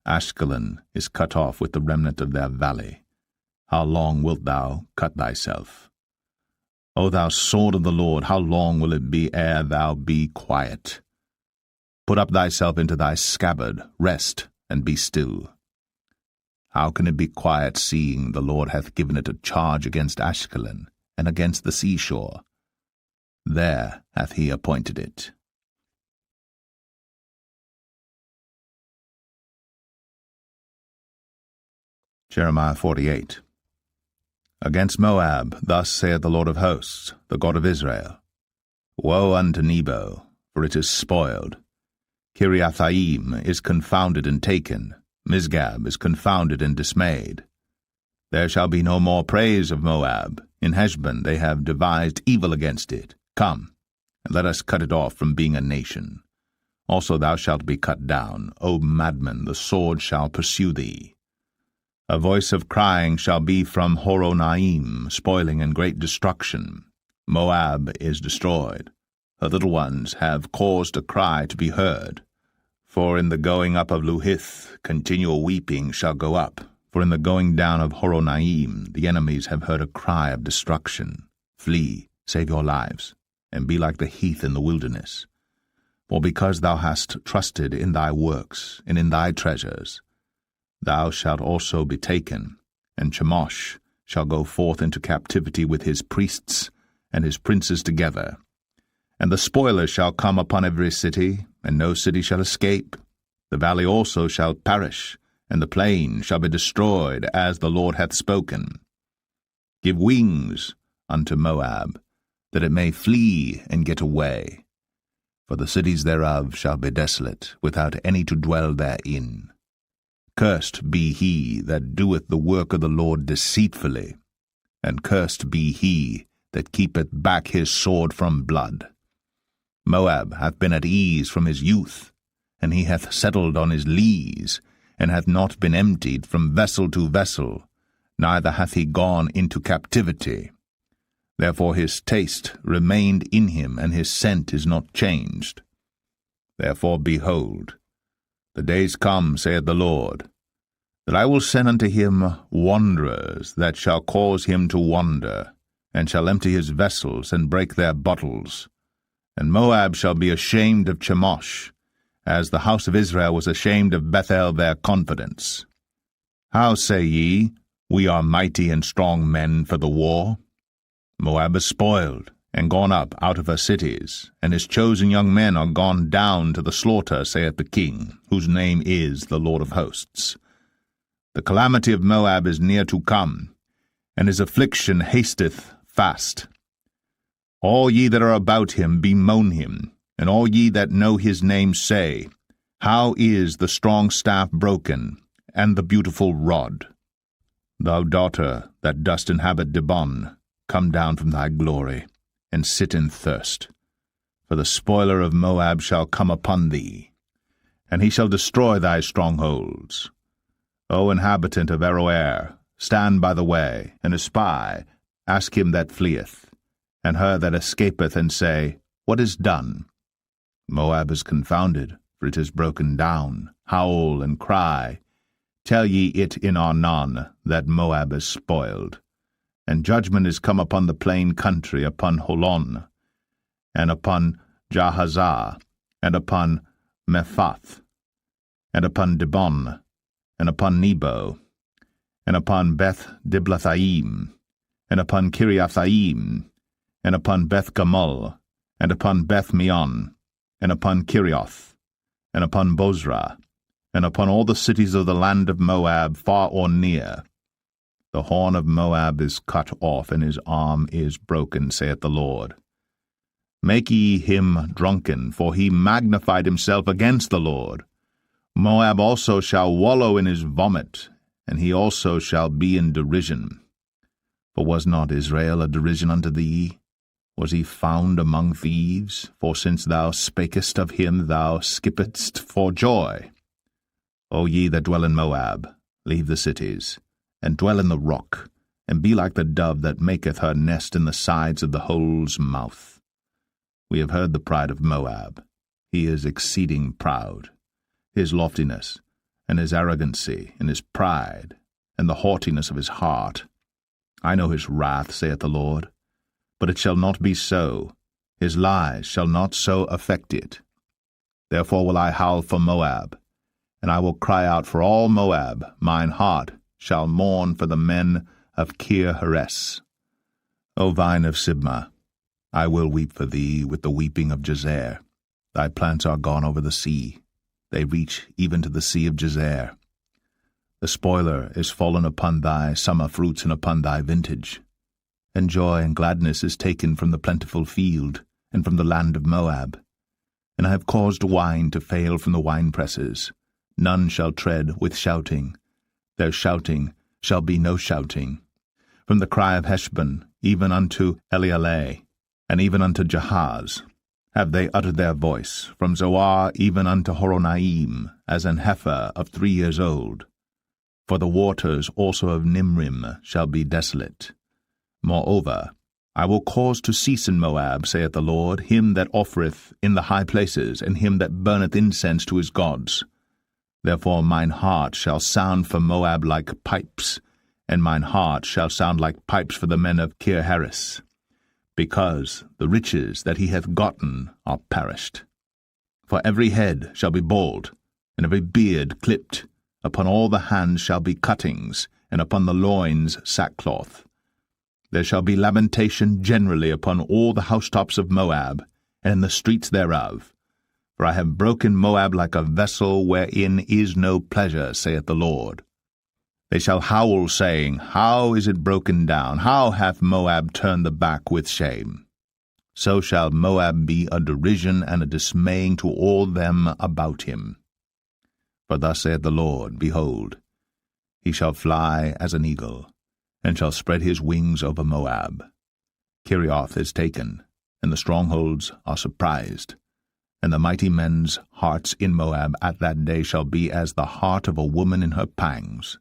Ashkelon is cut off with the remnant of their valley. How long wilt thou cut thyself? O thou sword of the Lord, how long will it be ere thou be quiet? Put up thyself into thy scabbard, rest, and be still. How can it be quiet, seeing the Lord hath given it a charge against Ashkelon, and against the seashore? There hath he appointed it. Jeremiah 48. Against Moab, thus saith the Lord of hosts, the God of Israel, Woe unto Nebo, for it is spoiled. Kiriathaim is confounded and taken, Misgab is confounded and dismayed. There shall be no more praise of Moab. In Heshbon they have devised evil against it. Come, and let us cut it off from being a nation. Also thou shalt be cut down, O madman, the sword shall pursue thee. A voice of crying shall be from Horonaim, spoiling and great destruction. Moab is destroyed. Her little ones have caused a cry to be heard. For in the going up of Luhith, continual weeping shall go up. For in the going down of Horonaim, the enemies have heard a cry of destruction. Flee, save your lives, and be like the heath in the wilderness. For because thou hast trusted in thy works, and in thy treasures, thou shalt also be taken, and Chemosh shall go forth into captivity with his priests and his princes together. And the spoiler shall come upon every city, and no city shall escape. The valley also shall perish, and the plain shall be destroyed, as the Lord hath spoken. Give wings unto Moab, that it may flee and get away. For the cities thereof shall be desolate, without any to dwell therein. Cursed be he that doeth the work of the Lord deceitfully, and cursed be he that keepeth back his sword from blood. Moab hath been at ease from his youth, and he hath settled on his lees, and hath not been emptied from vessel to vessel, neither hath he gone into captivity. Therefore his taste remained in him, and his scent is not changed. Therefore, behold, the days come, saith the Lord, that I will send unto him wanderers that shall cause him to wander, and shall empty his vessels, and break their bottles. And Moab shall be ashamed of Chemosh, as the house of Israel was ashamed of Bethel their confidence. How say ye, we are mighty and strong men for the war? Moab is spoiled, and gone up out of her cities, and his chosen young men are gone down to the slaughter, saith the King, whose name is the Lord of hosts. The calamity of Moab is near to come, and his affliction hasteth fast. All ye that are about him bemoan him, and all ye that know his name say, How is the strong staff broken, and the beautiful rod? Thou daughter that dost inhabit Dibon, come down from thy glory, and sit in thirst. For the spoiler of Moab shall come upon thee, and he shall destroy thy strongholds. O inhabitant of Aroer, stand by the way, and espy, ask him that fleeth, and her that escapeth, and say, What is done? Moab is confounded, for it is broken down. Howl and cry. Tell ye it in Arnon, that Moab is spoiled. And judgment is come upon the plain country, upon Holon, and upon Jahazah, and upon Mephath, and upon Dibon, and upon Nebo, and upon Beth-Diblathaim, and upon Kiriathaim, and upon Beth-Gamul, and upon Beth-Meon, and upon Kirioth, and upon Bozrah, and upon all the cities of the land of Moab, far or near. The horn of Moab is cut off, and his arm is broken, saith the Lord. Make ye him drunken, for he magnified himself against the Lord. Moab also shall wallow in his vomit, and he also shall be in derision. For was not Israel a derision unto thee? Was he found among thieves? For since thou spakest of him, thou skippedst for joy. O ye that dwell in Moab, leave the cities, and dwell in the rock, and be like the dove that maketh her nest in the sides of the hole's mouth. We have heard the pride of Moab. He is exceeding proud. His loftiness, and his arrogancy, and his pride, and the haughtiness of his heart. I know his wrath, saith the Lord, but it shall not be so. His lies shall not so affect it. Therefore will I howl for Moab, and I will cry out for all Moab. Mine heart shall mourn for the men of Kir-Heres. O vine of Sibmah, I will weep for thee with the weeping of Jazer. Thy plants are gone over the sea. They reach even to the sea of Jazer. The spoiler is fallen upon thy summer fruits and upon thy vintage. And joy and gladness is taken from the plentiful field, and from the land of Moab. and I have caused wine to fail from the winepresses. None shall tread with shouting. Their shouting shall be no shouting. From the cry of Heshbon, even unto Elealeh, and even unto Jahaz, have they uttered their voice, from Zoar even unto Horonaim, as an heifer of 3 years old. For the waters also of Nimrim shall be desolate. Moreover, I will cause to cease in Moab, saith the Lord, him that offereth in the high places, and him that burneth incense to his gods. Therefore mine heart shall sound for Moab like pipes, and mine heart shall sound like pipes for the men of Kir-Hares, because the riches that he hath gotten are perished. For every head shall be bald, and every beard clipped. Upon all the hands shall be cuttings, and upon the loins sackcloth. There shall be lamentation generally upon all the housetops of Moab, and in the streets thereof. For I have broken Moab like a vessel wherein is no pleasure, saith the Lord. They shall howl, saying, How is it broken down? How hath Moab turned the back with shame? So shall Moab be a derision and a dismaying to all them about him. For thus saith the Lord, Behold, he shall fly as an eagle, and shall spread his wings over Moab. Kirioth is taken, and the strongholds are surprised. And the mighty men's hearts in Moab at that day shall be as the heart of a woman in her pangs.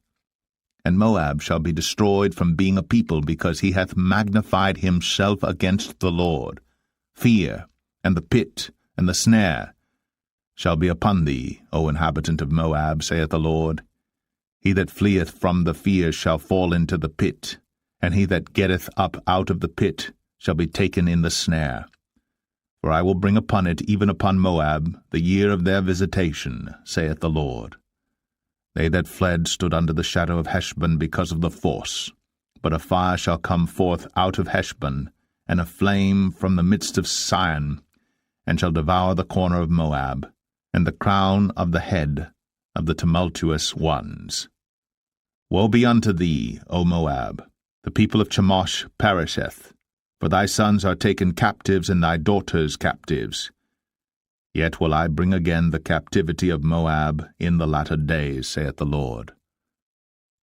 And Moab shall be destroyed from being a people, because he hath magnified himself against the Lord. Fear, and the pit, and the snare shall be upon thee, O inhabitant of Moab, saith the Lord. He that fleeth from the fear shall fall into the pit, and he that getteth up out of the pit shall be taken in the snare. For I will bring upon it, even upon Moab, the year of their visitation, saith the Lord. They that fled stood under the shadow of Heshbon because of the force. But a fire shall come forth out of Heshbon, and a flame from the midst of Sion, and shall devour the corner of Moab, and the crown of the head of the tumultuous ones. Woe be unto thee, O Moab! The people of Chemosh perisheth, for thy sons are taken captives, and thy daughters captives. Yet will I bring again the captivity of Moab in the latter days, saith the Lord.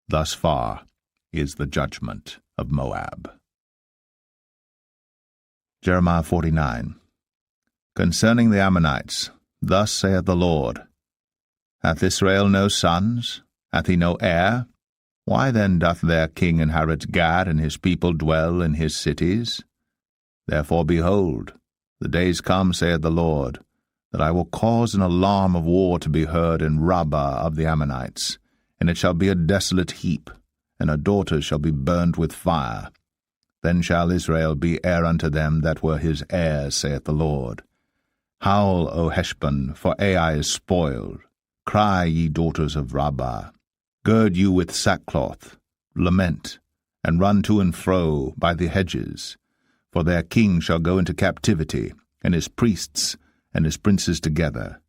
Thus far is the judgment of Moab. Jeremiah 49. Concerning the Ammonites, thus saith the Lord, Hath Israel no sons? Hath he no heir? Why then doth their king inherit Gad, and his people dwell in his cities? Therefore, behold, the days come, saith the Lord, that I will cause an alarm of war to be heard in Rabbah of the Ammonites, and it shall be a desolate heap, and her daughters shall be burned with fire. Then shall Israel be heir unto them that were his heirs, saith the Lord. Howl, O Heshbon, for Ai is spoiled. Cry, ye daughters of Rabbah. Gird you with sackcloth, lament, and run to and fro by the hedges. For their king shall go into captivity, and his priests and his princes together.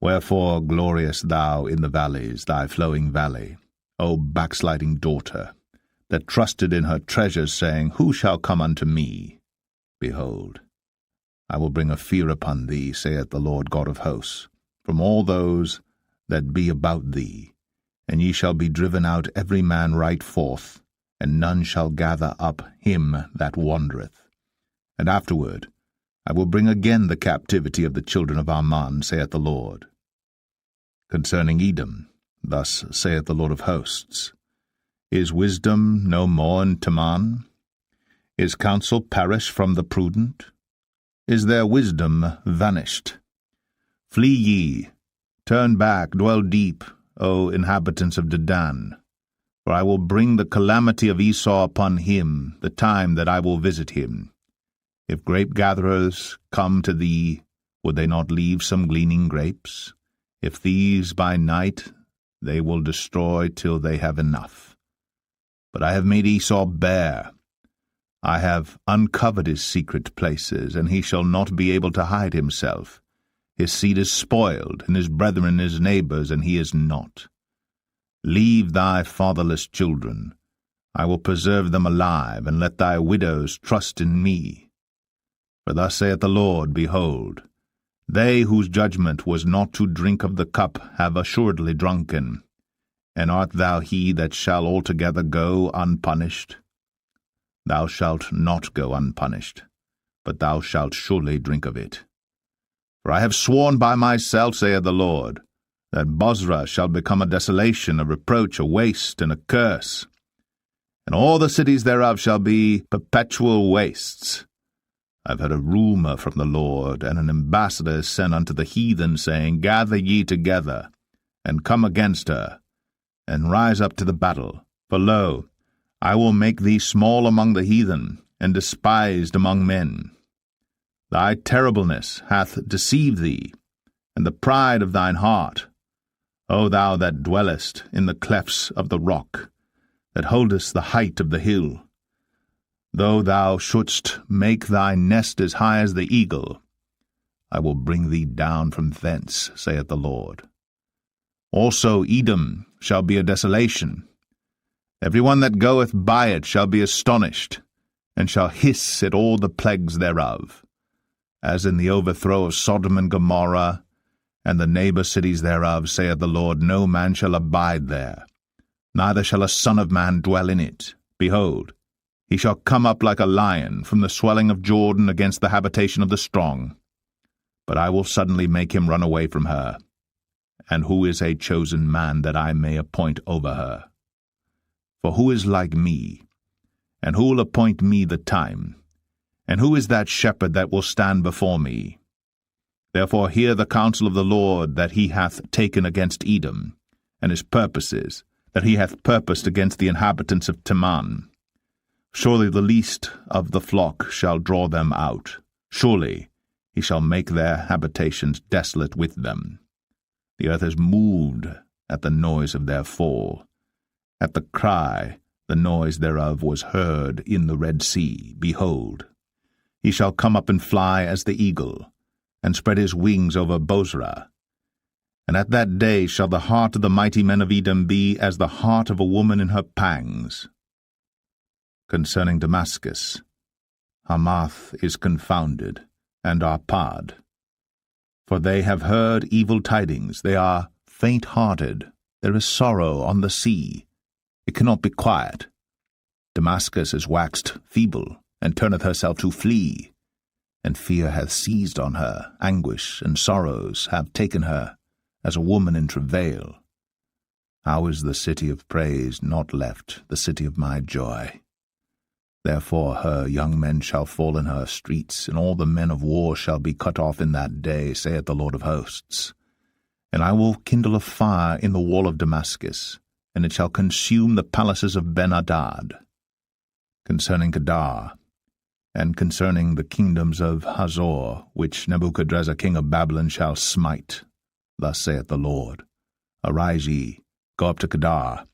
Wherefore gloriest thou in the valleys, thy flowing valley, O backsliding daughter, that trusted in her treasures, saying, Who shall come unto me? Behold, I will bring a fear upon thee, saith the Lord God of hosts, from all those that be about thee, and ye shall be driven out every man right forth, and none shall gather up him that wandereth. And afterward I will bring again the captivity of the children of Ammon, saith the Lord. Concerning Edom, thus saith the Lord of hosts, Is wisdom no more in Teman? Is counsel perished from the prudent? Is their wisdom vanished? Flee ye, turn back, dwell deep, O inhabitants of Dedan, for I will bring the calamity of Esau upon him, the time that I will visit him. If grape-gatherers come to thee, would they not leave some gleaning grapes? If thieves by night, they will destroy till they have enough. But I have made Esau bare. I have uncovered his secret places, and he shall not be able to hide himself. His seed is spoiled, and his brethren his neighbors, and he is not. Leave thy fatherless children. I will preserve them alive, and let thy widows trust in me. For thus saith the Lord, Behold, They whose judgment was not to drink of the cup have assuredly drunken. And art thou he that shall altogether go unpunished? Thou shalt not go unpunished, but thou shalt surely drink of it. For I have sworn by myself, saith the Lord, that Bozrah shall become a desolation, a reproach, a waste, and a curse. And all the cities thereof shall be perpetual wastes. I have heard a rumour from the Lord, and an ambassador is sent unto the heathen, saying, Gather ye together, and come against her, and rise up to the battle. For lo, I will make thee small among the heathen, and despised among men. Thy terribleness hath deceived thee, and the pride of thine heart. O thou that dwellest in the clefts of the rock, that holdest the height of the hill, though thou shouldst make thy nest as high as the eagle, I will bring thee down from thence, saith the Lord. Also Edom shall be a desolation. Every one that goeth by it shall be astonished, and shall hiss at all the plagues thereof, as in the overthrow of Sodom and Gomorrah, and the neighbor cities thereof, saith the Lord. No man shall abide there, neither shall a son of man dwell in it. Behold, he shall come up like a lion from the swelling of Jordan against the habitation of the strong. But I will suddenly make him run away from her. And who is a chosen man that I may appoint over her? For who is like me? And who will appoint me the time? And who is that shepherd that will stand before me? Therefore hear the counsel of the Lord that he hath taken against Edom, and his purposes, that he hath purposed against the inhabitants of Teman. Surely the least of the flock shall draw them out. Surely he shall make their habitations desolate with them. The earth is moved at the noise of their fall. At the cry, the noise thereof was heard in the Red Sea. Behold, he shall come up and fly as the eagle, and spread his wings over Bozrah. And at that day shall the heart of the mighty men of Edom be as the heart of a woman in her pangs. Concerning Damascus, Hamath is confounded, and Arpad. For they have heard evil tidings, they are faint-hearted, there is sorrow on the sea, it cannot be quiet. Damascus is waxed feeble, and turneth herself to flee. And fear hath seized on her, anguish and sorrows have taken her, as a woman in travail. How is the city of praise not left, the city of my joy? Therefore her young men shall fall in her streets, and all the men of war shall be cut off in that day, saith the Lord of hosts. And I will kindle a fire in the wall of Damascus, and it shall consume the palaces of Ben-Hadad. Concerning Kedar, and concerning the kingdoms of Hazor, which Nebuchadrezzar king of Babylon shall smite, thus saith the Lord, Arise ye, go up to Kedar,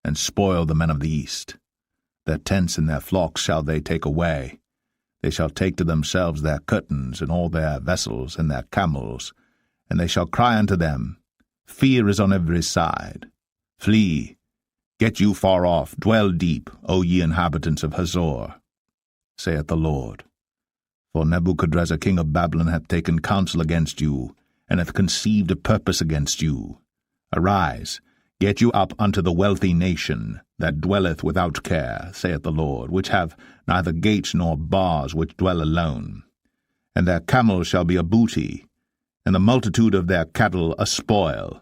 and spoil the men of the east. Their tents and their flocks shall they take away. They shall take to themselves their curtains, and all their vessels, and their camels, and they shall cry unto them, Fear is on every side. Flee, get you far off, dwell deep, O ye inhabitants of Hazor, saith the Lord. For Nebuchadrezzar king of Babylon hath taken counsel against you, and hath conceived a purpose against you. Arise, get you up unto the wealthy nation, that dwelleth without care, saith the Lord, which have neither gates nor bars, which dwell alone. And their camels shall be a booty, and the multitude of their cattle a spoil.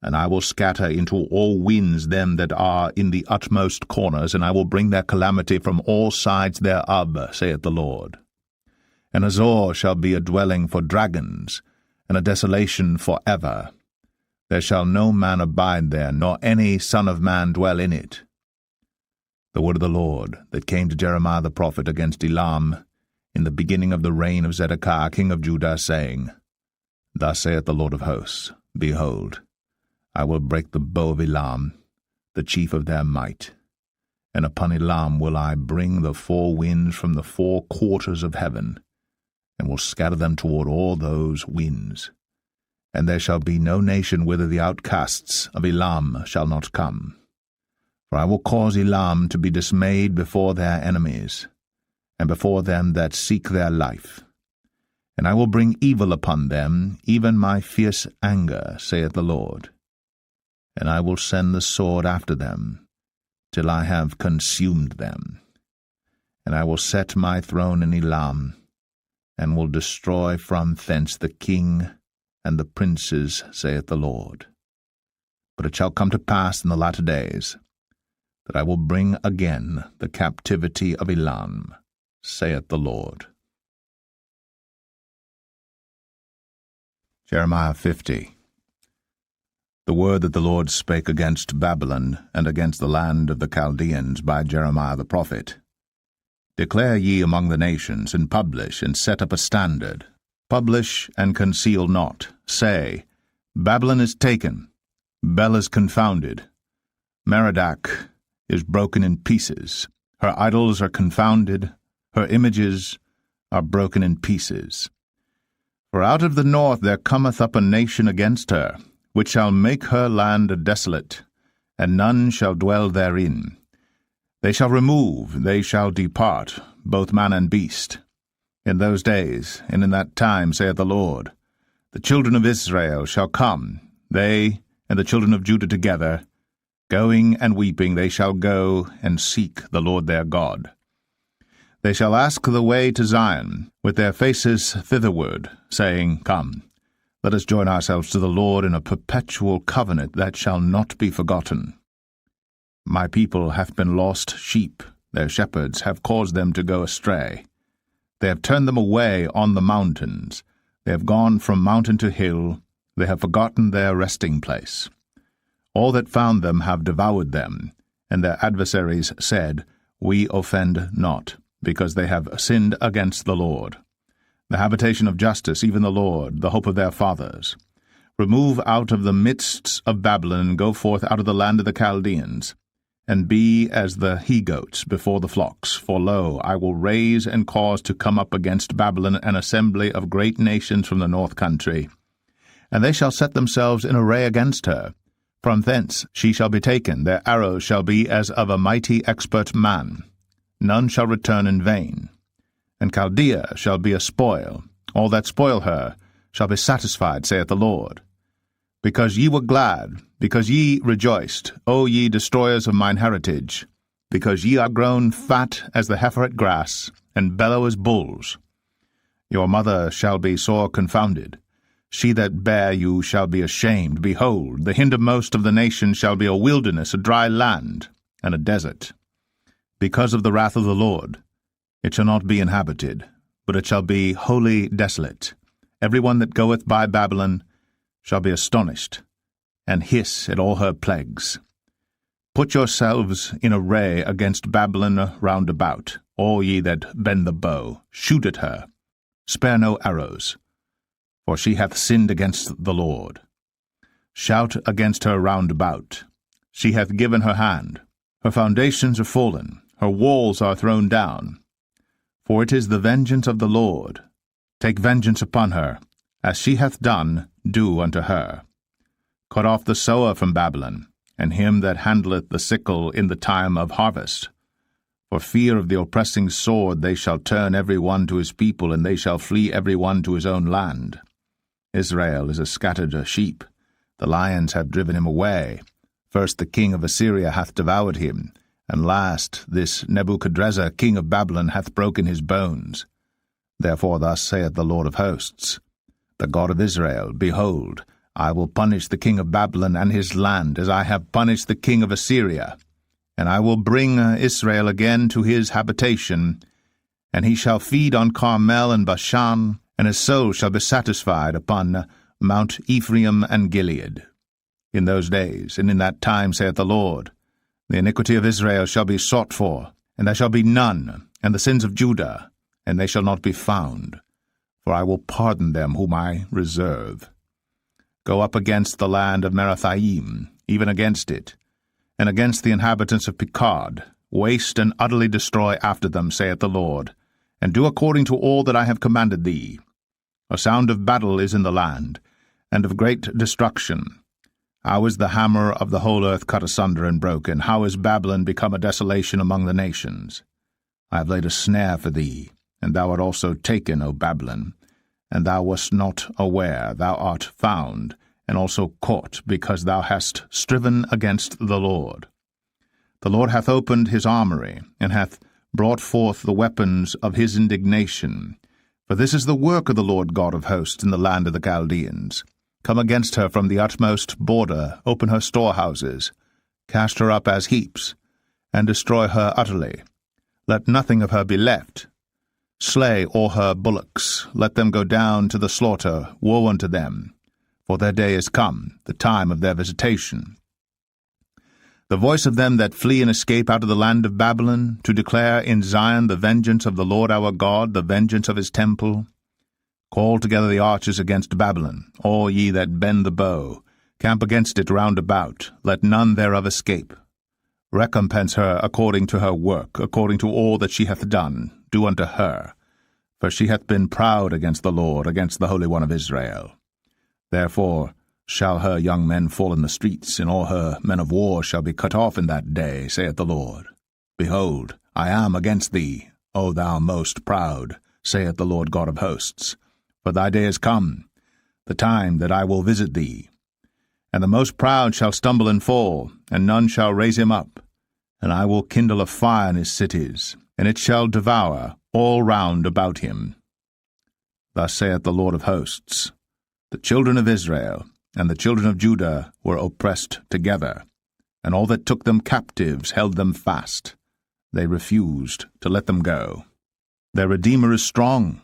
And I will scatter into all winds them that are in the utmost corners, and I will bring their calamity from all sides thereof, saith the Lord. And Hazor shall be a dwelling for dragons, and a desolation for ever. There shall no man abide there, nor any son of man dwell in it. The word of the Lord that came to Jeremiah the prophet against Elam in the beginning of the reign of Zedekiah king of Judah, saying, Thus saith the Lord of hosts, Behold, I will break the bow of Elam, the chief of their might, and upon Elam will I bring the four winds from the four quarters of heaven, and will scatter them toward all those winds. And there shall be no nation whither the outcasts of Elam shall not come. For I will cause Elam to be dismayed before their enemies, and before them that seek their life. And I will bring evil upon them, even my fierce anger, saith the Lord. And I will send the sword after them, till I have consumed them. And I will set my throne in Elam, and will destroy from thence the king and the princes, saith the Lord. But it shall come to pass in the latter days, that I will bring again the captivity of Elam, saith the Lord. Jeremiah 50. The word that the Lord spake against Babylon and against the land of the Chaldeans by Jeremiah the prophet. Declare ye among the nations, and publish, and set up a standard. Publish, and conceal not. Say, Babylon is taken, Bel is confounded, Merodach is broken in pieces. Her idols are confounded, her images are broken in pieces. For out of the north there cometh up a nation against her, which shall make her land desolate, and none shall dwell therein. They shall remove, they shall depart, both man and beast. In those days, and in that time, saith the Lord, the children of Israel shall come, they and the children of Judah together. Going and weeping they shall go and seek the Lord their God. They shall ask the way to Zion, with their faces thitherward, saying, Come, let us join ourselves to the Lord in a perpetual covenant that shall not be forgotten. My people hath been lost sheep, their shepherds have caused them to go astray. They have turned them away on the mountains, they have gone from mountain to hill, they have forgotten their resting place. All that found them have devoured them, and their adversaries said, We offend not, because they have sinned against the Lord. The habitation of justice, even the Lord, the hope of their fathers. Remove out of the midst of Babylon, and go forth out of the land of the Chaldeans, and be as the he-goats before the flocks. For lo, I will raise and cause to come up against Babylon an assembly of great nations from the north country. And they shall set themselves in array against her. From thence she shall be taken, their arrows shall be as of a mighty expert man. None shall return in vain. And Chaldea shall be a spoil, all that spoil her shall be satisfied, saith the Lord. Because ye were glad, because ye rejoiced, O ye destroyers of mine heritage, because ye are grown fat as the heifer at grass, and bellow as bulls. Your mother shall be sore confounded. She that bare you shall be ashamed. Behold, the hindermost of the nations shall be a wilderness, a dry land, and a desert. Because of the wrath of the Lord, it shall not be inhabited, but it shall be wholly desolate. Every one that goeth by Babylon shall be astonished, and hiss at all her plagues. Put yourselves in array against Babylon round about, all ye that bend the bow. Shoot at her, spare no arrows, for she hath sinned against the Lord. Shout against her round about. She hath given her hand. Her foundations are fallen, her walls are thrown down. For it is the vengeance of the Lord. Take vengeance upon her, as she hath done, do unto her. Cut off the sower from Babylon, and him that handleth the sickle in the time of harvest. For fear of the oppressing sword they shall turn every one to his people, and they shall flee every one to his own land. Israel is a scattered sheep. The lions have driven him away. First the king of Assyria hath devoured him, and last this Nebuchadrezzar king of Babylon hath broken his bones. Therefore thus saith the Lord of hosts, the God of Israel, Behold, I will punish the king of Babylon and his land, as I have punished the king of Assyria. And I will bring Israel again to his habitation, and he shall feed on Carmel and Bashan, and his soul shall be satisfied upon Mount Ephraim and Gilead. In those days, and in that time, saith the Lord, the iniquity of Israel shall be sought for, and there shall be none, and the sins of Judah, and they shall not be found. For I will pardon them whom I reserve. Go up against the land of Merathaim, even against it, and against the inhabitants of Pekod, waste and utterly destroy after them, saith the Lord, and do according to all that I have commanded thee. A sound of battle is in the land, and of great destruction. How is the hammer of the whole earth cut asunder and broken? How is Babylon become a desolation among the nations? I have laid a snare for thee, and thou art also taken, O Babylon. and thou wast not aware, thou art found, and also caught, because thou hast striven against the Lord. The Lord hath opened his armory, and hath brought forth the weapons of his indignation. For this is the work of the Lord God of hosts in the land of the Chaldeans. Come against her from the utmost border, open her storehouses, cast her up as heaps, and destroy her utterly. Let nothing of her be left. Slay all her bullocks, let them go down to the slaughter. Woe unto them, for their day is come, the time of their visitation. The voice of them that flee and escape out of the land of Babylon, to declare in Zion the vengeance of the Lord our God, the vengeance of his temple. Call together the archers against Babylon, all ye that bend the bow. Camp against it round about, let none thereof escape. Recompense her according to her work, according to all that she hath done, do unto her. For she hath been proud against the Lord, against the Holy One of Israel. Therefore shall her young men fall in the streets, and all her men of war shall be cut off in that day, saith the Lord. Behold, I am against thee, O thou most proud, saith the Lord God of hosts. For thy day is come, the time that I will visit thee. And the most proud shall stumble and fall, and none shall raise him up. And I will kindle a fire in his cities, and it shall devour all round about him. Thus saith the Lord of hosts, the children of Israel and the children of Judah were oppressed together, and all that took them captives held them fast. They refused to let them go. Their Redeemer is strong.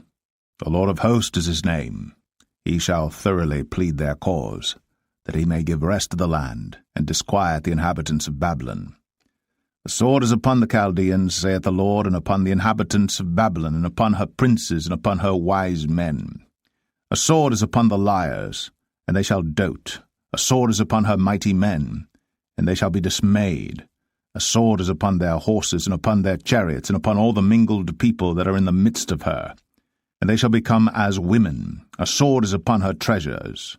The Lord of hosts is his name. He shall thoroughly plead their cause, that he may give rest to the land, and disquiet the inhabitants of Babylon. The sword is upon the Chaldeans, saith the Lord, and upon the inhabitants of Babylon, and upon her princes, and upon her wise men. A sword is upon the liars, and they shall dote. A sword is upon her mighty men, and they shall be dismayed. A sword is upon their horses, and upon their chariots, and upon all the mingled people that are in the midst of her, and they shall become as women. A sword is upon her treasures,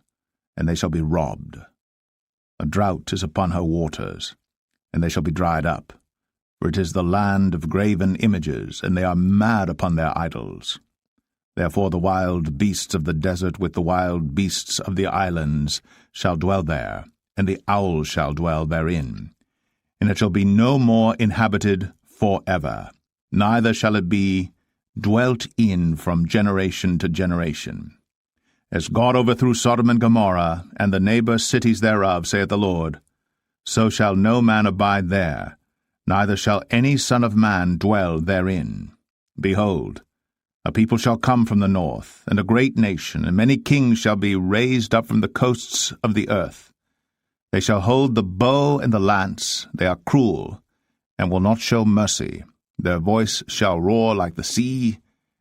and they shall be robbed. A drought is upon her waters, and they shall be dried up. For it is the land of graven images, and they are mad upon their idols. Therefore the wild beasts of the desert with the wild beasts of the islands shall dwell there, and the owl shall dwell therein. And it shall be no more inhabited forever, neither shall it be dwelt in from generation to generation. As God overthrew Sodom and Gomorrah, and the neighbor cities thereof, saith the Lord, so shall no man abide there, neither shall any son of man dwell therein. Behold, a people shall come from the north, and a great nation, and many kings shall be raised up from the coasts of the earth. They shall hold the bow and the lance. They are cruel, and will not show mercy. Their voice shall roar like the sea,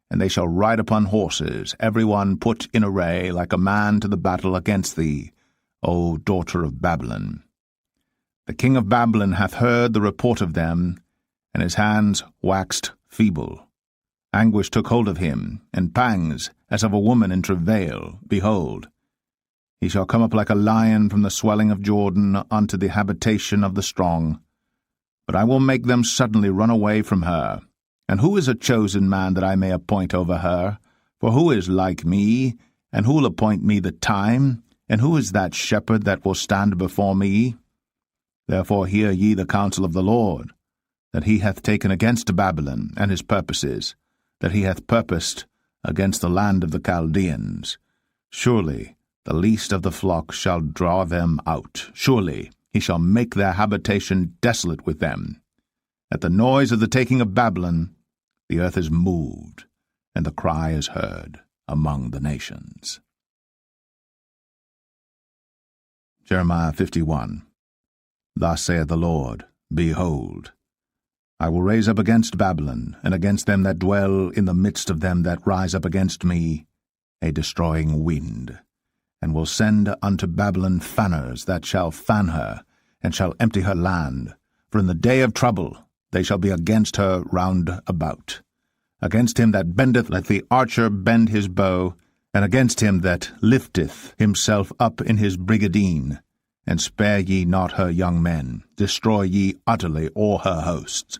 and they shall ride upon horses, every one put in array like a man to the battle against thee, O daughter of Babylon. The king of Babylon hath heard the report of them, and his hands waxed feeble. Anguish took hold of him, and pangs, as of a woman in travail. Behold, he shall come up like a lion from the swelling of Jordan unto the habitation of the strong. But I will make them suddenly run away from her. And who is a chosen man that I may appoint over her? For who is like me, and who will appoint me the time? And who is that shepherd that will stand before me? Therefore hear ye the counsel of the Lord, that he hath taken against Babylon, and his purposes, that he hath purposed against the land of the Chaldeans. Surely the least of the flock shall draw them out. Surely he shall make their habitation desolate with them. At the noise of the taking of Babylon, the earth is moved, and the cry is heard among the nations. Jeremiah 51. Thus saith the Lord, Behold, I will raise up against Babylon, and against them that dwell in the midst of them that rise up against me, a destroying wind, and will send unto Babylon fanners that shall fan her, and shall empty her land. For in the day of trouble they shall be against her round about. Against him that bendeth let the archer bend his bow, and against him that lifteth himself up in his brigadine. And spare ye not her young men, destroy ye utterly all her hosts.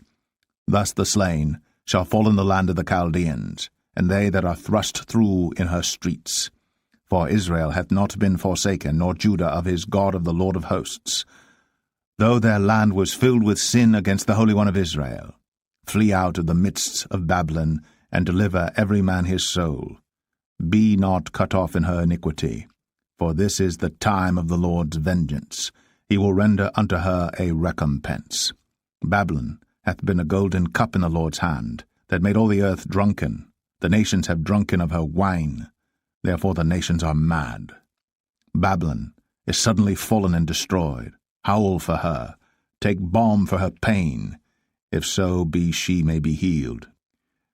Thus the slain shall fall in the land of the Chaldeans, and they that are thrust through in her streets. For Israel hath not been forsaken, nor Judah of his God of the Lord of hosts. Though their land was filled with sin against the Holy One of Israel, flee out of the midst of Babylon, and deliver every man his soul. Be not cut off in her iniquity, for this is the time of the Lord's vengeance. He will render unto her a recompense. Babylon hath been a golden cup in the Lord's hand, that made all the earth drunken. The nations have drunken of her wine, therefore the nations are mad. Babylon is suddenly fallen and destroyed. Howl for her, take balm for her pain, if so be she may be healed.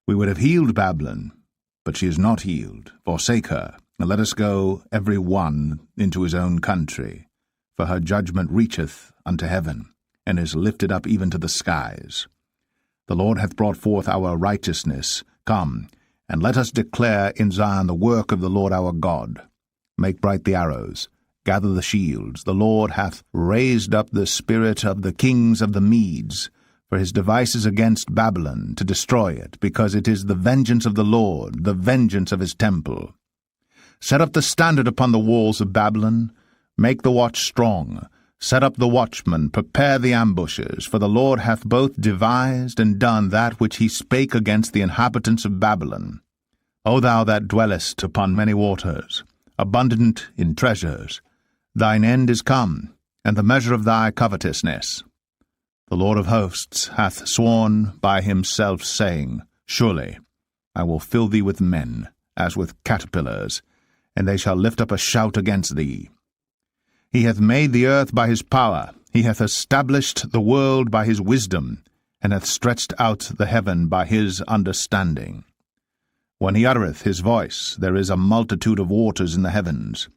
We would have healed Babylon, but she is not healed. Forsake her, and let us go every one into his own country. For her judgment reacheth unto heaven, and is lifted up even to the skies. The Lord hath brought forth our righteousness. Come, and let us declare in Zion the work of the Lord our God. Make bright the arrows, gather the shields. The Lord hath raised up the spirit of the kings of the Medes, for his devices against Babylon, to destroy it, because it is the vengeance of the Lord, the vengeance of his temple. Set up the standard upon the walls of Babylon, make the watch strong, set up the watchmen, prepare the ambushes, for the Lord hath both devised and done that which he spake against the inhabitants of Babylon. O thou that dwellest upon many waters, abundant in treasures, thine end is come, and the measure of thy covetousness. The Lord of hosts hath sworn by himself, saying, Surely I will fill thee with men, as with caterpillars, and they shall lift up a shout against thee. He hath made the earth by his power, he hath established the world by his wisdom, and hath stretched out the heaven by his understanding. When he uttereth his voice, there is a multitude of waters in the heavens,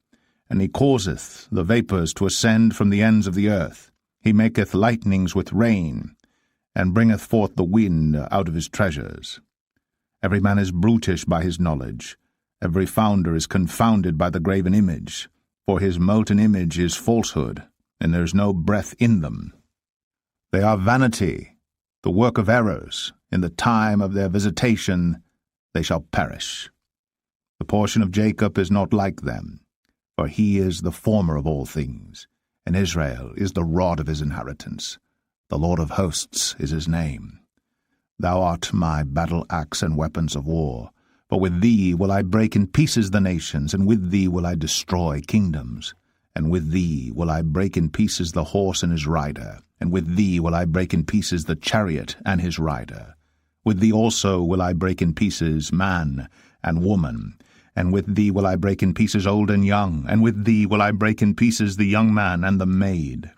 and he causeth the vapours to ascend from the ends of the earth. He maketh lightnings with rain, and bringeth forth the wind out of his treasures. Every man is brutish by his knowledge, every founder is confounded by the graven image, for his molten image is falsehood, and there is no breath in them. They are vanity, the work of errors. In the time of their visitation they shall perish. The portion of Jacob is not like them, for he is the former of all things, and Israel is the rod of his inheritance. The Lord of hosts is his name. Thou art my battle-axe and weapons of war. For with thee will I break in pieces the nations, and with thee will I destroy kingdoms. And with thee will I break in pieces the horse and his rider, and with thee will I break in pieces the chariot and his rider. With thee also will I break in pieces man and woman, and with thee will I break in pieces old and young, and with thee will I break in pieces the young man and the maid.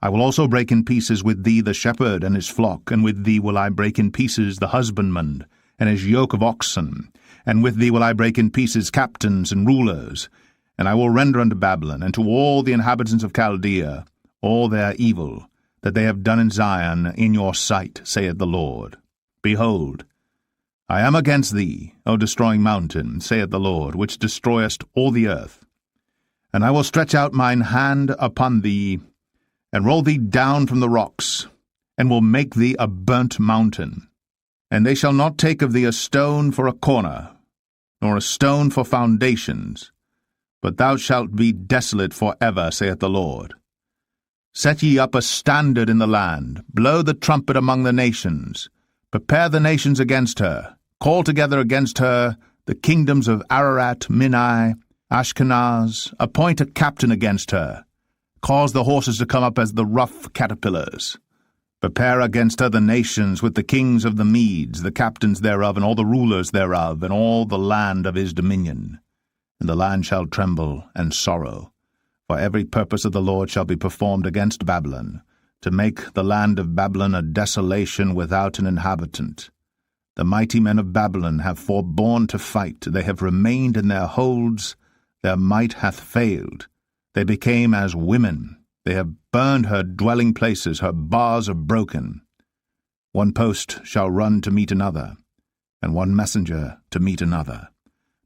I will also break in pieces with thee the shepherd and his flock, and with thee will I break in pieces the husbandman and his yoke of oxen, and with thee will I break in pieces captains and rulers. And I will render unto Babylon and to all the inhabitants of Chaldea all their evil that they have done in Zion in your sight, saith the Lord. Behold, I am against thee, O destroying mountain, saith the Lord, which destroyest all the earth. And I will stretch out mine hand upon thee, and roll thee down from the rocks, and will make thee a burnt mountain. And they shall not take of thee a stone for a corner, nor a stone for foundations, but thou shalt be desolate for ever, saith the Lord. Set ye up a standard in the land, blow the trumpet among the nations, prepare the nations against her, call together against her the kingdoms of Ararat, Minai, Ashkenaz, appoint a captain against her, cause the horses to come up as the rough caterpillars. Prepare against her the nations with the kings of the Medes, the captains thereof, and all the rulers thereof, and all the land of his dominion. And the land shall tremble and sorrow, for every purpose of the Lord shall be performed against Babylon, to make the land of Babylon a desolation without an inhabitant. The mighty men of Babylon have forborne to fight, they have remained in their holds, their might hath failed. They became as women, they have burned her dwelling places, her bars are broken. One post shall run to meet another, and one messenger to meet another,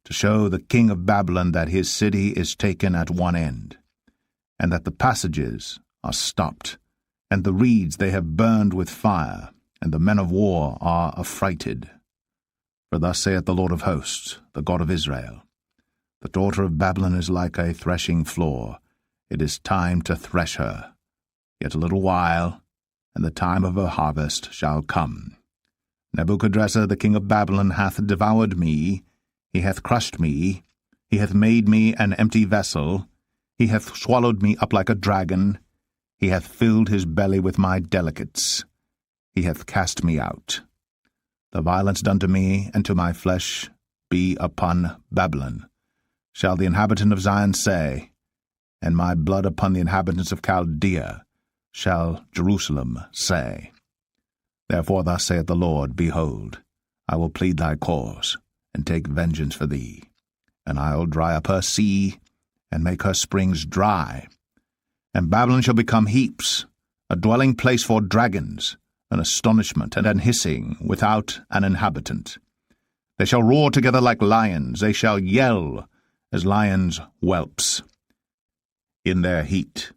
to show the king of Babylon that his city is taken at one end, and that the passages are stopped, and the reeds they have burned with fire, and the men of war are affrighted. For thus saith the Lord of hosts, the God of Israel, The daughter of Babylon is like a threshing floor. It is time to thresh her. Yet a little while, and the time of her harvest shall come. Nebuchadrezzar the king of Babylon hath devoured me, he hath crushed me, he hath made me an empty vessel, he hath swallowed me up like a dragon, he hath filled his belly with my delicates, he hath cast me out. The violence done to me and to my flesh be upon Babylon, shall the inhabitant of Zion say, and my blood upon the inhabitants of Chaldea, shall Jerusalem say. Therefore thus saith the Lord, Behold, I will plead thy cause, and take vengeance for thee, and I will dry up her sea, and make her springs dry. And Babylon shall become heaps, a dwelling place for dragons, an astonishment and an hissing, without an inhabitant. They shall roar together like lions, they shall yell as lions' whelps. In their heat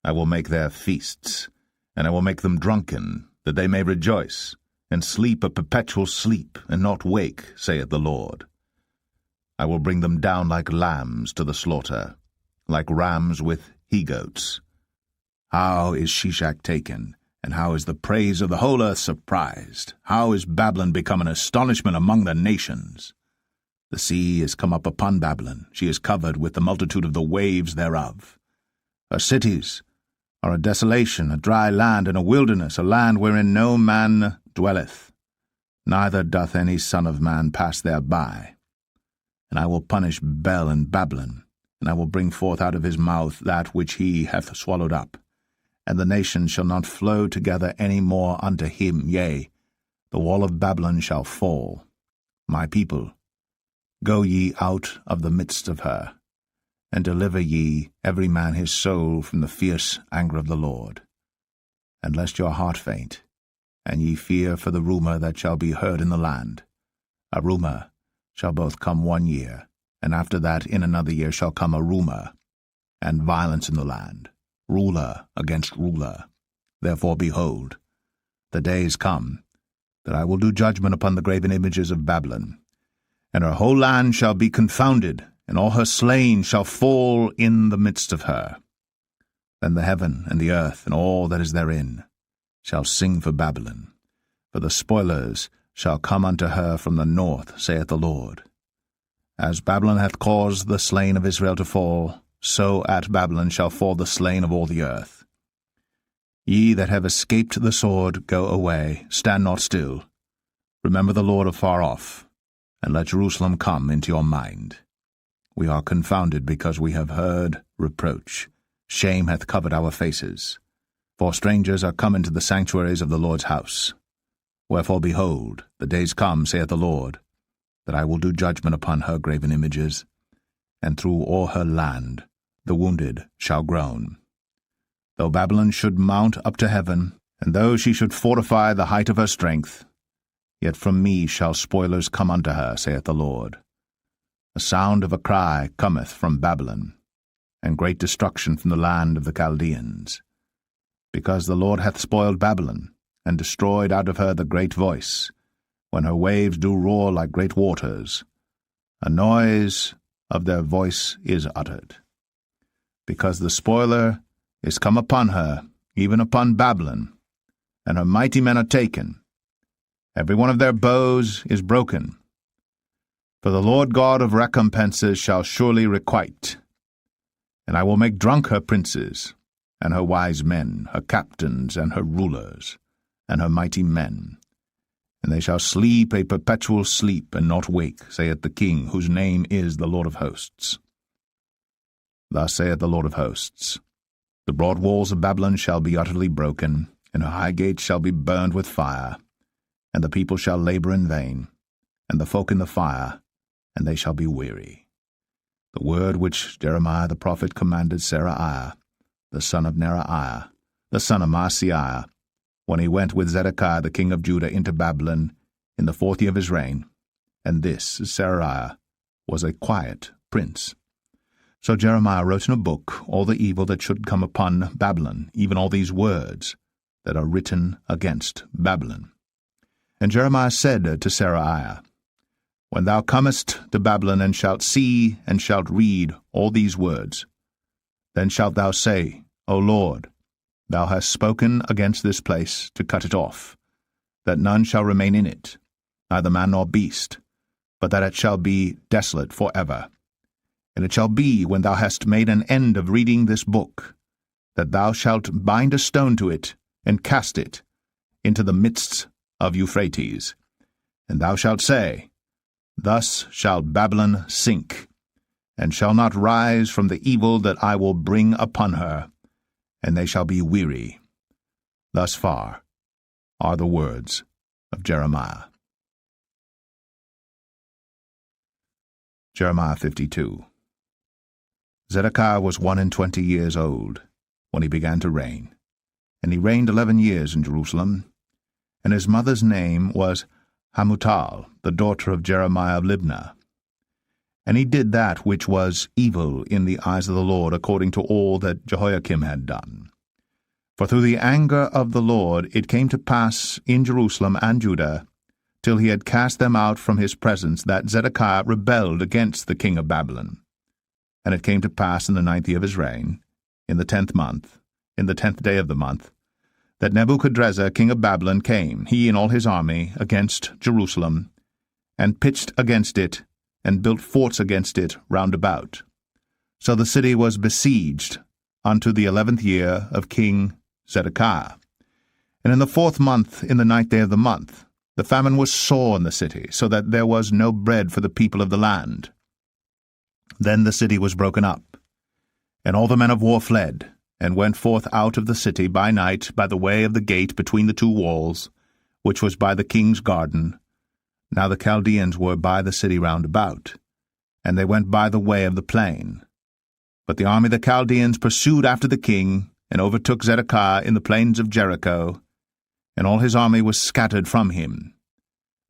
I will make their feasts, and I will make them drunken, that they may rejoice, and sleep a perpetual sleep, and not wake, saith the Lord. I will bring them down like lambs to the slaughter, like rams with he-goats. How is Shishak taken, and how is the praise of the whole earth surprised? How is Babylon become an astonishment among the nations? The sea is come up upon Babylon, she is covered with the multitude of the waves thereof. Her cities are a desolation, a dry land, and a wilderness, a land wherein no man dwelleth, neither doth any son of man pass thereby. And I will punish Bel and Babylon, and I will bring forth out of his mouth that which he hath swallowed up, and the nations shall not flow together any more unto him, yea, the wall of Babylon shall fall. My people, go ye out of the midst of her, and deliver ye every man his soul from the fierce anger of the Lord. And lest your heart faint, and ye fear for the rumour that shall be heard in the land. A rumour shall both come 1 year, and after that in another year shall come a rumour, and violence in the land, ruler against ruler. Therefore, behold, the days come, that I will do judgment upon the graven images of Babylon, and her whole land shall be confounded, and all her slain shall fall in the midst of her. Then the heaven and the earth and all that is therein shall sing for Babylon, for the spoilers shall come unto her from the north, saith the Lord. As Babylon hath caused the slain of Israel to fall, so at Babylon shall fall the slain of all the earth. Ye that have escaped the sword, go away, stand not still. Remember the Lord afar off, and let Jerusalem come into your mind. We are confounded because we have heard reproach. Shame hath covered our faces. For strangers are come into the sanctuaries of the Lord's house. Wherefore, behold, the days come, saith the Lord, that I will do judgment upon her graven images, and through all her land the wounded shall groan. Though Babylon should mount up to heaven, and though she should fortify the height of her strength, yet from me shall spoilers come unto her, saith the Lord. A sound of a cry cometh from Babylon, and great destruction from the land of the Chaldeans. Because the Lord hath spoiled Babylon, and destroyed out of her the great voice, when her waves do roar like great waters, a noise of their voice is uttered. Because the spoiler is come upon her, even upon Babylon, and her mighty men are taken. Every one of their bows is broken. For the Lord God of recompenses shall surely requite. And I will make drunk her princes, and her wise men, her captains, and her rulers, and her mighty men. And they shall sleep a perpetual sleep, and not wake, saith the King, whose name is the Lord of hosts. Thus saith the Lord of hosts, The broad walls of Babylon shall be utterly broken, and her high gates shall be burned with fire, and the people shall labor in vain, and the folk in the fire, and they shall be weary. The word which Jeremiah the prophet commanded Seraiah, the son of Neraiah, the son of Maaseiah, when he went with Zedekiah the king of Judah into Babylon in the 4th year of his reign, and this Seraiah was a quiet prince. So Jeremiah wrote in a book all the evil that should come upon Babylon, even all these words that are written against Babylon. And Jeremiah said to Seraiah, When thou comest to Babylon, and shalt see, and shalt read all these words, then shalt thou say, O Lord, thou hast spoken against this place to cut it off, that none shall remain in it, neither man nor beast, but that it shall be desolate for ever. And it shall be, when thou hast made an end of reading this book, that thou shalt bind a stone to it, and cast it into the midst of Euphrates. And thou shalt say, Thus shall Babylon sink, and shall not rise from the evil that I will bring upon her, and they shall be weary. Thus far are the words of Jeremiah. Jeremiah 52. Zedekiah was 21 years old when he began to reign, and he reigned 11 years in Jerusalem. And his mother's name was Hamutal, the daughter of Jeremiah of Libnah. And he did that which was evil in the eyes of the Lord, according to all that Jehoiakim had done. For through the anger of the Lord it came to pass in Jerusalem and Judah, till he had cast them out from his presence, that Zedekiah rebelled against the king of Babylon. And it came to pass in the 9th year of his reign, in the 10th month, in the 10th day of the month, that Nebuchadrezzar king of Babylon came, he and all his army, against Jerusalem, and pitched against it, and built forts against it round about. So the city was besieged unto the 11th year of King Zedekiah. And in the 4th month, in the 9th day of the month, the famine was sore in the city, so that there was no bread for the people of the land. Then the city was broken up, and all the men of war fled, and went forth out of the city by night by the way of the gate between the two walls, which was by the king's garden. Now the Chaldeans were by the city round about, and they went by the way of the plain. But the army of the Chaldeans pursued after the king, and overtook Zedekiah in the plains of Jericho, and all his army was scattered from him.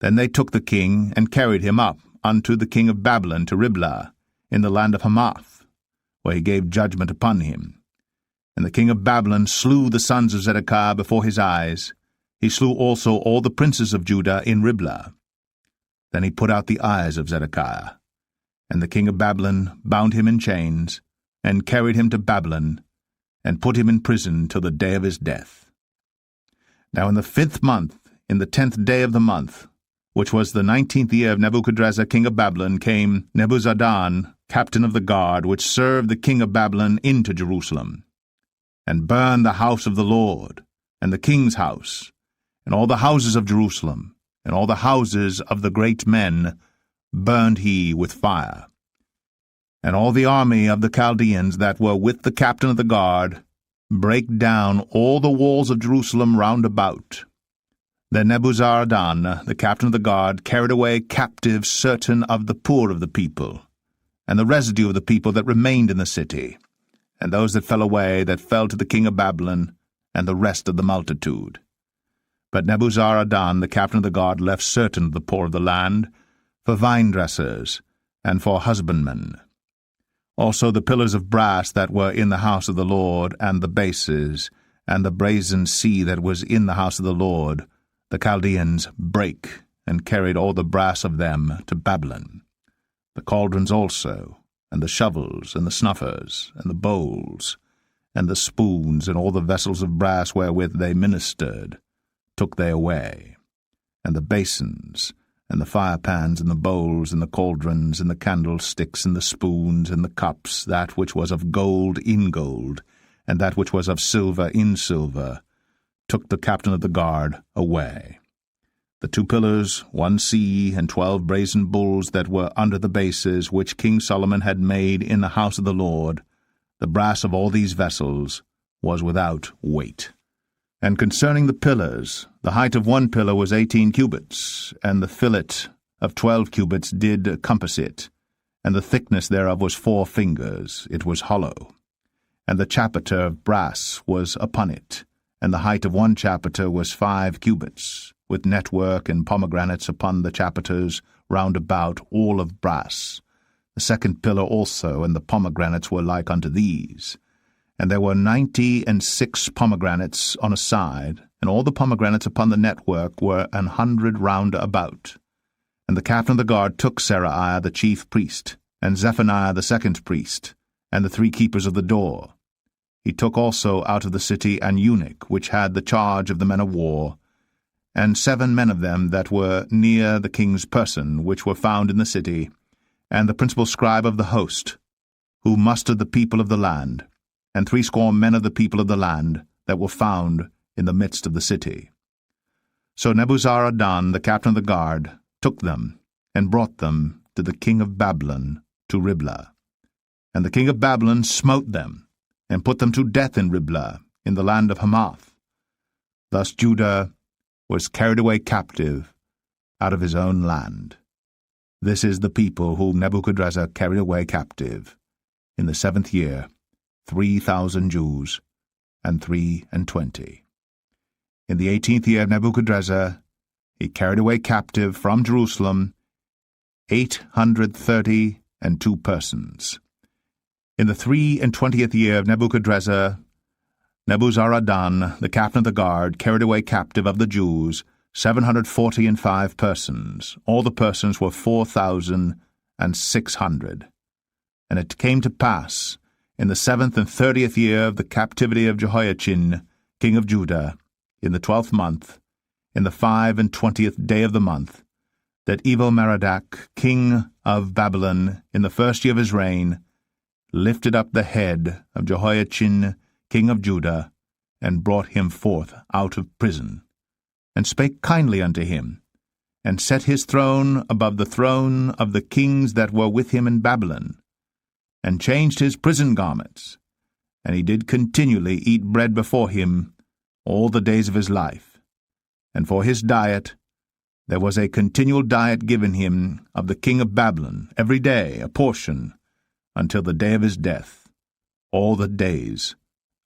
Then they took the king, and carried him up unto the king of Babylon to Riblah, in the land of Hamath, where he gave judgment upon him. And the king of Babylon slew the sons of Zedekiah before his eyes. He slew also all the princes of Judah in Riblah. Then he put out the eyes of Zedekiah. And the king of Babylon bound him in chains, and carried him to Babylon, and put him in prison till the day of his death. Now in the 5th month, in the 10th day of the month, which was the 19th year of Nebuchadrezzar king of Babylon, came Nebuzaradan, captain of the guard, which served the king of Babylon, into Jerusalem, and burned the house of the Lord, and the king's house, and all the houses of Jerusalem, and all the houses of the great men burned he with fire. And all the army of the Chaldeans that were with the captain of the guard brake down all the walls of Jerusalem round about. Then Nebuzaradan, the captain of the guard, carried away captive certain of the poor of the people, and the residue of the people that remained in the city, and those that fell away, that fell to the king of Babylon, and the rest of the multitude. But Nebuzaradan, the captain of the guard, left certain of the poor of the land, for vine-dressers, and for husbandmen. Also the pillars of brass that were in the house of the Lord, and the bases, and the brazen sea that was in the house of the Lord, the Chaldeans brake, and carried all the brass of them to Babylon. The cauldrons also, and the shovels, and the snuffers, and the bowls, and the spoons, and all the vessels of brass wherewith they ministered, took they away. And the basins, and the firepans, and the bowls, and the cauldrons, and the candlesticks, and the spoons, and the cups, that which was of gold in gold, and that which was of silver in silver, took the captain of the guard away. The 2 pillars, 1 sea, and 12 brazen bulls that were under the bases, which King Solomon had made in the house of the Lord, the brass of all these vessels was without weight. And concerning the pillars, the height of 1 pillar was 18 cubits, and the fillet of 12 cubits did compass it, and the thickness thereof was 4 fingers, it was hollow. And the chapiter of brass was upon it, and the height of 1 chapiter was 5 cubits, with network and pomegranates upon the chapiters round about, all of brass. The 2nd pillar also, and the pomegranates were like unto these. And there were 96 pomegranates on a side, and all the pomegranates upon the network were 100 round about. And the captain of the guard took Seraiah the chief priest, and Zephaniah the second priest, and the 3 keepers of the door. He took also out of the city an eunuch, which had the charge of the men of war, and 7 men of them that were near the king's person, which were found in the city, and the principal scribe of the host, who mustered the people of the land, and 60 men of the people of the land that were found in the midst of the city. So Nebuzaradan, the captain of the guard, took them, and brought them to the king of Babylon, to Riblah. And the king of Babylon smote them, and put them to death in Riblah, in the land of Hamath. Thus Judah was carried away captive out of his own land. This is the people whom Nebuchadrezzar carried away captive, in the 7th year, 3,000 Jews, and 23. In the 18th year of Nebuchadrezzar, he carried away captive from Jerusalem 832 persons. In the 23 year of Nebuchadrezzar, Nebuzaradan, the captain of the guard, carried away captive of the Jews 745 persons. All the persons were 4,600. And it came to pass, in the 7th and 30th year of the captivity of Jehoiachin, king of Judah, in the 12th month, in the 25th day of the month, that Evil-Merodach, king of Babylon, in the 1st year of his reign, lifted up the head of Jehoiachin, king of Judah, and brought him forth out of prison, and spake kindly unto him, and set his throne above the throne of the kings that were with him in Babylon, and changed his prison garments, and he did continually eat bread before him all the days of his life. And for his diet there was a continual diet given him of the king of Babylon, every day a portion, until the day of his death, all the days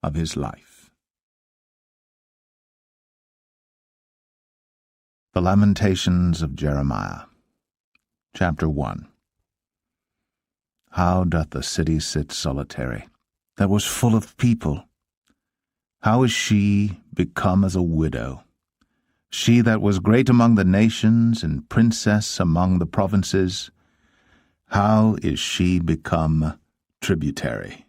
of his life. The Lamentations of Jeremiah. Chapter 1. How doth the city sit solitary, that was full of people? How is she become as a widow? She that was great among the nations, and princess among the provinces, how is she become tributary?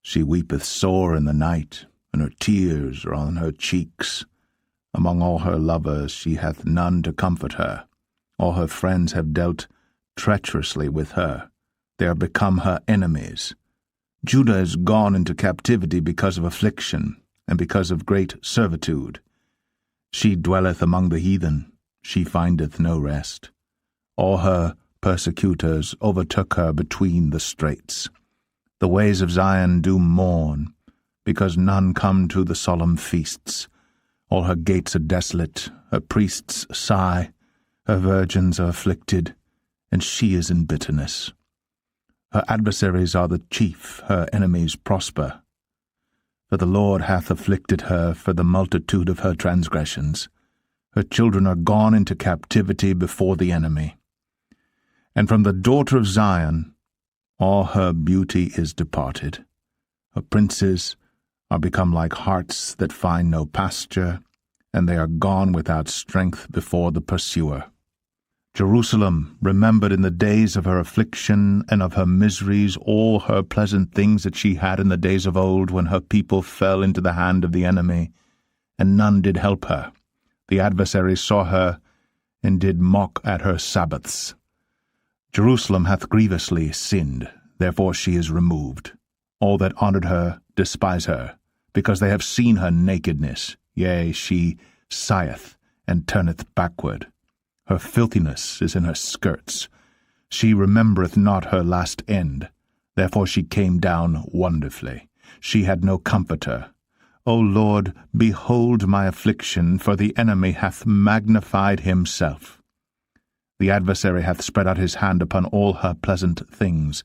She weepeth sore in the night, and her tears are on her cheeks. Among all her lovers she hath none to comfort her. All her friends have dealt treacherously with her. They are become her enemies. Judah is gone into captivity because of affliction, and because of great servitude. She dwelleth among the heathen, she findeth no rest. All her persecutors overtook her between the straits. The ways of Zion do mourn, because none come to the solemn feasts. All her gates are desolate, her priests sigh, her virgins are afflicted, and she is in bitterness. Her adversaries are the chief, her enemies prosper. For the Lord hath afflicted her for the multitude of her transgressions. Her children are gone into captivity before the enemy. And from the daughter of Zion all her beauty is departed. Her princes are become like harts that find no pasture, and they are gone without strength before the pursuer. Jerusalem remembered in the days of her affliction and of her miseries all her pleasant things that she had in the days of old, when her people fell into the hand of the enemy, and none did help her. The adversaries saw her, and did mock at her Sabbaths. Jerusalem hath grievously sinned, therefore she is removed. All that honoured her despise her, because they have seen her nakedness. Yea, she sigheth, and turneth backward. Her filthiness is in her skirts. She remembereth not her last end. Therefore she came down wonderfully. She had no comforter. O Lord, behold my affliction, for the enemy hath magnified himself. The adversary hath spread out his hand upon all her pleasant things,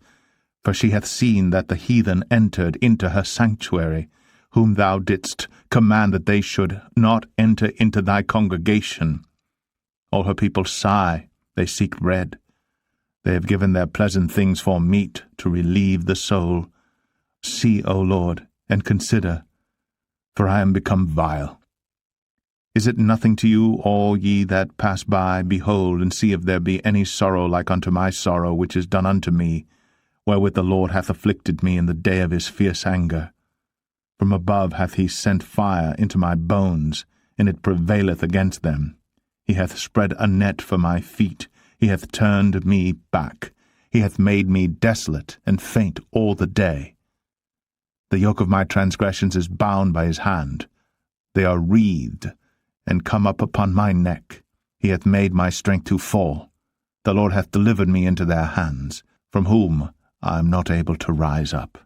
for she hath seen that the heathen entered into her sanctuary, whom thou didst command that they should not enter into thy congregation. All her people sigh, they seek bread. They have given their pleasant things for meat to relieve the soul. See, O Lord, and consider, for I am become vile. Is it nothing to you, all ye that pass by? Behold, and see if there be any sorrow like unto my sorrow, which is done unto me, wherewith the Lord hath afflicted me in the day of his fierce anger. From above hath he sent fire into my bones, and it prevaileth against them. He hath spread a net for my feet, he hath turned me back. He hath made me desolate and faint all the day. The yoke of my transgressions is bound by his hand. They are wreathed, and come up upon my neck. He hath made my strength to fall. The Lord hath delivered me into their hands, from whom I am not able to rise up.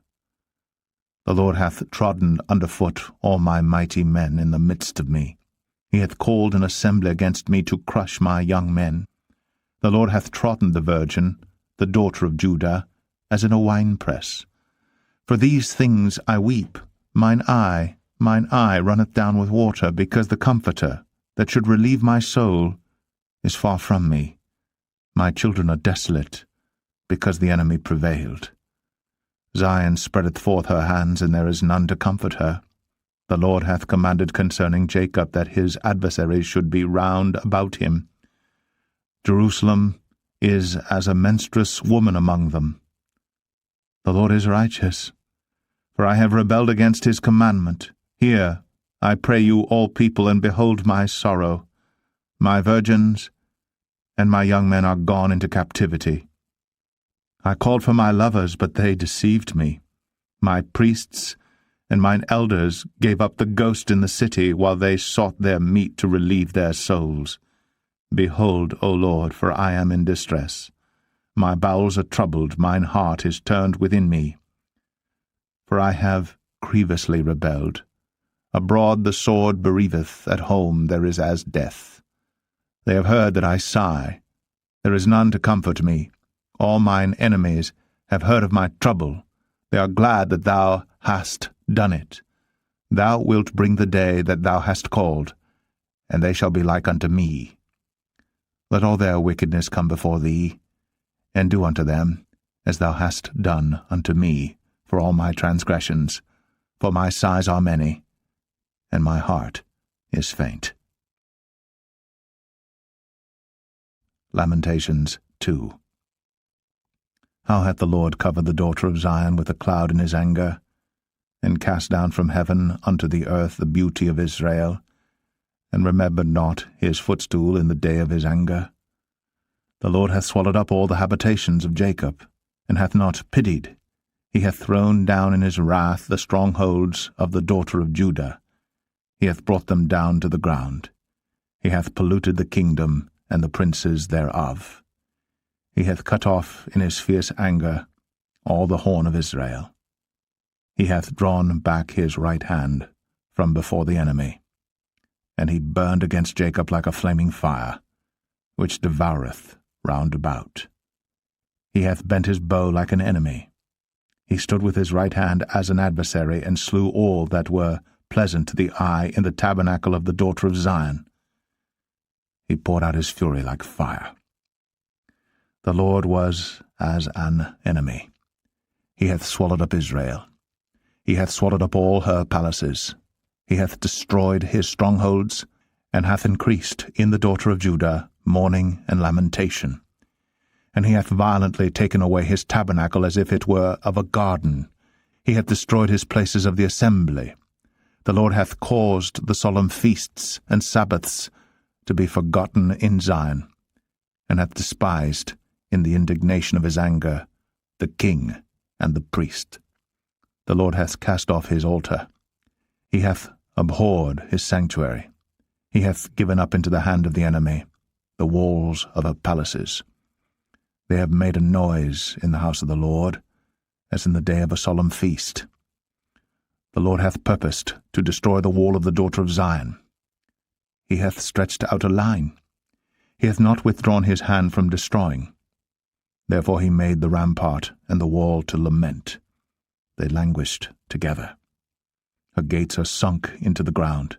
The Lord hath trodden under foot all my mighty men in the midst of me. He hath called an assembly against me to crush my young men. The Lord hath trodden the virgin, the daughter of Judah, as in a winepress. For these things I weep. Mine eye runneth down with water, because the Comforter, that should relieve my soul, is far from me. My children are desolate, because the enemy prevailed. Zion spreadeth forth her hands, and there is none to comfort her. The Lord hath commanded concerning Jacob that his adversaries should be round about him. Jerusalem is as a menstruous woman among them. The Lord is righteous, for I have rebelled against his commandment. Hear, I pray you, all people, and behold my sorrow. My virgins and my young men are gone into captivity. I called for my lovers, but they deceived me. My priests and mine elders gave up the ghost in the city, while they sought their meat to relieve their souls. Behold, O Lord, for I am in distress. My bowels are troubled, mine heart is turned within me. For I have grievously rebelled. Abroad the sword bereaveth, at home there is as death. They have heard that I sigh. There is none to comfort me. All mine enemies have heard of my trouble. They are glad that thou hast done it. Thou wilt bring the day that thou hast called, and they shall be like unto me. Let all their wickedness come before thee, and do unto them as thou hast done unto me for all my transgressions, for my sighs are many, and my heart is faint. Lamentations 2. How hath the Lord covered the daughter of Zion with a cloud in his anger, and cast down from heaven unto the earth the beauty of Israel, and remembered not his footstool in the day of his anger? The Lord hath swallowed up all the habitations of Jacob, and hath not pitied. He hath thrown down in his wrath the strongholds of the daughter of Judah. He hath brought them down to the ground. He hath polluted the kingdom and the princes thereof. He hath cut off in his fierce anger all the horn of Israel. He hath drawn back his right hand from before the enemy. And he burned against Jacob like a flaming fire, which devoureth round about. He hath bent his bow like an enemy. He stood with his right hand as an adversary, and slew all that were pleasant to the eye in the tabernacle of the daughter of Zion. He poured out his fury like fire. The Lord was as an enemy. He hath swallowed up Israel. He hath swallowed up all her palaces. He hath destroyed his strongholds, and hath increased in the daughter of Judah mourning and lamentation. And he hath violently taken away his tabernacle as if it were of a garden. He hath destroyed his places of the assembly. The Lord hath caused the solemn feasts and Sabbaths to be forgotten in Zion, and hath despised, in the indignation of his anger, the king and the priest. The Lord hath cast off his altar. He hath abhorred his sanctuary. He hath given up into the hand of the enemy the walls of her palaces. They have made a noise in the house of the Lord, as in the day of a solemn feast. The Lord hath purposed to destroy the wall of the daughter of Zion. He hath stretched out a line. He hath not withdrawn his hand from destroying. Therefore he made the rampart and the wall to lament. They languished together. Her gates are sunk into the ground.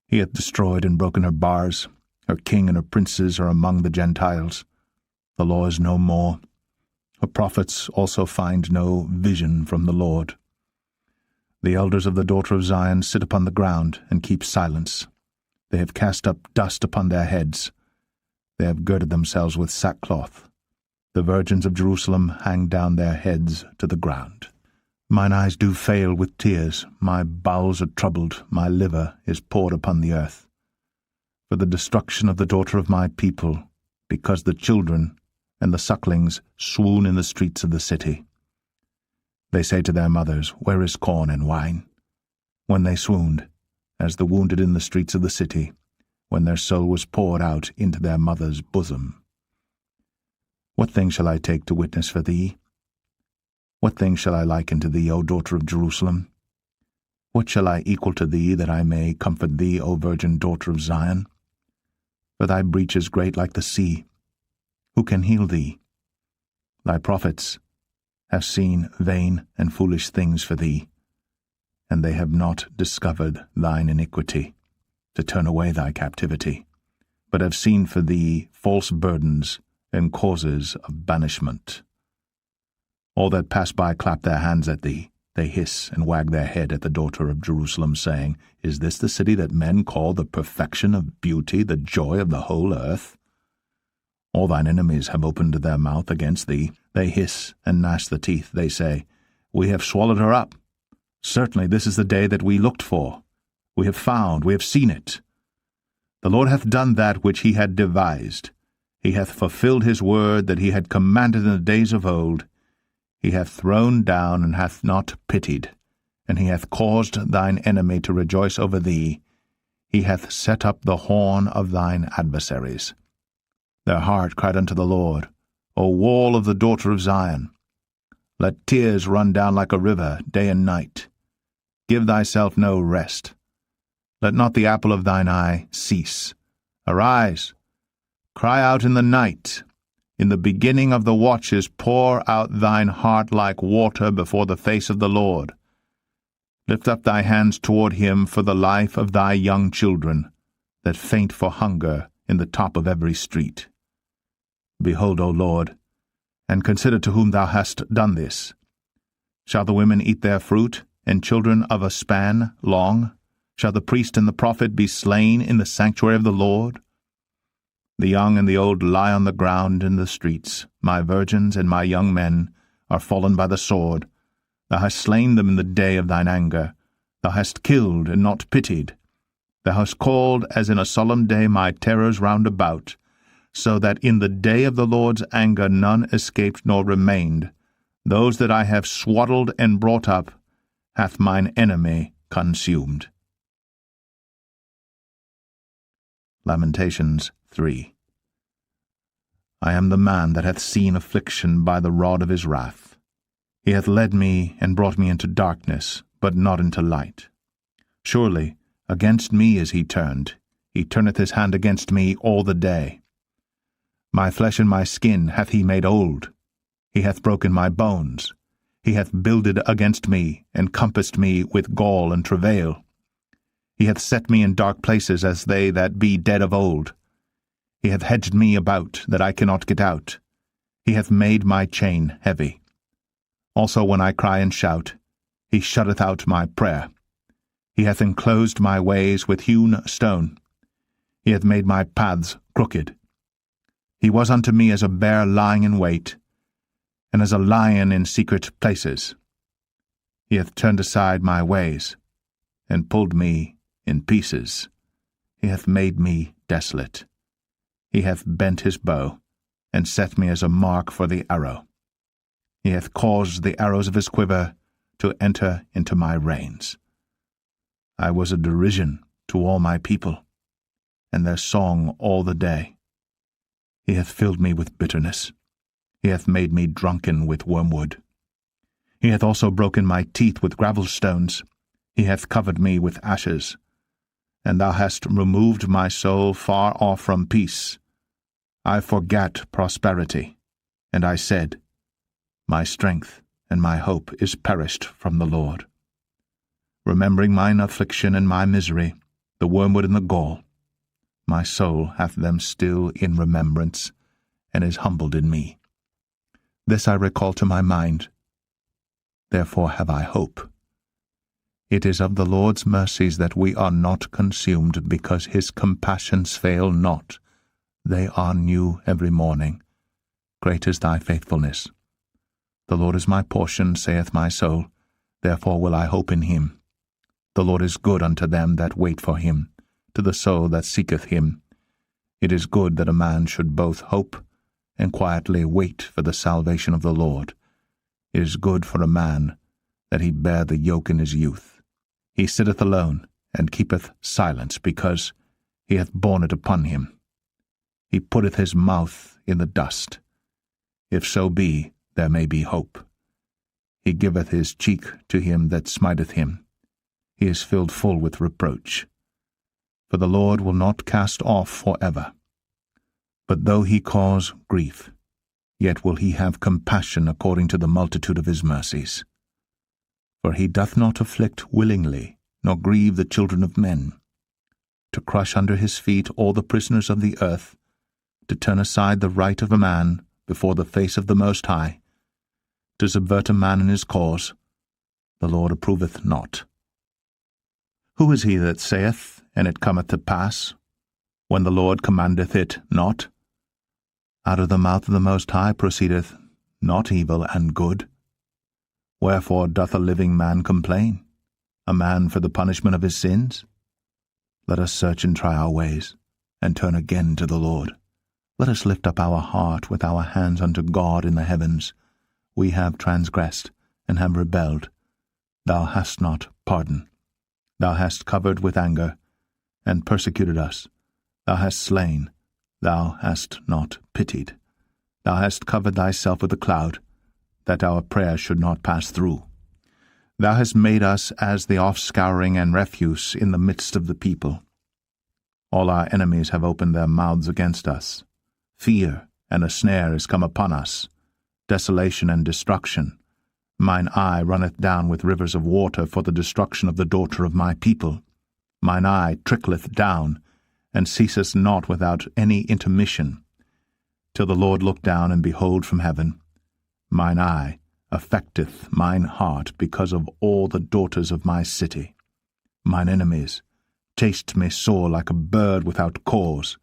He hath destroyed and broken her bars. Her king and her princes are among the Gentiles. The law is no more. Her prophets also find no vision from the Lord. The elders of the daughter of Zion sit upon the ground and keep silence. They have cast up dust upon their heads. They have girded themselves with sackcloth. The virgins of Jerusalem hang down their heads to the ground. Mine eyes do fail with tears, my bowels are troubled, my liver is poured upon the earth. For the destruction of the daughter of my people, because the children and the sucklings swoon in the streets of the city. They say to their mothers, Where is corn and wine? When they swooned, as the wounded in the streets of the city, when their soul was poured out into their mother's bosom. What thing shall I take to witness for thee? What thing shall I liken to thee, O daughter of Jerusalem? What shall I equal to thee, that I may comfort thee, O virgin daughter of Zion? For thy breach is great like the sea. Who can heal thee? Thy prophets have seen vain and foolish things for thee, and they have not discovered thine iniquity, to turn away thy captivity, but have seen for thee false burdens and causes of banishment. All that pass by clap their hands at thee, they hiss and wag their head at the daughter of Jerusalem, saying, Is this the city that men call the perfection of beauty, the joy of the whole earth? All thine enemies have opened their mouth against thee. They hiss and gnash the teeth. They say, We have swallowed her up. Certainly this is the day that we looked for. We have found, we have seen it. The Lord hath done that which he had devised. He hath fulfilled his word that he had commanded in the days of old. He hath thrown down and hath not pitied, and he hath caused thine enemy to rejoice over thee. He hath set up the horn of thine adversaries. Their heart cried unto the Lord, O wall of the daughter of Zion. Let tears run down like a river, day and night. Give thyself no rest. Let not the apple of thine eye cease. Arise, cry out in the night. In the beginning of the watches pour out thine heart like water before the face of the Lord. Lift up thy hands toward him for the life of thy young children, that faint for hunger in the top of every street. Behold, O Lord, and consider to whom thou hast done this. Shall the women eat their fruit, and children of a span long? Shall the priest and the prophet be slain in the sanctuary of the Lord? The young and the old lie on the ground in the streets. My virgins and my young men are fallen by the sword. Thou hast slain them in the day of thine anger. Thou hast killed and not pitied. Thou hast called as in a solemn day my terrors round about, so that in the day of the Lord's anger none escaped nor remained. Those that I have swaddled and brought up hath mine enemy consumed. Lamentations 3. I am the man that hath seen affliction by the rod of his wrath. He hath led me and brought me into darkness, but not into light. Surely against me is he turned. He turneth his hand against me all the day. My flesh and my skin hath he made old. He hath broken my bones. He hath builded against me, and compassed me with gall and travail. He hath set me in dark places as they that be dead of old. He hath hedged me about, that I cannot get out. He hath made my chain heavy. Also when I cry and shout, he shutteth out my prayer. He hath enclosed my ways with hewn stone. He hath made my paths crooked. He was unto me as a bear lying in wait, and as a lion in secret places. He hath turned aside my ways, and pulled me in pieces. He hath made me desolate. He hath bent his bow, and set me as a mark for the arrow. He hath caused the arrows of his quiver to enter into my reins. I was a derision to all my people, and their song all the day. He hath filled me with bitterness. He hath made me drunken with wormwood. He hath also broken my teeth with gravel stones. He hath covered me with ashes. And thou hast removed my soul far off from peace. I forgat prosperity, and I said, My strength and my hope is perished from the Lord. Remembering mine affliction and my misery, the wormwood and the gall, my soul hath them still in remembrance, and is humbled in me. This I recall to my mind. Therefore have I hope. It is of the Lord's mercies that we are not consumed, because his compassions fail not. They are new every morning. Great is thy faithfulness. The Lord is my portion, saith my soul, therefore will I hope in him. The Lord is good unto them that wait for him, to the soul that seeketh him. It is good that a man should both hope and quietly wait for the salvation of the Lord. It is good for a man that he bear the yoke in his youth. He sitteth alone, and keepeth silence, because he hath borne it upon him. He putteth his mouth in the dust. If so be, there may be hope. He giveth his cheek to him that smiteth him. He is filled full with reproach. For the Lord will not cast off for ever. But though he cause grief, yet will he have compassion according to the multitude of his mercies. For he doth not afflict willingly, nor grieve the children of men, to crush under his feet all the prisoners of the earth, to turn aside the right of a man before the face of the Most High, to subvert a man in his cause, the Lord approveth not. Who is he that saith, and it cometh to pass, when the Lord commandeth it not? Out of the mouth of the Most High proceedeth not evil and good. Wherefore doth a living man complain, a man for the punishment of his sins? Let us search and try our ways, and turn again to the Lord. Let us lift up our heart with our hands unto God in the heavens. We have transgressed, and have rebelled. Thou hast not pardoned. Thou hast covered with anger, and persecuted us. Thou hast slain. Thou hast not pitied. Thou hast covered thyself with a cloud, that our prayer should not pass through. Thou hast made us as the offscouring and refuse in the midst of the people. All our enemies have opened their mouths against us. Fear and a snare is come upon us, desolation and destruction. Mine eye runneth down with rivers of water for the destruction of the daughter of my people. Mine eye trickleth down, and ceaseth not without any intermission, till the Lord look down and behold from heaven. Mine eye affecteth mine heart because of all the daughters of my city. Mine enemies chased me sore like a bird without cause.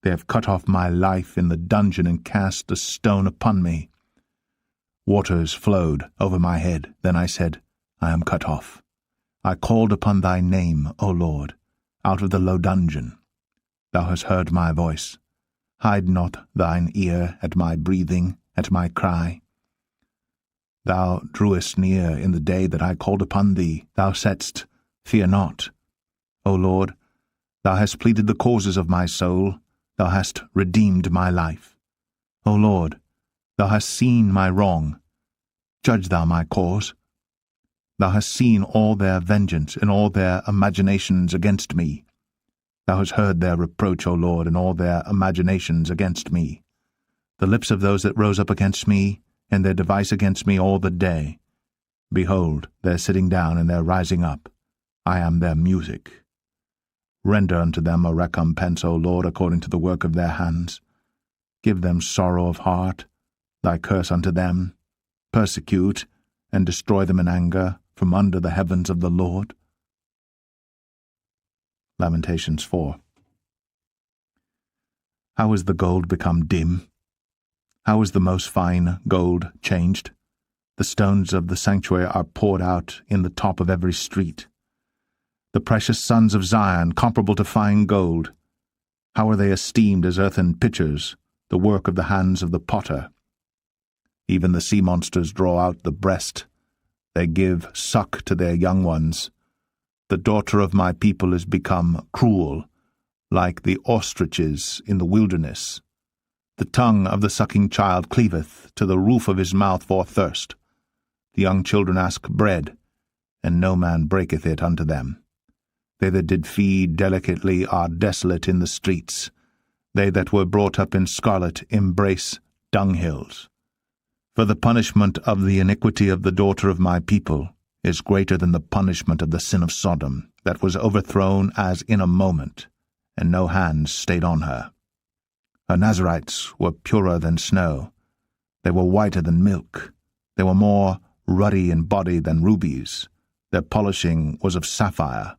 They have cut off my life in the dungeon, and cast a stone upon me. Waters flowed over my head. Then I said, I am cut off. I called upon thy name, O Lord, out of the low dungeon. Thou hast heard my voice. Hide not thine ear at my breathing, at my cry. Thou drewest near in the day that I called upon thee. Thou saidst, Fear not. O Lord, thou hast pleaded the causes of my soul. Thou hast redeemed my life. O Lord, thou hast seen my wrong. Judge thou my cause. Thou hast seen all their vengeance, and all their imaginations against me. Thou hast heard their reproach, O Lord, and all their imaginations against me. The lips of those that rose up against me, and their device against me all the day. Behold, their sitting down and their rising up. I am their music. Render unto them a recompense, O Lord, according to the work of their hands. Give them sorrow of heart, thy curse unto them. Persecute, and destroy them in anger, from under the heavens of the Lord. Lamentations 4. How is the gold become dim? How is the most fine gold changed? The stones of the sanctuary are poured out in the top of every street. The precious sons of Zion, comparable to fine gold, how are they esteemed as earthen pitchers, the work of the hands of the potter? Even the sea monsters draw out the breast. They give suck to their young ones. The daughter of my people is become cruel, like the ostriches in the wilderness. The tongue of the sucking child cleaveth to the roof of his mouth for thirst. The young children ask bread, and no man breaketh it unto them. They that did feed delicately are desolate in the streets. They that were brought up in scarlet embrace dunghills. For the punishment of the iniquity of the daughter of my people is greater than the punishment of the sin of Sodom, that was overthrown as in a moment, and no hand stayed on her. Her Nazarites were purer than snow. They were whiter than milk. They were more ruddy in body than rubies. Their polishing was of sapphire.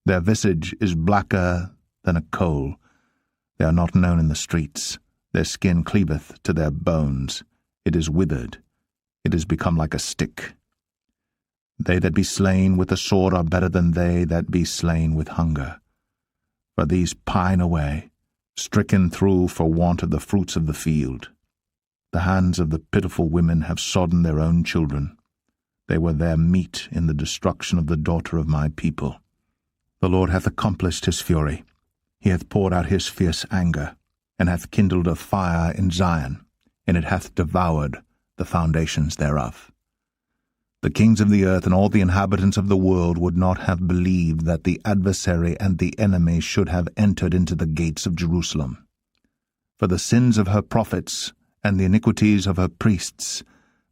Their visage is blacker than a coal. They are not known in the streets. Their skin cleaveth to their bones. It is withered. It is become like a stick. They that be slain with the sword are better than they that be slain with hunger. For these pine away, stricken through for want of the fruits of the field. The hands of the pitiful women have sodden their own children. They were their meat in the destruction of the daughter of my people. The Lord hath accomplished his fury. He hath poured out his fierce anger, and hath kindled a fire in Zion, and it hath devoured the foundations thereof. The kings of the earth and all the inhabitants of the world would not have believed that the adversary and the enemy should have entered into the gates of Jerusalem. For the sins of her prophets and the iniquities of her priests,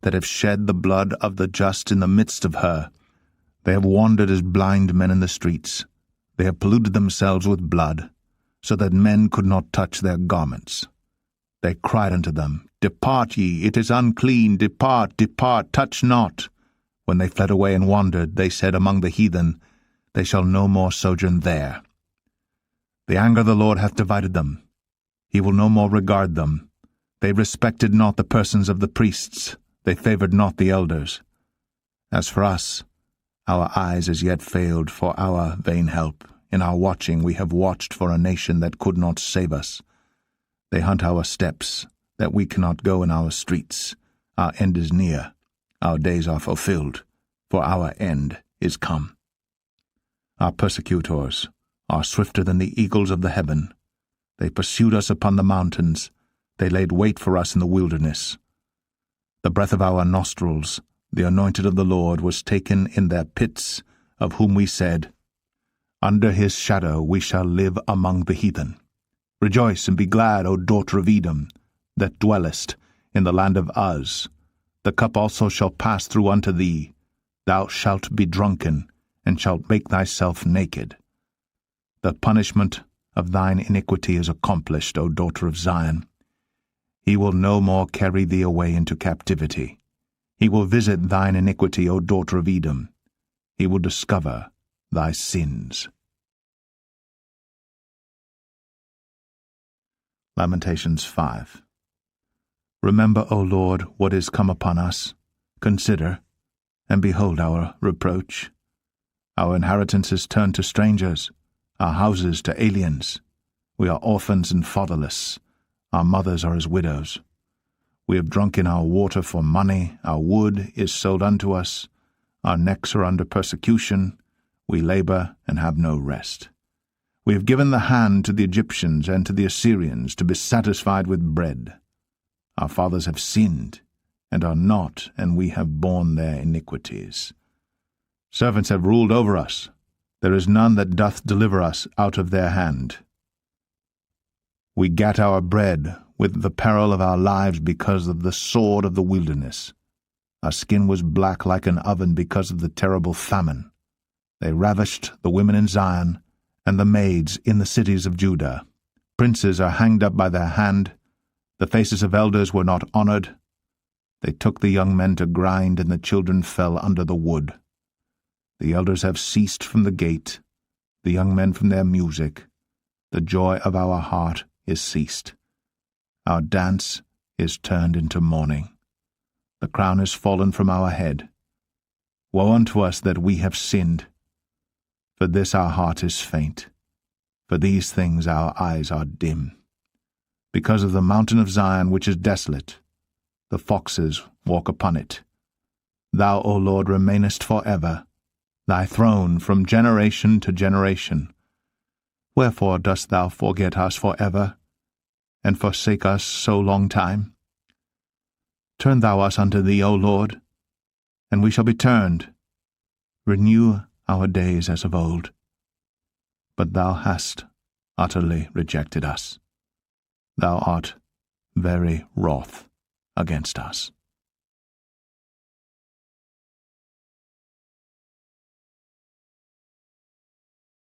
that have shed the blood of the just in the midst of her, they have wandered as blind men in the streets. They have polluted themselves with blood, so that men could not touch their garments. They cried unto them, Depart ye, it is unclean, depart, depart, touch not. When they fled away and wandered, they said among the heathen, They shall no more sojourn there. The anger of the Lord hath divided them. He will no more regard them. They respected not the persons of the priests. They favoured not the elders. As for us, our eyes as yet failed for our vain help. In our watching we have watched for a nation that could not save us. They hunt our steps, that we cannot go in our streets. Our end is near. Our days are fulfilled, for our end is come. Our persecutors are swifter than the eagles of the heaven. They pursued us upon the mountains. They laid wait for us in the wilderness. The breath of our nostrils, the anointed of the Lord, was taken in their pits, of whom we said, Under his shadow we shall live among the heathen. Rejoice and be glad, O daughter of Edom, that dwellest in the land of Uz. The cup also shall pass through unto thee. Thou shalt be drunken, and shalt make thyself naked. The punishment of thine iniquity is accomplished, O daughter of Zion. He will no more carry thee away into captivity. He will visit thine iniquity, O daughter of Edom. He will discover thy sins. Lamentations 5. Remember, O Lord, what is come upon us. Consider, and behold our reproach. Our inheritance is turned to strangers, our houses to aliens. We are orphans and fatherless. Our mothers are as widows. We have drunken our water for money. Our wood is sold unto us. Our necks are under persecution. We labor and have no rest. We have given the hand to the Egyptians and to the Assyrians to be satisfied with bread. Our fathers have sinned, and are not, and we have borne their iniquities. Servants have ruled over us. There is none that doth deliver us out of their hand. We gat our bread with the peril of our lives because of the sword of the wilderness. Our skin was black like an oven because of the terrible famine. They ravished the women in Zion, and the maids in the cities of Judah. Princes are hanged up by their hand. The faces of elders were not honored. They took the young men to grind, and the children fell under the wood. The elders have ceased from the gate, the young men from their music. The joy of our heart is ceased. Our dance is turned into mourning. The crown is fallen from our head. Woe unto us that we have sinned. For this our heart is faint. For these things our eyes are dim. Because of the mountain of Zion which is desolate, the foxes walk upon it. Thou, O Lord, remainest for ever, thy throne from generation to generation. Wherefore dost thou forget us for ever, and forsake us so long time? Turn thou us unto thee, O Lord, and we shall be turned. Renew our days as of old. But thou hast utterly rejected us. Thou art very wroth against us.